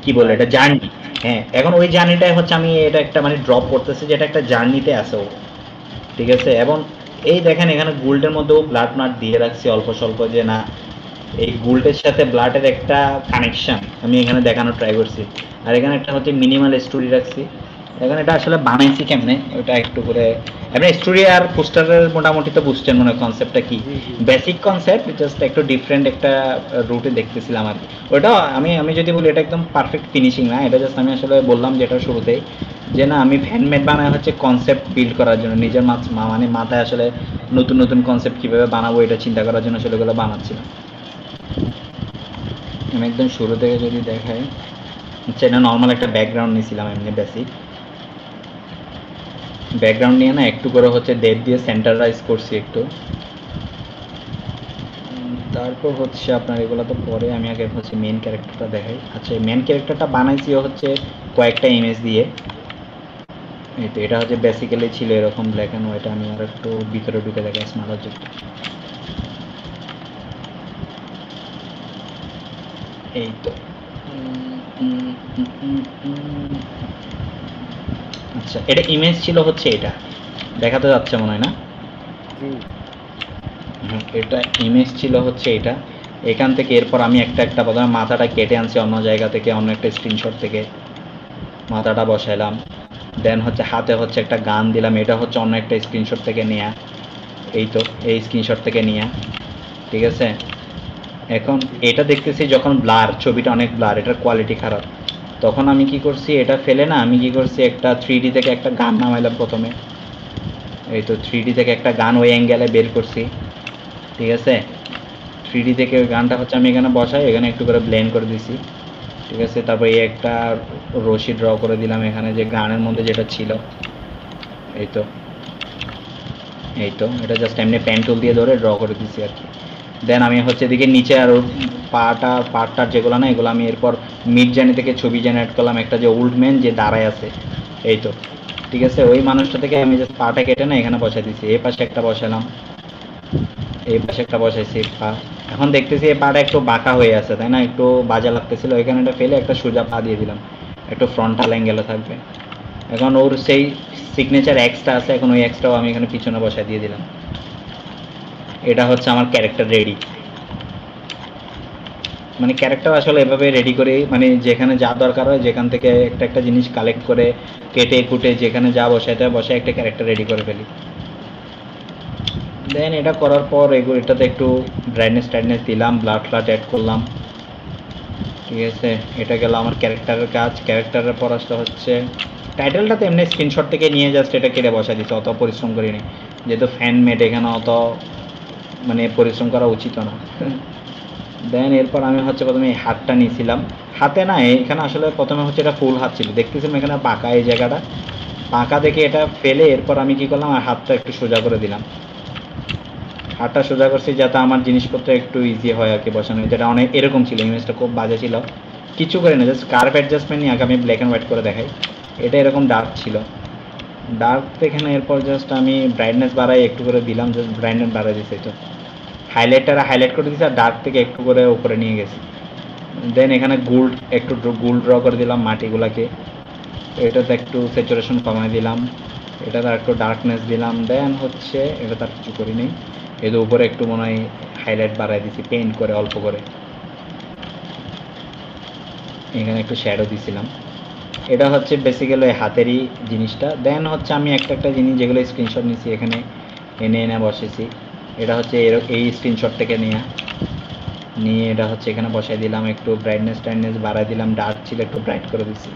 [SPEAKER 2] কি বলে এটা জার্নি। হ্যাঁ এখন ওই জার্নিটাই হচ্ছে আমি এটা একটা মানে ড্রপ করতেছি যে এটা একটা জার্নিতে আছে ও, ঠিক আছে। এবং এই দেখেন এখানে গোল্ডের মধ্যেও ব্লাড মার্ক দিয়ে রাখছি অল্প স্বল্প, যে না এই গোল্ডের সাথে ব্লাডের একটা কানেকশন আমি এখানে দেখানোর ট্রাই করছি। আর এখানে একটা হচ্ছে মিনিমাল স্টোরি রাখছি, এখানে এটা আসলে বানাইছি কেমনে ওটা একটু করে, এমনি স্টোরি আর পোস্টারের মোটামুটি তো বুঝছেন মনে হয় কনসেপ্টটা কি,
[SPEAKER 3] জি জি
[SPEAKER 2] বেসিক কনসেপ্ট, জাস্ট একটু ডিফারেন্ট একটা রুটে দেখতেছিলাম আর কি। ওটা আমি আমি যদি বলি এটা একদম পারফেক্ট ফিনিশিং না, এটা জাস্ট আমি আসলে বললাম যেটা শুরুতেই, যে না আমি ফ্যানমেড বানাই হচ্ছে কনসেপ্ট বিল্ড করার জন্য, নিজের মানে মাথায় আসলে নতুন নতুন কনসেপ্ট কীভাবে বানাবো এটা চিন্তা করার জন্য আসলে এগুলো বানাচ্ছিলাম। আমি একদম শুরু থেকে যদি দেখাই, আচ্ছা এটা নর্মাল একটা ব্যাকগ্রাউন্ড নিয়েছিলাম এমনি বেসিক ব্যাকগ্রাউন্ড নিয়ে না একটু করে হচ্ছে ডেপ দিয়ে সেন্টারাইজ করছি একটু। তারপর হচ্ছে আপনার এগুলো তো পরে, আমি আগে হচ্ছে মেন ক্যারেক্টারটা দেখাই। আচ্ছা মেন ক্যারেক্টারটা বানাইছি হচ্ছে কয়েকটা ইমেজ দিয়ে, এই তো এটা হচ্ছে বেসিক্যালি ছিল এরকম ব্ল্যাক অ্যান্ড হোয়াইট। আমি আর একটু ভিতরে ঢুকে দেখাই স্মার্ট যুক্ত। এই তো আচ্ছা, এটা ইমেজ ছিল হচ্ছে এটা দেখাতে যাচ্ছে মনে হয় না?
[SPEAKER 3] জি
[SPEAKER 2] এটা ইমেজ ছিল হচ্ছে এটা। এখান থেকে এরপর আমি একটা একটা প্রথমে মাথাটা কেটে আনছি অন্য জায়গা থেকে, অন্য একটা স্ক্রিনশট থেকে মাথাটা বসাইলাম। দেন হচ্ছে হাতে হচ্ছে একটা গান দিলাম, এটা হচ্ছে অন্য একটা স্ক্রিনশট থেকে নেয়া। এই তো এই স্ক্রিনশট থেকে নেয়া, ঠিক আছে। এখন এটা দেখতেছি যখন ব্লার, ছবিটা অনেক ব্লার, এটার কোয়ালিটি খারাপ, তখন আমি কি করছি, এটা ফেলে না আমি কি করছি, একটা 3D থেকে একটা গান নামাইলাম প্রথমে। এই তো 3D থেকে একটা গান ওই অ্যাঙ্গেলে বের করছি, ঠিক আছে। 3D থেকে ওই গানটা হচ্ছে আমি এখানে বসাই, এখানে একটু করে ব্লেন্ড করে দিছি, ঠিক আছে। তারপর এই একটা রশি ড্র করে দিলাম এখানে যে গানের মধ্যে যেটা ছিল। এই তো এটা জাস্ট এমনি পেন টুল দিয়ে ধরে ড্র করে দিছি আর কি। দেন আমি হচ্ছে এদিকে নিচে আর পার্টটা যেগুলো না, এগুলো আমি এরপর মিড জার্নি থেকে ছবি জেনারেট করলাম, একটা যে ওল্ড ম্যান যে দাঁড়ায় আছে, এই তো ঠিক আছে, ওই মানুষটা থেকে আমি জাস্ট পাটা কেটে না এখানে বসাই দিছি। এই পাশে একটা বসালাম, এই পাশে একটা বসাইছি পা। এখন দেখতেছি এই পাটা একটু বাঁকা হয়ে আছে, তাই না, একটু বাজে লাগতেছিল, এখানে এটা ফেলে একটা সোজা পা দিয়ে দিলাম, একটু ফ্রন্টাল অ্যাঙ্গেলে থাকবে। এখন ওর সেই সিগনেচার এক্সটা আছে, এখন ওই এক্সটাও আমি এখানে পিছনে বসাই দিয়ে দিলাম। এটা হচ্ছে আমার ক্যারেক্টার রেডি। মানে ক্যারেক্টার আসলে এভাবে রেডি করে, মানে যেখানে যা দরকার হয় যেখান থেকে একটা একটা জিনিস কালেক্ট করে কেটে কুটে যেখানে যা বসাইতে বসে একটা ক্যারেক্টার রেডি করে ফেলি। দেন এটা করার পর এটাতে একটু ব্রাইটনেস টাইটনেস দিলাম, ব্লাড ফ্লাড অ্যাড করলাম, ঠিক আছে। এটা গেল আমার ক্যারেক্টারের কাজ। ক্যারেক্টারের পর আসতে হচ্ছে টাইটেলটা তো এমনি স্ক্রিনশট থেকে নিয়ে জাস্ট এটা কেটে বসা দিচ্ছে, অত পরিশ্রম করিনি, যেহেতু ফ্যান মেড এখানে অত মানে পরিশ্রম করা উচিত না। দেন এরপর আমি হচ্ছে প্রথমে এই হাতটা নিয়েছিলাম, হাতে না এখানে আসলে প্রথমে হচ্ছে এটা ফুল হাত ছিল, দেখতেছিলাম এখানে পাকা, এই জায়গাটা পাকা দেখে এটা ফেলে এরপর আমি কি করলাম, আর হাতটা একটু সোজা করে দিলাম। হাতটা সোজা করছি যাতে আমার জিনিসপত্র একটু ইজি হয় আর কি বসানো, যেটা অনেক এরকম ছিল, ইমেজটা খুব বাজে ছিল। কিছু করে না, জাস্ট কার্ভ অ্যাডজাস্টমেন্ট নিয়ে আগে আমি ব্ল্যাক অ্যান্ড হোয়াইট করে দেখাই। এটা এরকম ডার্ক ছিল, ডার্ক এখানে এরপর জাস্ট আমি ব্রাইটনেস বাড়াই একটু করে দিলাম, জাস্ট ব্রাইটনেস বাড়াই দিয়েছি। তো হাইলাইটার হাইলাইট করে দিয়েছি আর ডার্ক থেকে একটু করে উপরে নিয়ে গেছি। দেন এখানে একটু গোল্ড ড্র করে দিলাম মাটিগুলাকে, এটাতে একটু স্যাচুরেশন কমাই দিলাম, এটাতে একটু ডার্কনেস দিলাম। দেন হচ্ছে এটা তার কিছু করি নেই, এদের উপরে একটু মনে হয় হাইলাইট বাড়াই দিছি পেইন্ট করে অল্প করে, এখানে একটু শ্যাডো দিছিলাম। এটা হচ্ছে বেসিক্যালি হাতেরই জিনিসটা। দেন হচ্ছে আমি একটা একটা জিনিস যেগুলো স্ক্রিনশট নিয়েছি এখানে এনে বসেছি। এটা হচ্ছে এই স্ক্রিনশট থেকে নিয়ে এটা হচ্ছে এখানে বসাই দিলাম, একটু ব্রাইটনেস টাইটনেস বাড়াই দিলাম, ডার্ক ছিল একটু ব্রাইট করে দিচ্ছি।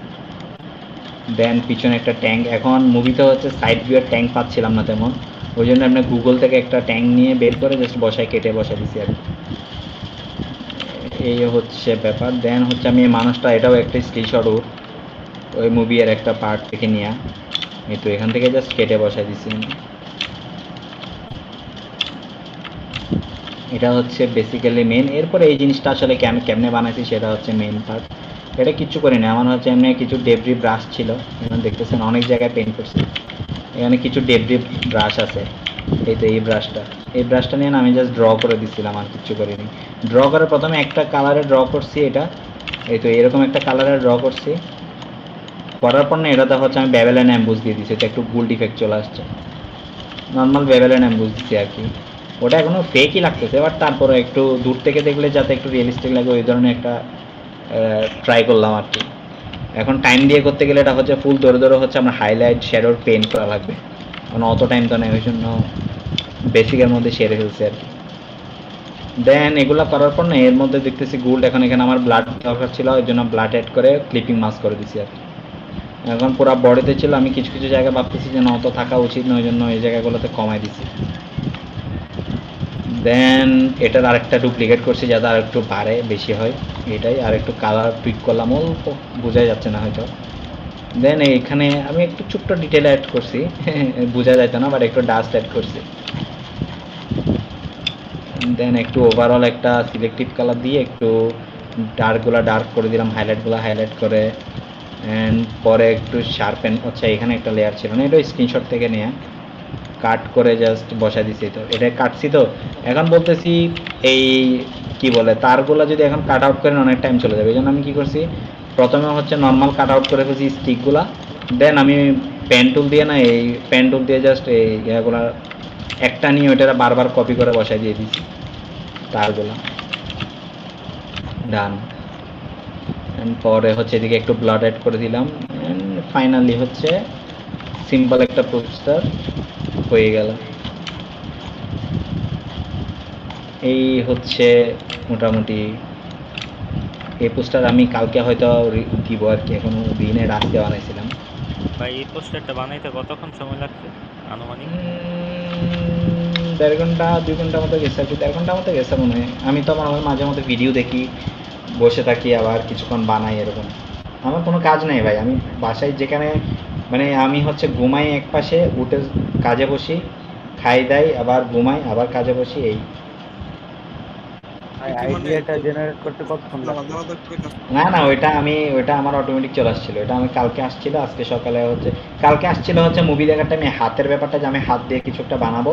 [SPEAKER 2] দেন পিছনে একটা ট্যাঙ্ক, এখন মুভিতে হচ্ছে সাইড ভিউর ট্যাঙ্ক পাচ্ছিলাম না তেমন, ওই জন্য আপনি গুগল থেকে একটা ট্যাঙ্ক নিয়ে বের করে জাস্ট বসায় কেটে বসাই দিছি আর কি। এই হচ্ছে ব্যাপার। দেন হচ্ছে আমি এই মানুষটা, এটাও একটা স্ক্রিনশট ওই মুভি এর একটা পার্ট থেকে নেওয়া, এই তো এখান থেকে জাস্ট কেটে বসাই দিছি। এটা হচ্ছে বেসিক্যালি মেন। এরপরে এই জিনিসটা আসলে কেমনে বানাইছি সেটা হচ্ছে মেন পার্ট। এটা কিচ্ছু করি না, আমার হচ্ছে এমনি কিছু ডেব্রি ব্রাশ ছিল, এখানে দেখতেছেন অনেক জায়গায় পেইন্ট করছি, এখানে কিছু ডেব্রি ব্রাশ আছে। এই তো এই ব্রাশটা নিয়ে আমি জাস্ট ড্র করে দিচ্ছিলাম, আর কিচ্ছু করিনি। ড্র করার প্রথমে একটা কালারে ড্র করছি, এটা এই তো এরকম একটা কালারে ড্র করছি, করার পর না এটাতে হচ্ছে আমি ব্যাবেলিয়ান অ্যাম্বুজ দিয়ে দিচ্ছি, তো একটু গোল্ড ইফেক্ট চলে আসছে। নর্মাল ব্যাবেলিয়ান অ্যাম্বুজ দিচ্ছি আর কি, ওটা এখনো ফেকই লাগতেছে, বাট তারপরে একটু দূর থেকে দেখলে যাতে একটু রিয়েলিস্টিক লাগে ওই ধরনের একটা ট্রাই করলাম আর কি। এখন টাইম দিয়ে করতে গেলে এটা হচ্ছে ফুল ধরে হচ্ছে আমরা হাইলাইট শ্যাডোর পেইন্ট করা লাগবে, কারণ অত টাইম তো নেই, ওই জন্য বেসিকের মধ্যে সেরে ফেলছে আর কি। দেন এগুলো করার পর না এর মধ্যে দেখতেছি গোল্ড, এখন এখানে আমার ব্লাড দরকার ছিল, ওই জন্য ব্লাড অ্যাড করে ক্লিপিং মাস্ক করে দিছি আর কি। এখন পুরো বডিতে ছিল, আমি কিছু কিছু জায়গায় ভাবতেছি যে না অত থাকা উচিত না, ওই জন্য এই জায়গাগুলোতে কমাই দিছি। দেন এটার আরেকটা ডুপ্লিকেট করছি যাতে আর একটু বাড়ে বেশি হয়, এটাই আর একটু কালার টুইক করলাম, অল্প বোঝা যাচ্ছে না হয়তো। দেন এখানে আমি একটু ছোট্ট ডিটেল অ্যাড করছি, বোঝা যাইতো না, বাট একটু ডাস্ট অ্যাড করছি। দেন একটু ওভারঅল একটা সিলেক্টিভ কালার দিয়ে একটু ডার্কগুলো ডার্ক করে দিলাম, হাইলাইটগুলো হাইলাইট করে অ্যান্ড পরে একটু শার্পেন, আচ্ছা এখানে একটা লেয়ার ছিল না, এটা স্ক্রিনশট থেকে নেয়া, কাট করে জাস্ট বসা দিছি। তো এটা কাটছি, তো এখন বলতেছি এই কি বলে তারগুলো যদি এখন কাট আউট করেন অনেক টাইম চলে যাবে, এই জন্য আমি কি করছি, প্রথমে হচ্ছে নর্মাল কাট আউট করে ফেলছি স্টিকগুলা, দেন আমি পেন টুল দিয়ে না, এই পেন টুল দিয়ে জাস্ট এই ইয়েগুলা একটা নিয়ে ওইটা বারবার কপি করে বসাই দিয়ে দিচ্ছি তারগুলা, ডান। পরে হচ্ছে এদিকে একটু ব্লাড অ্যাড করে দিলাম, ফাইনালি হচ্ছে সিম্পল একটা পোস্টার হয়ে গেল। এই হচ্ছে মোটামুটি এই পোস্টার আমি কালকে হয়তো দিব আর কি, এখনো দিনে রাত্রে বানাইছিলাম।
[SPEAKER 9] ভাই এই পোস্টারটা বানাইতে কতক্ষণ সময় লাগছে আনুমানিক?
[SPEAKER 2] 1.5 ঘন্টা 2 ঘন্টার মতো গেছে আর কি, 1.5 ঘন্টার মতো গেছে মনে হয়। আমি তো আমার মাঝে মধ্যে ভিডিও দেখি, বসে থাকি, আবার কিছুক্ষণ বানাই, এরকম। আমার কোনো কাজ নেই ভাই, আমি বাসায় যেখানে মানে আমি হচ্ছে ঘুমাই এক পাশে, উঠে কাজে বসি, খাই দাই, আবার ঘুমাই, আবার কাজে বসি, এই।
[SPEAKER 3] আইডিয়াটা জেনারেট করতে কতক্ষণ লাগে?
[SPEAKER 7] আলাদা আলাদা করে কাজ করতে
[SPEAKER 2] না না, ওইটা আমার অটোমেটিক চলে আসছিল, এটা আমি কালকে আসছিল, আজকে সকালে হচ্ছে, কালকে আসছিল হচ্ছে মুভি দেখারটা, আমি হাতের ব্যাপারটা যে আমি হাত দিয়ে কিছু একটা বানাবো,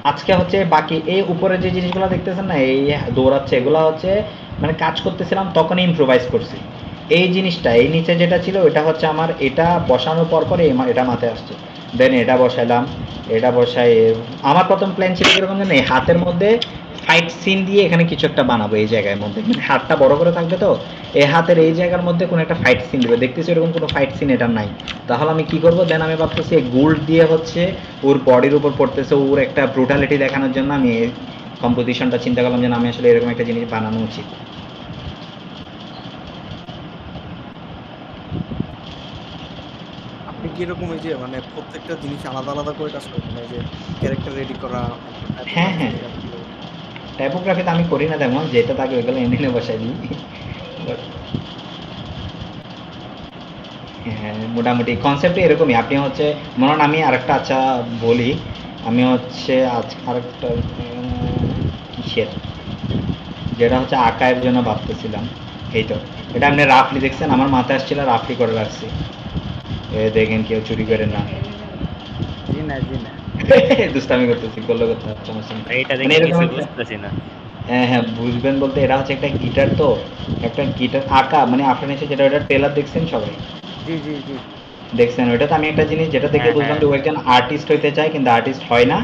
[SPEAKER 2] আজকে হচ্ছে বাকি এই উপরে যে জিনিসগুলো দেখতেছেন না, এই দৌড়াচ্ছে, এগুলো হচ্ছে মানে কাজ করতেছিলাম তখন ইমপ্রোভাইজ করছি। এই জিনিসটা এই নিচে যেটা ছিল ওইটা হচ্ছে আমার, এটা বসানোর পর পরে এটা মাথায় আসছে, দেন এটা বসাইলাম, এটা বসাই। আমার প্রথম প্ল্যান ছিল কিরকম জানেন, এই হাতের মধ্যে ফাইট সিন দিয়ে এখানে কিছু একটা বানাবো, এই জায়গার মধ্যে মানে হাতটা বড় করে থাকবে, তো এই হাতের এই জায়গার মধ্যে কোনো একটা ফাইট সিন দেবে, দেখতেছি এরকম কোনো ফাইট সিন এটা নাই, তাহলে আমি কি করবো, দেন আমি ভাবতেছি গোল্ড দিয়ে হচ্ছে ওর বডির উপর পড়তেছে, ওর একটা ব্রুটালিটি দেখানোর জন্য আমি এই কম্পোজিশনটা চিন্তা করলাম যে আমি আসলে এরকম একটা জিনিস বানানো উচিত।
[SPEAKER 7] আপনি কি এরকম এই যে মানে প্রত্যেকটা জিনিস আলাদা আলাদা করে কাজ করেন, মানে যে ক্যারেক্টার রেডি করা,
[SPEAKER 2] হ্যাঁ হ্যাঁ, টাইপোগ্রাফিতে আমি করি না তেমন, যেটা থাকে ওইগুলো এনে বসাই দিই। হ্যাঁ, মোটামুটি কনসেপ্ট এরকমই। আপনি হচ্ছে মনে হন, আমি আরেকটা আচ্ছা বলি, আমি হচ্ছে আজ আরেকটা কিসের যেটা হচ্ছে আঁকায়ের জন্য ভাবতেছিলাম, এই তো এটা আপনি রাফলি দেখছেন, আমার মাথায় আসছিল, রাফলি করে রাখছি, দেখেন কেউ চুরি করে না।
[SPEAKER 3] জি না জি না,
[SPEAKER 2] দুষ্টামি করতেছি, করলে করতে হবে, সমস্যা নেই।
[SPEAKER 9] এটা
[SPEAKER 2] মানে
[SPEAKER 9] দেখে
[SPEAKER 2] এরকম
[SPEAKER 9] কিছু
[SPEAKER 2] একটা-
[SPEAKER 9] বুঝতেছি না।
[SPEAKER 2] হ্যাঁ হ্যাঁ, বুঝবেন বলতে এটা হচ্ছে একটা গিটার, তো একটা গিটার আঁকা, মানে আপনার এসে যেটা ওটা ট্রেলার দেখছেন সবাই,
[SPEAKER 3] জি জি জি,
[SPEAKER 2] দেখছেন ওইটা, তো আমি একটা জিনিস যেটা দেখে
[SPEAKER 9] হ্যাঁ,
[SPEAKER 2] বুঝলাম
[SPEAKER 9] হ্যাঁ।
[SPEAKER 2] যে ও একজন আর্টিস্ট হইতে চায়, কিন্তু আর্টিস্ট হয় না,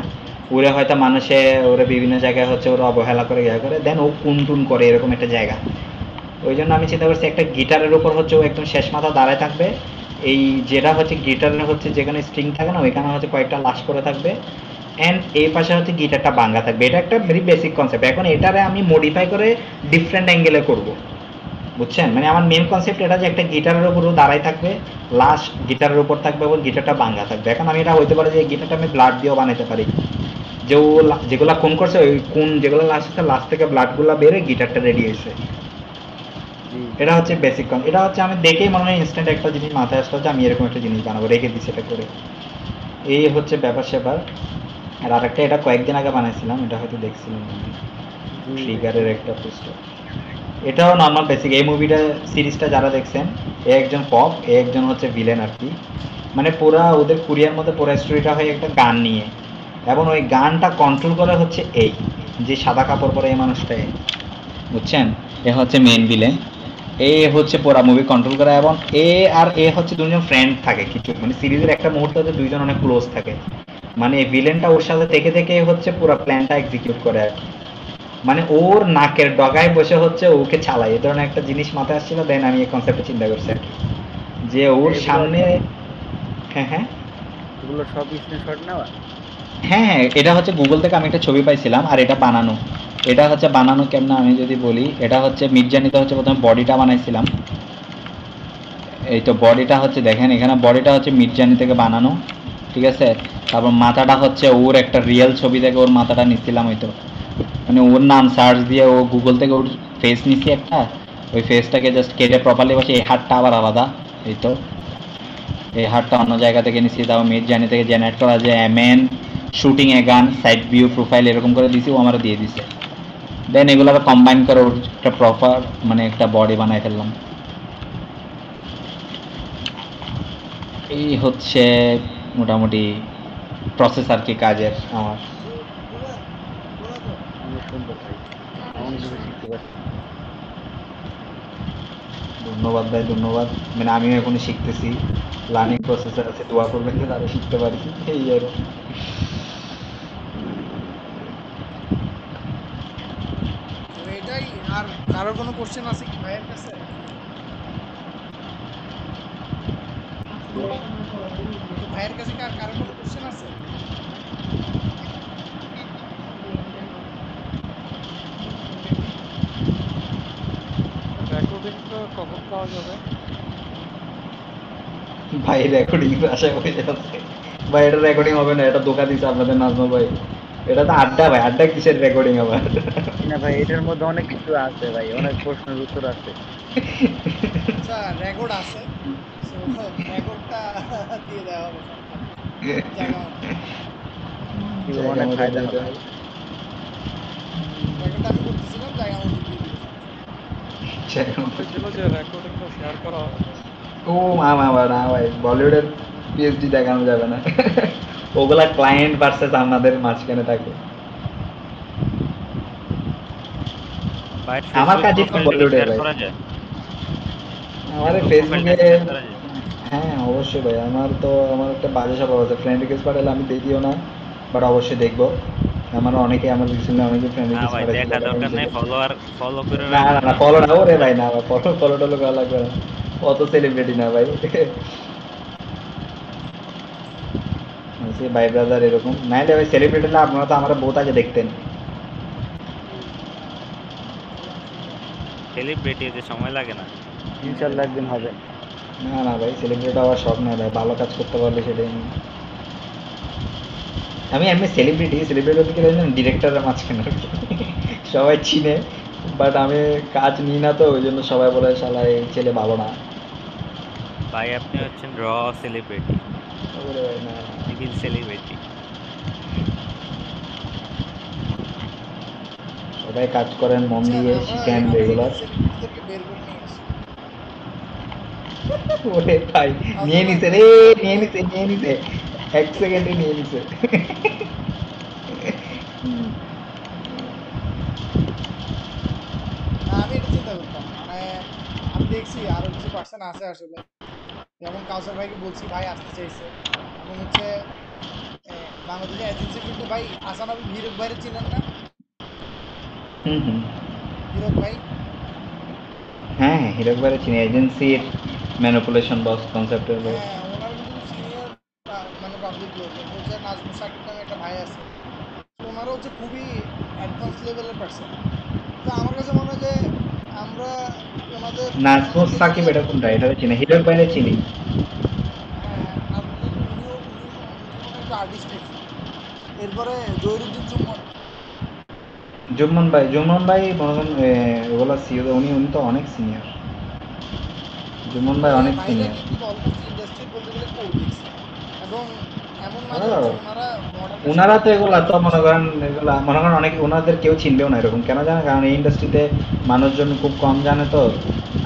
[SPEAKER 2] ওরা হয়তো মানুষে ওরা বিভিন্ন জায়গায় হচ্ছে ওরা অবহেলা করে ইয়া করে, দেন ও কুনটুন করে এরকম একটা জায়গা। ওই জন্য আমি চিন্তা করছি একটা গিটারের উপর হচ্ছে ও একদম শেষ মাথা দাঁড়ায় থাকবে, এই যেটা হচ্ছে গিটারের হচ্ছে যেখানে স্ট্রিং থাকে না, ওইখানে হচ্ছে কয়েকটা লাশ করে থাকবে, অ্যান্ড এই পাশে হচ্ছে গিটারটা ভাঙা থাকবে। এটা একটা ভেরি বেসিক কনসেপ্ট। এখন এটারে আমি মডিফাই করে ডিফারেন্ট অ্যাঙ্গেলে করব, বুঝছেন? মানে আমার মেন কনসেপ্ট এটা যে একটা গিটারের উপর ও দাঁড়ায় থাকবে, লাশ গিটারের উপর থাকবে এবং গিটারটা ভাঙা থাকবে। এখন আমি এটা হইতে পারে যে এই গিটারটা আমি ব্লাড দিয়েও বানাতে পারি, যে ও যেগুলা কোন করছে ওই কোন যেগুলো লাস্ট আছে লাস্ট থেকে ব্লাডগুলো বেরে গিটারটা রেডি হয়েছে। এটা হচ্ছে বেসিক এটা হচ্ছে আমি দেখেই মনে হয় ইনস্ট্যান্ট একটা জিনিস মাথায় আসতে হচ্ছে, আমি এরকম একটা জিনিস বানাবো, রেখে দিচ্ছি এটা করে। এই হচ্ছে ব্যাপার স্যাপার। আর আরেকটা এটা কয়েকদিন আগে বানাইছিলাম, এটা হয়তো দেখছিলাম, ট্রিগারের একটা পোস্টার। এটাও নর্মাল বেসিক। এই মুভিটা সিরিজটা যারা দেখছেন, এ একজন পপ, এ একজন হচ্ছে ভিলেন আর কি। মানে পুরা ওদের কুরিয়ার মধ্যে পুরো স্টোরিটা হয় একটা গান নিয়ে, এবং ওই গানটা কন্ট্রোল করে হচ্ছে এই যে সাদা কাপড় পরে এই মানুষটাই, বুঝছেন? এ হচ্ছে মেন ভিলেন। এ হচ্ছে পুরা মুভি কন্ট্রোল করে, এবং এ আর এ হচ্ছে দুজন ফ্রেন্ড থাকে কিছু, মানে সিরিজের একটা মুহূর্তে হচ্ছে দুইজন অনেক ক্লোজ থাকে। মানে ভিলেনটা ওর সাথে থেকে থেকে হচ্ছে পুরো প্ল্যানটা এক্সিকিউট করে আর কি। মানে ওর নাকের ডগায় বসে হচ্ছে ওকে চালাই, এই ধরনের একটা জিনিস মাথায় আসছিল। দেন আমি এই কনসেপ্টে চিন্তা করছি আর কি, যে ওর সামনে। হ্যাঁ হ্যাঁ,
[SPEAKER 3] এগুলো সব স্ক্রিনশট নেওয়া?
[SPEAKER 2] হ্যাঁ হ্যাঁ, এটা হচ্ছে গুগল থেকে আমি একটা ছবি পাইছিলাম, আর এটা বানানো। এটা হচ্ছে বানানো কেমন আমি যদি বলি, এটা হচ্ছে মির্জানিতে হচ্ছে প্রথমে বডিটা বানাইছিলাম। এই তো বডিটা হচ্ছে দেখেন, এখানে বডিটা হচ্ছে মির্জানি থেকে বানানো, ঠিক আছে? তারপর মাথাটা হচ্ছে ওর একটা রিয়েল ছবি থেকে ওর মাথাটা নিচ্ছিলাম, হয়তো মানে ওর নাম সার্চ দিয়ে ও গুগল থেকে ওর ফেস নিচ্ছি একটা, ওই ফেসটাকে জাস্ট কেটে প্রপারলি বসে। এই হাতটা আবার আলাদা, এই তো এই হাতটা অন্য জায়গা থেকে নিচ্ছি। তারপর মির্জানি থেকে জেনারেট করা যে ম্যান শুটিং এ গান, সাইড ভিউ, প্রোফাইল এরকম করে দিছি, ও আমারও দিয়ে দিছে। দেন এগুলোকে কম্বাইন করে ওর একটা প্রপার মানে একটা বডি বানাই ফেললাম। এই হচ্ছে মোটামুটি প্রসেস আর কি কাজের আমার।
[SPEAKER 3] অনেক সুন্দর ভাই, অনেক কিছু শিখতে পারছি।
[SPEAKER 2] ধন্যবাদ ভাই, ধন্যবাদ। মানে আমিও এখনো শিখতেছি, লার্নিং প্রসেসে আছে, দোয়া করবেন যে আরো শিখতে পারি, এই আর কি।
[SPEAKER 1] তো এটাই। আর কারোর কোনো কোশ্চেন আছে কি ভাইয়ের কাছে? তো ভাইয়ের কাছে কি আর কারোর কোনো কোশ্চেন আছে?
[SPEAKER 5] রেকর্ডিংটা কখন পাওয়া যাবে?
[SPEAKER 2] ভাই রেকর্ডিং আশা করি যাচ্ছে ভাই, এটা রেকর্ডিং হবে না, এটা ধোকা দিচ্ছে আপনাদের নাজমুল ভাই। এটা তো আড্ডা ভাই, আড্ডা কিসের রেকর্ডিং আবার?
[SPEAKER 3] না ভাই, এটার মধ্যে অনেক কিছু আছে ভাই, অনেক প্রশ্নের উত্তর আছে।
[SPEAKER 1] আচ্ছা, রেকর্ড আছে। সো রেকর্ডটা দিয়ে দেওয়া হবে সমস্যা নেই। জায়গা মতো।
[SPEAKER 3] কি অনেক ফায়দা হবে।
[SPEAKER 1] রেকর্ডটা আমি করতেছিলাম, জায়গা মতো দিয়ে দিবে সমস্যা নেই।
[SPEAKER 5] বলতেছিল যে রেকর্ডিংটা শেয়ার করা হবে।
[SPEAKER 2] ও মা মা মা, না ভাই, বলিউডের পিএইচডি দেখানো যাবে না। ওগুলা ক্লায়েন্ট ভার্সেস আমাদের মাঝখানে থাকে।
[SPEAKER 9] ভাই
[SPEAKER 2] আমার
[SPEAKER 9] ফেসবুক
[SPEAKER 2] কাজই তো
[SPEAKER 9] প্রোফাইলটা কি
[SPEAKER 2] বলিউডের
[SPEAKER 9] শেয়ার
[SPEAKER 2] ভাই।
[SPEAKER 9] করা যায়?
[SPEAKER 2] আমাদের
[SPEAKER 9] ফেসবুক
[SPEAKER 2] ফেসবুকে,
[SPEAKER 9] প্রোফাইলটা শেয়ার করা যায়?
[SPEAKER 2] হ্যাঁ অবশ্যই ভাই, আমার একটা বাজে স্বভাব আছে, ফ্রেন্ড রিকোয়েস্ট পাঠালে আমি দেখিও না, বাট অবশ্যই দেখবো। আমার অনেকে, আমার রিসেন্টলি অনেকে ফ্রেন্ড
[SPEAKER 9] না
[SPEAKER 2] রিকোয়েস্ট
[SPEAKER 9] ভাই,
[SPEAKER 2] পাঠাইছিল,
[SPEAKER 9] দেখা
[SPEAKER 2] বাট আমি
[SPEAKER 9] দরকার নাই,
[SPEAKER 2] দেখি
[SPEAKER 9] ফলো করে
[SPEAKER 2] না না
[SPEAKER 9] রাখবেন
[SPEAKER 2] না,
[SPEAKER 9] না।
[SPEAKER 2] ফলো না ওরে ভাই, না ফলো ফলো টলো করা লাগবে না, অত সেলিব্রিটি না ভাই। ভাই ব্রাদার এরকম নাইলে ভাই, সেলিব্রিটি না, আপনারা তো আমরা বহুত আগে দেখতেন।
[SPEAKER 9] সেলিব্রিটি হতে সময় লাগে না।
[SPEAKER 3] ইনশাল্লাহ একদিন হবে।
[SPEAKER 2] না না ভাই, সেলিব্রিটি হওয়ার শখ নাই ভাই, ভালো কাজ করতে পারলে সেটাই নিয়ে। আমি এমনি সেলিব্রিটি হতে গেলে ডিরেক্টরের মাঝখানে আর কি। সবাই চিনে, বাট আমি কাজ নিই না, তো ওই জন্য সবাই বলে শালা এই ছেলে ভালো না।
[SPEAKER 9] ভাই আপনি হচ্ছেন র সেলিব্রিটি,
[SPEAKER 2] ওরে ভাই না,
[SPEAKER 9] সিভিল সেলিব্রিটি।
[SPEAKER 2] সবাই কাজ করেন মন
[SPEAKER 1] আচ্ছা,
[SPEAKER 2] দিয়ে,
[SPEAKER 1] আমরা
[SPEAKER 2] শিখেন
[SPEAKER 1] আমরা
[SPEAKER 2] রেগুলার।
[SPEAKER 1] এখানে সেলিব্রিটিদেরকে বের করে নিয়ে আসি।
[SPEAKER 2] ওরে ভাই, নিয়ে
[SPEAKER 1] আসলে
[SPEAKER 2] নিছে
[SPEAKER 1] ভাই,
[SPEAKER 2] রে, নিয়ে নিছে 1 সেকেন্ডে নিয়ে নিছে।
[SPEAKER 1] না, আমি এটা চিন্তা করতাম মানে আমি দেখছি আরো কিছু পার্সন আছে আসলে, যেমন কাউসার ভাইকে বলছি ভাই আসতে চাইছে, এবং হচ্ছে বাংলাদেশে এজেন্সি কিন্তু ভাই আসানবী ভিরক ভাইরে চিনেন না?
[SPEAKER 2] হুম হুম,
[SPEAKER 1] ভিরক ভাই,
[SPEAKER 2] হ্যাঁ হ্যাঁ, হিরক ভাইয়ের চিনি, এজেন্সির ম্যানিপুলেশন বস কনসেপ্টের বস।
[SPEAKER 1] হ্যাঁ ওনার কিন্তু সিনিয়র মানে পাবলিক লোক। এরপর হচ্ছে নাজমুল সাকিব নামে একটা ভাই আছে, তো ওনারা হচ্ছে খুবই অ্যাডভান্স লেভেলের পার্সন। তো আমার কাছে মনে হয় যে আমরা
[SPEAKER 2] নাজমুস
[SPEAKER 1] ওনাদেরকে যদি
[SPEAKER 2] সাকিব এটা কোনটা, এটা চিনি, হিরক ভাইয়ের চিনি।
[SPEAKER 1] হ্যাঁ হ্যাঁ, নাজমুল সাকিব উনি মনে হয় একটু আর্টিস্ট টাইপের। এরপরে জহিরুদ্দিন জুম্মন।
[SPEAKER 2] জুম্মন ভাই মনে করেন ওগুলা সিও, উনি উনি তো অনেক সিনিয়র, জুম্মন ভাই অনেক
[SPEAKER 1] ভাইরা
[SPEAKER 2] সিনিয়র।
[SPEAKER 1] কিন্তু অলমোস্ট ইন্ডাস্ট্রি বলতে গেলে কোর দেখছে, এবং এমন না যে হচ্ছে ওনারা মডার্নের সাথে
[SPEAKER 2] ওনারা তো
[SPEAKER 1] একদম
[SPEAKER 2] এগুলা তো
[SPEAKER 1] মিল
[SPEAKER 2] মনে
[SPEAKER 1] করছে।
[SPEAKER 2] করেন, এগুলা মনে করেন অনেক ওনাদের কেউ চিনবেও না এরকম, কেন জানে, কারণ এই ইন্ডাস্ট্রিতে মানুষজন খুব কম জানে তো,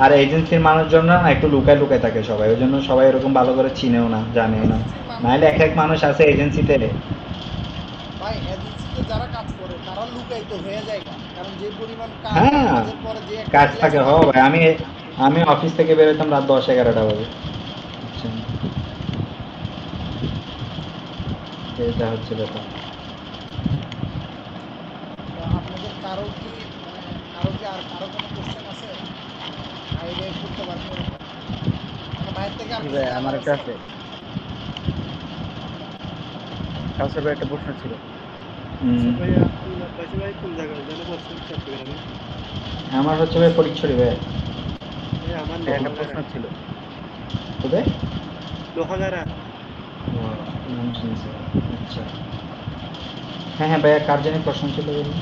[SPEAKER 2] আর এজেন্সির মানুষজনরা না একটু লুকায় লুকায় থাকে সবাই, ওই জন্য সবাই এরকম ভালো করে চিনেও না, জানেও না।
[SPEAKER 1] এজেন্সির
[SPEAKER 2] নাহলে
[SPEAKER 1] মানুষজন
[SPEAKER 2] এক এক মানুষ আছে এজেন্সিতে।
[SPEAKER 1] ভাই, এজেন্সিতে যারা কাজ করে তারা লুকায়িত হয়ে যায় না। কারণ যে পরিমাণ কাজ,
[SPEAKER 2] হ্যাঁ,
[SPEAKER 1] কাজের পরে যে একটা
[SPEAKER 2] কাজ
[SPEAKER 1] রিল্যাক্স
[SPEAKER 2] থাকে, হ
[SPEAKER 1] থাকে।
[SPEAKER 2] ভাই, আমি আমি অফিস থেকে বেরোতাম রাত 10-11টা বাজে, বুঝছেন? এটা হচ্ছে ব্যাপার।
[SPEAKER 1] তো আপনাদের কারো কি মানে আর কারো কোনো কোশ্চেন আছে ভাইরে করতে পারবেন এরকম, মানে ভাইয়ের থেকে আর
[SPEAKER 3] জি
[SPEAKER 1] কিছু
[SPEAKER 3] ভাই, আমার
[SPEAKER 1] জানার
[SPEAKER 3] একটা
[SPEAKER 1] আছে?
[SPEAKER 3] আছে। কাউসার ভাই একটা প্রশ্ন ছিল।
[SPEAKER 2] হুম,
[SPEAKER 10] ভাইয়া আপনার বাসা ভাই কোন জায়গায় যেন বলছেন? চট্টগ্রামে?
[SPEAKER 2] আমার হচ্ছে ভাই ফটিকছড়ি ভাই।
[SPEAKER 10] ভাই আমার
[SPEAKER 3] ভাই একটা
[SPEAKER 10] লোহাগাড়া।
[SPEAKER 3] প্রশ্ন ছিল।
[SPEAKER 2] কোথায়?
[SPEAKER 10] লোহাগাড়া।
[SPEAKER 2] ও, নাম শুনছি। আচ্ছা, হ্যাঁ হ্যাঁ ভাইয়া, কার জানি প্রশ্ন ছিল বলুন।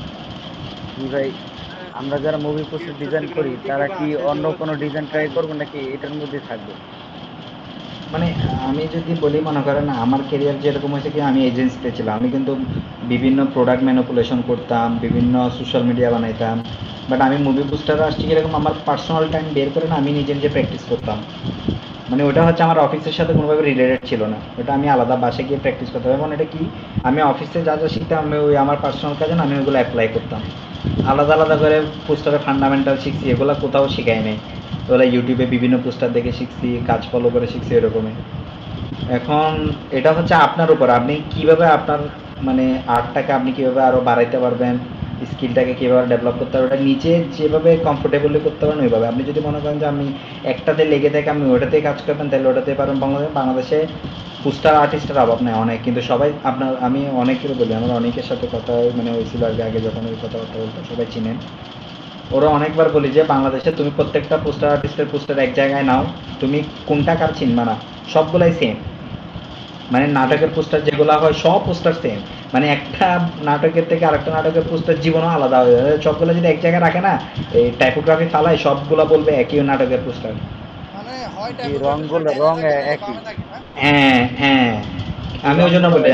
[SPEAKER 3] জি ভাই, আমরা যারা মুভি পোস্টার ডিজাইন করি
[SPEAKER 10] চট্টগ্রামের দিকে
[SPEAKER 3] তারা
[SPEAKER 10] বা
[SPEAKER 3] কি অন্য
[SPEAKER 10] আশেপাশে
[SPEAKER 3] কোনো ডিজাইন ট্রাই
[SPEAKER 10] পাওয়া
[SPEAKER 3] করবো
[SPEAKER 10] যায়?
[SPEAKER 3] নাকি এটার মধ্যে থাকবো?
[SPEAKER 2] মানে আমি যদি বলি, মনে করেন আমার কেরিয়ার যেরকম হয়েছে কি, আমি এজেন্সিতে ছিলাম, আমি কিন্তু বিভিন্ন প্রোডাক্ট ম্যানিপুলেশন করতাম, বিভিন্ন সোশ্যাল মিডিয়া বানাইতাম, বাট আমি মুভি পোস্টারে আসছি এরকম আমার পার্সোনাল টাইম বের করে না আমি নিজে নিজে প্র্যাকটিস করতাম। মানে ওটা হচ্ছে আমার অফিসের সাথে কোনোভাবে রিলেটেড ছিল না, ওটা আমি আলাদা বাসায় গিয়ে প্র্যাকটিস করতাম। এবং এটা কি আমি অফিসে যা যা শিখতাম আমি ওই আমার পার্সোনাল কাজে না আমি ওগুলো অ্যাপ্লাই করতাম। আলাদা আলাদা করে পোস্টারে ফান্ডামেন্টাল শিখছি, এগুলো কোথাও শেখাই নাই। ওগুলো ইউটিউবে বিভিন্ন পোস্টার দেখে শিখছি, কাজ ফলো করে শিখছি এরকমই। এখন এটা হচ্ছে আপনার উপর, আপনি কিভাবে আপনার মানে আর্টটাকে আপনি কিভাবে আরও বাড়াইতে পারবেন, স্কিলটাকে কীভাবে ডেভেলপ করতে পারবেন, ওটা নিচে যেভাবে কমফোর্টেবলি করতে পারেন ওইভাবে। আপনি যদি মনে করেন যে আমি একটাতে লেগে থেকে আমি ওটাতেই কাজ করবেন তাহলে ওটাতে পারেন। বাংলাদেশে পোস্টার আর্টিস্টের অভাব নেই অনেক, কিন্তু সবাই আপনার আমি অনেকের বলি, আমার অনেকের সাথে কথা মানে হয়েছিল আগে যখন ওই কথাবার্তা বলতো সবাই চিনেন, ওরা অনেকবার বলি যে বাংলাদেশে তুমি প্রত্যেকটা পোস্টার আর্টিস্টের পোস্টার এক জায়গায় নাও, তুমি কোনটা কার চিনবা না, সবগুলাই সেম। মানে নাটকের পোস্টার যেগুলো হয় সব পোস্টার সেম, মানে একটা নাটকের থেকে আরেকটা নাটকের পোস্টার জীবনও আলাদা হয়ে যায়। সবগুলো যদি এক জায়গায় রাখে না, এই টাইপোগ্রাফি ফালায় সবগুলো বলবে একই নাটকের পোস্টার।
[SPEAKER 1] মানে হয়
[SPEAKER 3] এই রংগুলো রং একই।
[SPEAKER 2] হ্যাঁ হ্যাঁ, আমি ওই জন্য বলি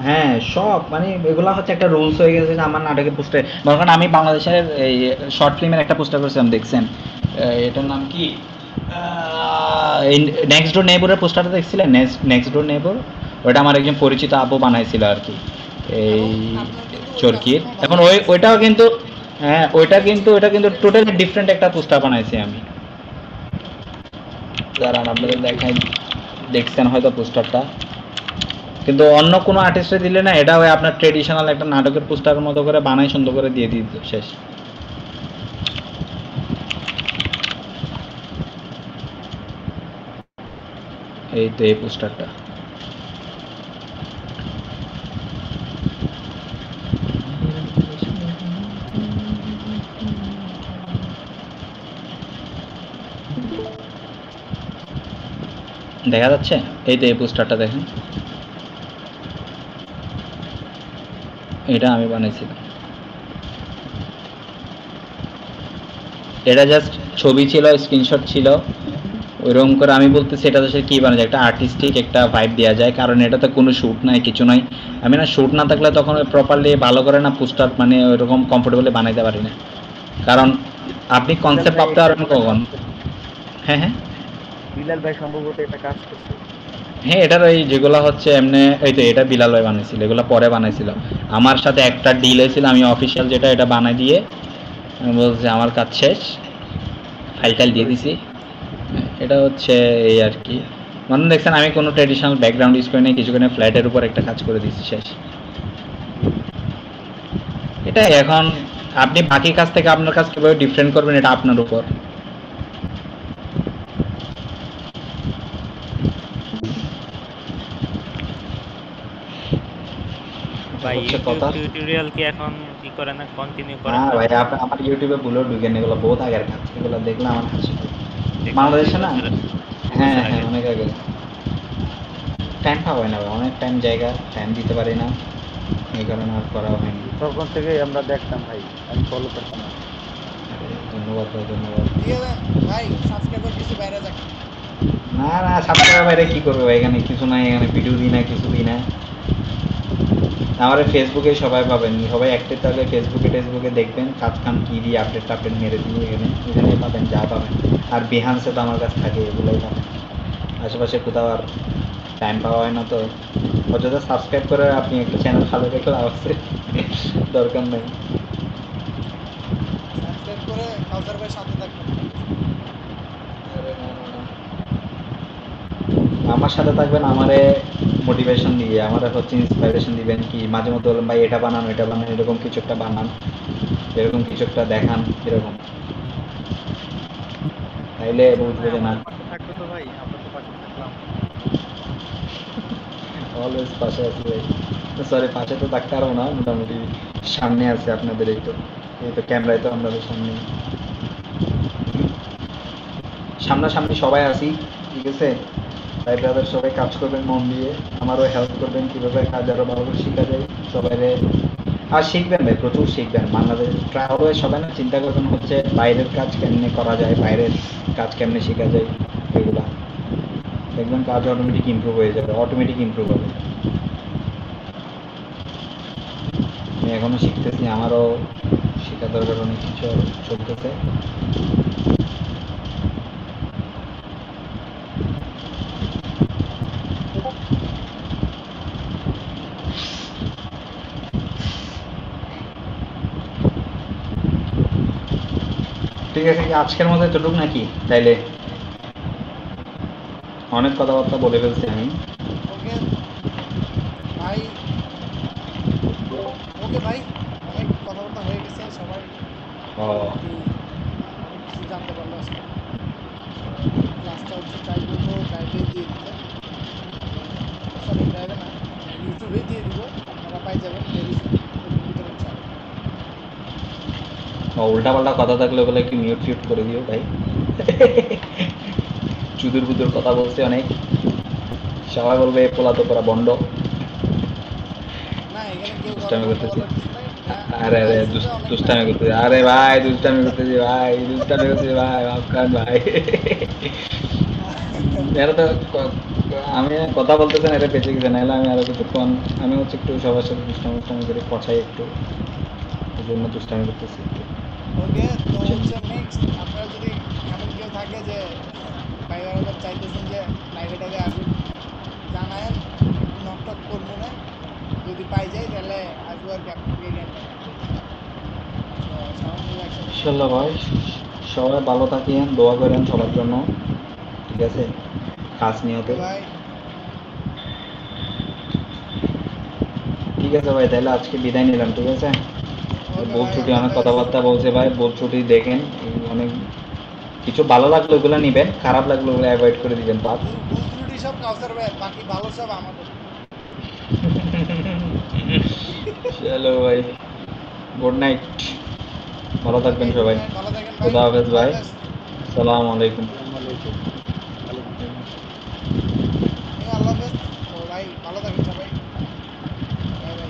[SPEAKER 2] হ্যাঁ সব মানে এগুলা হচ্ছে একটা রুলস হয়ে গেছে যে আমার নাটকের পোস্টার। মনে করেন আমি বাংলাদেশের এই শর্ট ফিল্মের একটা পোস্টার করেছিলাম, দেখছেন এটার নাম কি, নেক্সট ডোর নেইবরের পোস্টারটা দেখছিলেন? নেক্সট ডোর নেইবর, ওটা আমার একজন পরিচিত আপু বানাইছিল আর কি, এই চরকির। এখন ওইটাও কিন্তু হ্যাঁ ওইটা কিন্তু টোটালি ডিফারেন্ট একটা পোস্টার বানাইছি আমি। যারা আপনাদের দেখাই দেখছেন হয়তো পোস্টারটা, কিন্তু অন্য কোনো আর্টিস্টে দিলে না এটা ওই আপনার ট্রেডিশনাল একটা নাটকের পোস্টারের মতো করে বানাই সুন্দর করে দিয়ে দিত শেষ। এই তো এই পোস্টারটা দেখা যাচ্ছে, এই তো এই পোস্টারটা দেখেন, এটা আমি বানাইছিলাম। এটা জাস্ট ছবি ছিল, স্ক্রিনশট ছিল, ওইরকম করে আমি বলতেছি এটা দেশে কী বানায় একটা আর্টিস্টিক একটা ভাইব দেওয়া যায়, কারণ এটাতে কোনো শ্যুট নাই কিছু নাই। আমি না শ্যুট না থাকলে তখন প্রপারলি ভালো করে না পোস্টার মানে ওইরকম কমফোর্টেবলি বানাইতে পারি না, কারণ আপনি কনসেপ্ট ভাবতে পারবেন কখন। হ্যাঁ হ্যাঁ
[SPEAKER 3] বিলাল ভাই সম্ভবত এটা কাজ করছে।
[SPEAKER 2] হ্যাঁ এটার ওই যেগুলো হচ্ছে এমনি এই তো এটা বিলাল ভাই বানাইছিল, এগুলো পরে বানাইছিল। আমার সাথে একটা ডিল হয়েছিল, আমি অফিসিয়াল যেটা এটা বানাই দিয়ে আমি বলছি আমার কাজ শেষ, ফাইল দিয়ে দিছি। এটা হচ্ছে এই আর কি, মানে দেখছেন আমি কোনো ট্র্যাডিশনাল ব্যাকগ্রাউন্ড ইউজ করি না, কিছু করে ফ্ল্যাটের উপর একটা কাজ করে দিচ্ছি শেষ। এটা এখন আপনি বাকি কাজ থেকে আপনার কাজ কীভাবে ডিফারেন্ট করবেন এটা আপনার উপর।
[SPEAKER 9] ভাই টিউটোরিয়াল কি এখন কি করে না কন্টিনিউ করেন?
[SPEAKER 2] হ্যাঁ ভাই আমার ইউটিউবে ভুলেও ঢুকেন, এগুলো বহুত আগের কাজ, এগুলো দেখলে আমার হাসি পায়। বাংলাদেশে না হ্যাঁ হ্যাঁ অনেক আগে, টাইম পাওয়া হয় না ভাই, অনেক টাইম দিতে পারি না, এই কারণে আর করা হয়নি।
[SPEAKER 3] তখন থেকে আমরা দেখতাম ভাই, আমি ফলো করতাম না।
[SPEAKER 2] ধন্যবাদ ভাই ধন্যবাদ।
[SPEAKER 1] ভাই সাবস্ক্রাইবার কিছু বাইরে যাক
[SPEAKER 2] না না সাবস্ক্রাইবার বাইরে কি করবে ভাই, এখানে কিছু নাই, এখানে ভিডিও দিই না কিছু দিই না। আমার ফেসবুকে সবাই পাবেন, সবাই অ্যাক্টিভ থাকলে ফেসবুকে দেখবেন কাজ কাম কী দিয়ে আপডেট মেরে দিয়ে এখানে পাবেন যা পাবেন। আর বিহান্সে তো আমার কাছে থাকে, এগুলোই পাবেন। আশেপাশে কোথাও আর টাইম পাওয়া হয় না, তো অযথা সাবস্ক্রাইব করে আপনি একটা চ্যানেল ভালো রেখে আছে দরকার নেই।
[SPEAKER 1] সাবস্ক্রাইব করে কাউসার ভাই সাথে থাকবেন।
[SPEAKER 2] আমার সাথে থাকবেন, আমারে মোটিভেশন দিয়ে, আমার হচ্ছে ইন্সপাইরেশন দিবেন, কি মাঝে মধ্যে বলবেন ভাই এটা বানান এরকম কিছু একটা বানান, এরকম কিছু একটা দেখান, এরকম তাইলে বুঝবে যে না
[SPEAKER 7] থাকতো তো ভাই, আমরা তো পাশে থাকলাম।
[SPEAKER 2] অলওয়েজ পাশে আছি ভাই, সরি পাশে তো থাকতে পারবো না, মোটামুটি সামনে আছে আপনাদের, এই তো ক্যামেরায় তো আপনাদের সামনাসামনি সবাই আছি, ঠিক আছে? তাই ব্রাদার সবাই কাজ করবেন মন দিয়ে, আমারও হেল্প করবেন কীভাবে কাজ আরও ভালো করে শেখা যায় সবাইরে, আর শিখবেন ভাই প্রচুর শিখবেন। বাংলাদেশ ট্রাভেলে সবাই না চিন্তা করবেন হচ্ছে বাইরের কাজ কেমনে করা যায়, বাইরের কাজ কেমনে শেখা যায়, এগুলা দেখবেন কাজ অটোমেটিক ইমপ্রুভ হয়ে যাবে, অটোমেটিক ইমপ্রুভ হবে। আমি এখনও শিখতেছি, আমারও পরীক্ষা দরকার অনেক কিছু চলতেছে। ঠিক আছে, কি আজকের মতো এতটুকু নাকি? তাইলে অনেক কথাবার্তা বলে ফেলছি আমি।
[SPEAKER 1] ওকে ভাই, ওকে ভাই, অনেক কথাবার্তা হয়ে গেছে, সবাই মোটামুটি অনেক কিছু জানতে পারলো আজকে। ক্লাসটা হচ্ছে ট্রাই করবো ড্রাইভে দিয়ে দিতে, সরি ড্রাইভে না, ইউটিউবে দিয়ে দিব, আপনারা পাই যাবেন ভেরি সুন, ওদের ভিতরে ইনশাআল্লাহ।
[SPEAKER 2] উল্টা পাল্টা কথা থাকলে ওগুলো একটু মিউট ফিউট করে দিও ভাই। চুদুর বুদুর কথা বলছে অনেক, সবাই বলবে পোলা তো করা বন্ড।
[SPEAKER 1] না এখানে কেউ কারো
[SPEAKER 2] দুষ্টামি
[SPEAKER 1] বন্ধ
[SPEAKER 2] করতেছি।
[SPEAKER 1] বলার কিছু নাই।
[SPEAKER 2] আরে আরে
[SPEAKER 1] লাইসেন্সে অনেক
[SPEAKER 2] দুষ্টামি
[SPEAKER 1] নাম্বার
[SPEAKER 2] করতেছি, আরে ভাই দুষ্টামি করতেছি ভাই, দুষ্টামি করতেছি ভাই, আফগান ভাই। এরা তো আমি কথা বলতেছেন, এটা বেঁচে গেছে, নাহলে আমি আরো কিছুক্ষণ, আমি হচ্ছে একটু সবার সাথে দুষ্টামি করে পছাই একটু, এই জন্য দুষ্টামি করতেছি একটু।
[SPEAKER 1] ওকে, তো হচ্ছে নেক্সট আপনারা যদি এমন কেউ থাকে যে ভাই বারবার চাইতেছেন যে লাইভে টাইভে আসুক, জানায়েন, একটু নকটক করবো না, যদি পাই যাই তাহলে আসবো আর কি আপনাদেরকে জ্ঞান দেওয়ার জন্য। তো সবাই মিলে একসাথে খেলবো।
[SPEAKER 2] ইনশাল্লাহ ভাই, সবাই ভালো থাকেন, দোয়া করেন সবার জন্য, ঠিক আছে, খাস নিয়তে।
[SPEAKER 1] ওকে ভাই,
[SPEAKER 2] ঠিক আছে ভাই, তাহলে আজকে বিদায় নিলাম, ঠিক আছে।
[SPEAKER 1] ওকে
[SPEAKER 2] বল
[SPEAKER 1] ভাই,
[SPEAKER 2] ছুটি
[SPEAKER 1] আল্লাহ
[SPEAKER 2] অনেক
[SPEAKER 1] হাফেজ।
[SPEAKER 2] কথাবার্তা বলছে ভাই, বল ছুটি দেখেন, অনেক কিছু ভালো লাগলো ওগুলো নিবেন, খারাপ লাগলো ওগুলো অ্যাভয়েড করে দিবেন বাদ।
[SPEAKER 1] ভুল ত্রুটি সব কাউসার ভাই, বাকি ভালো সব আমাদের।
[SPEAKER 2] চলো ভাই, গুড নাইট, ভালো
[SPEAKER 1] ওকে
[SPEAKER 2] থাকবেন
[SPEAKER 1] গুড
[SPEAKER 2] সবাই।
[SPEAKER 1] নাইট, ভালো থাকেন ভাই,
[SPEAKER 2] খুদা হাফেজ
[SPEAKER 1] আল্লাহ
[SPEAKER 2] ভাই,
[SPEAKER 1] হাফেজ।
[SPEAKER 2] আসসালামু আলাইকুম।
[SPEAKER 5] আসসালামু আলাইকুম। ওয়ালাইকুম আসসালাম।
[SPEAKER 1] আপনিও আল্লাহ হাফেজ। তো ভাই ভালো থাকেন সবাই, বাই বাই।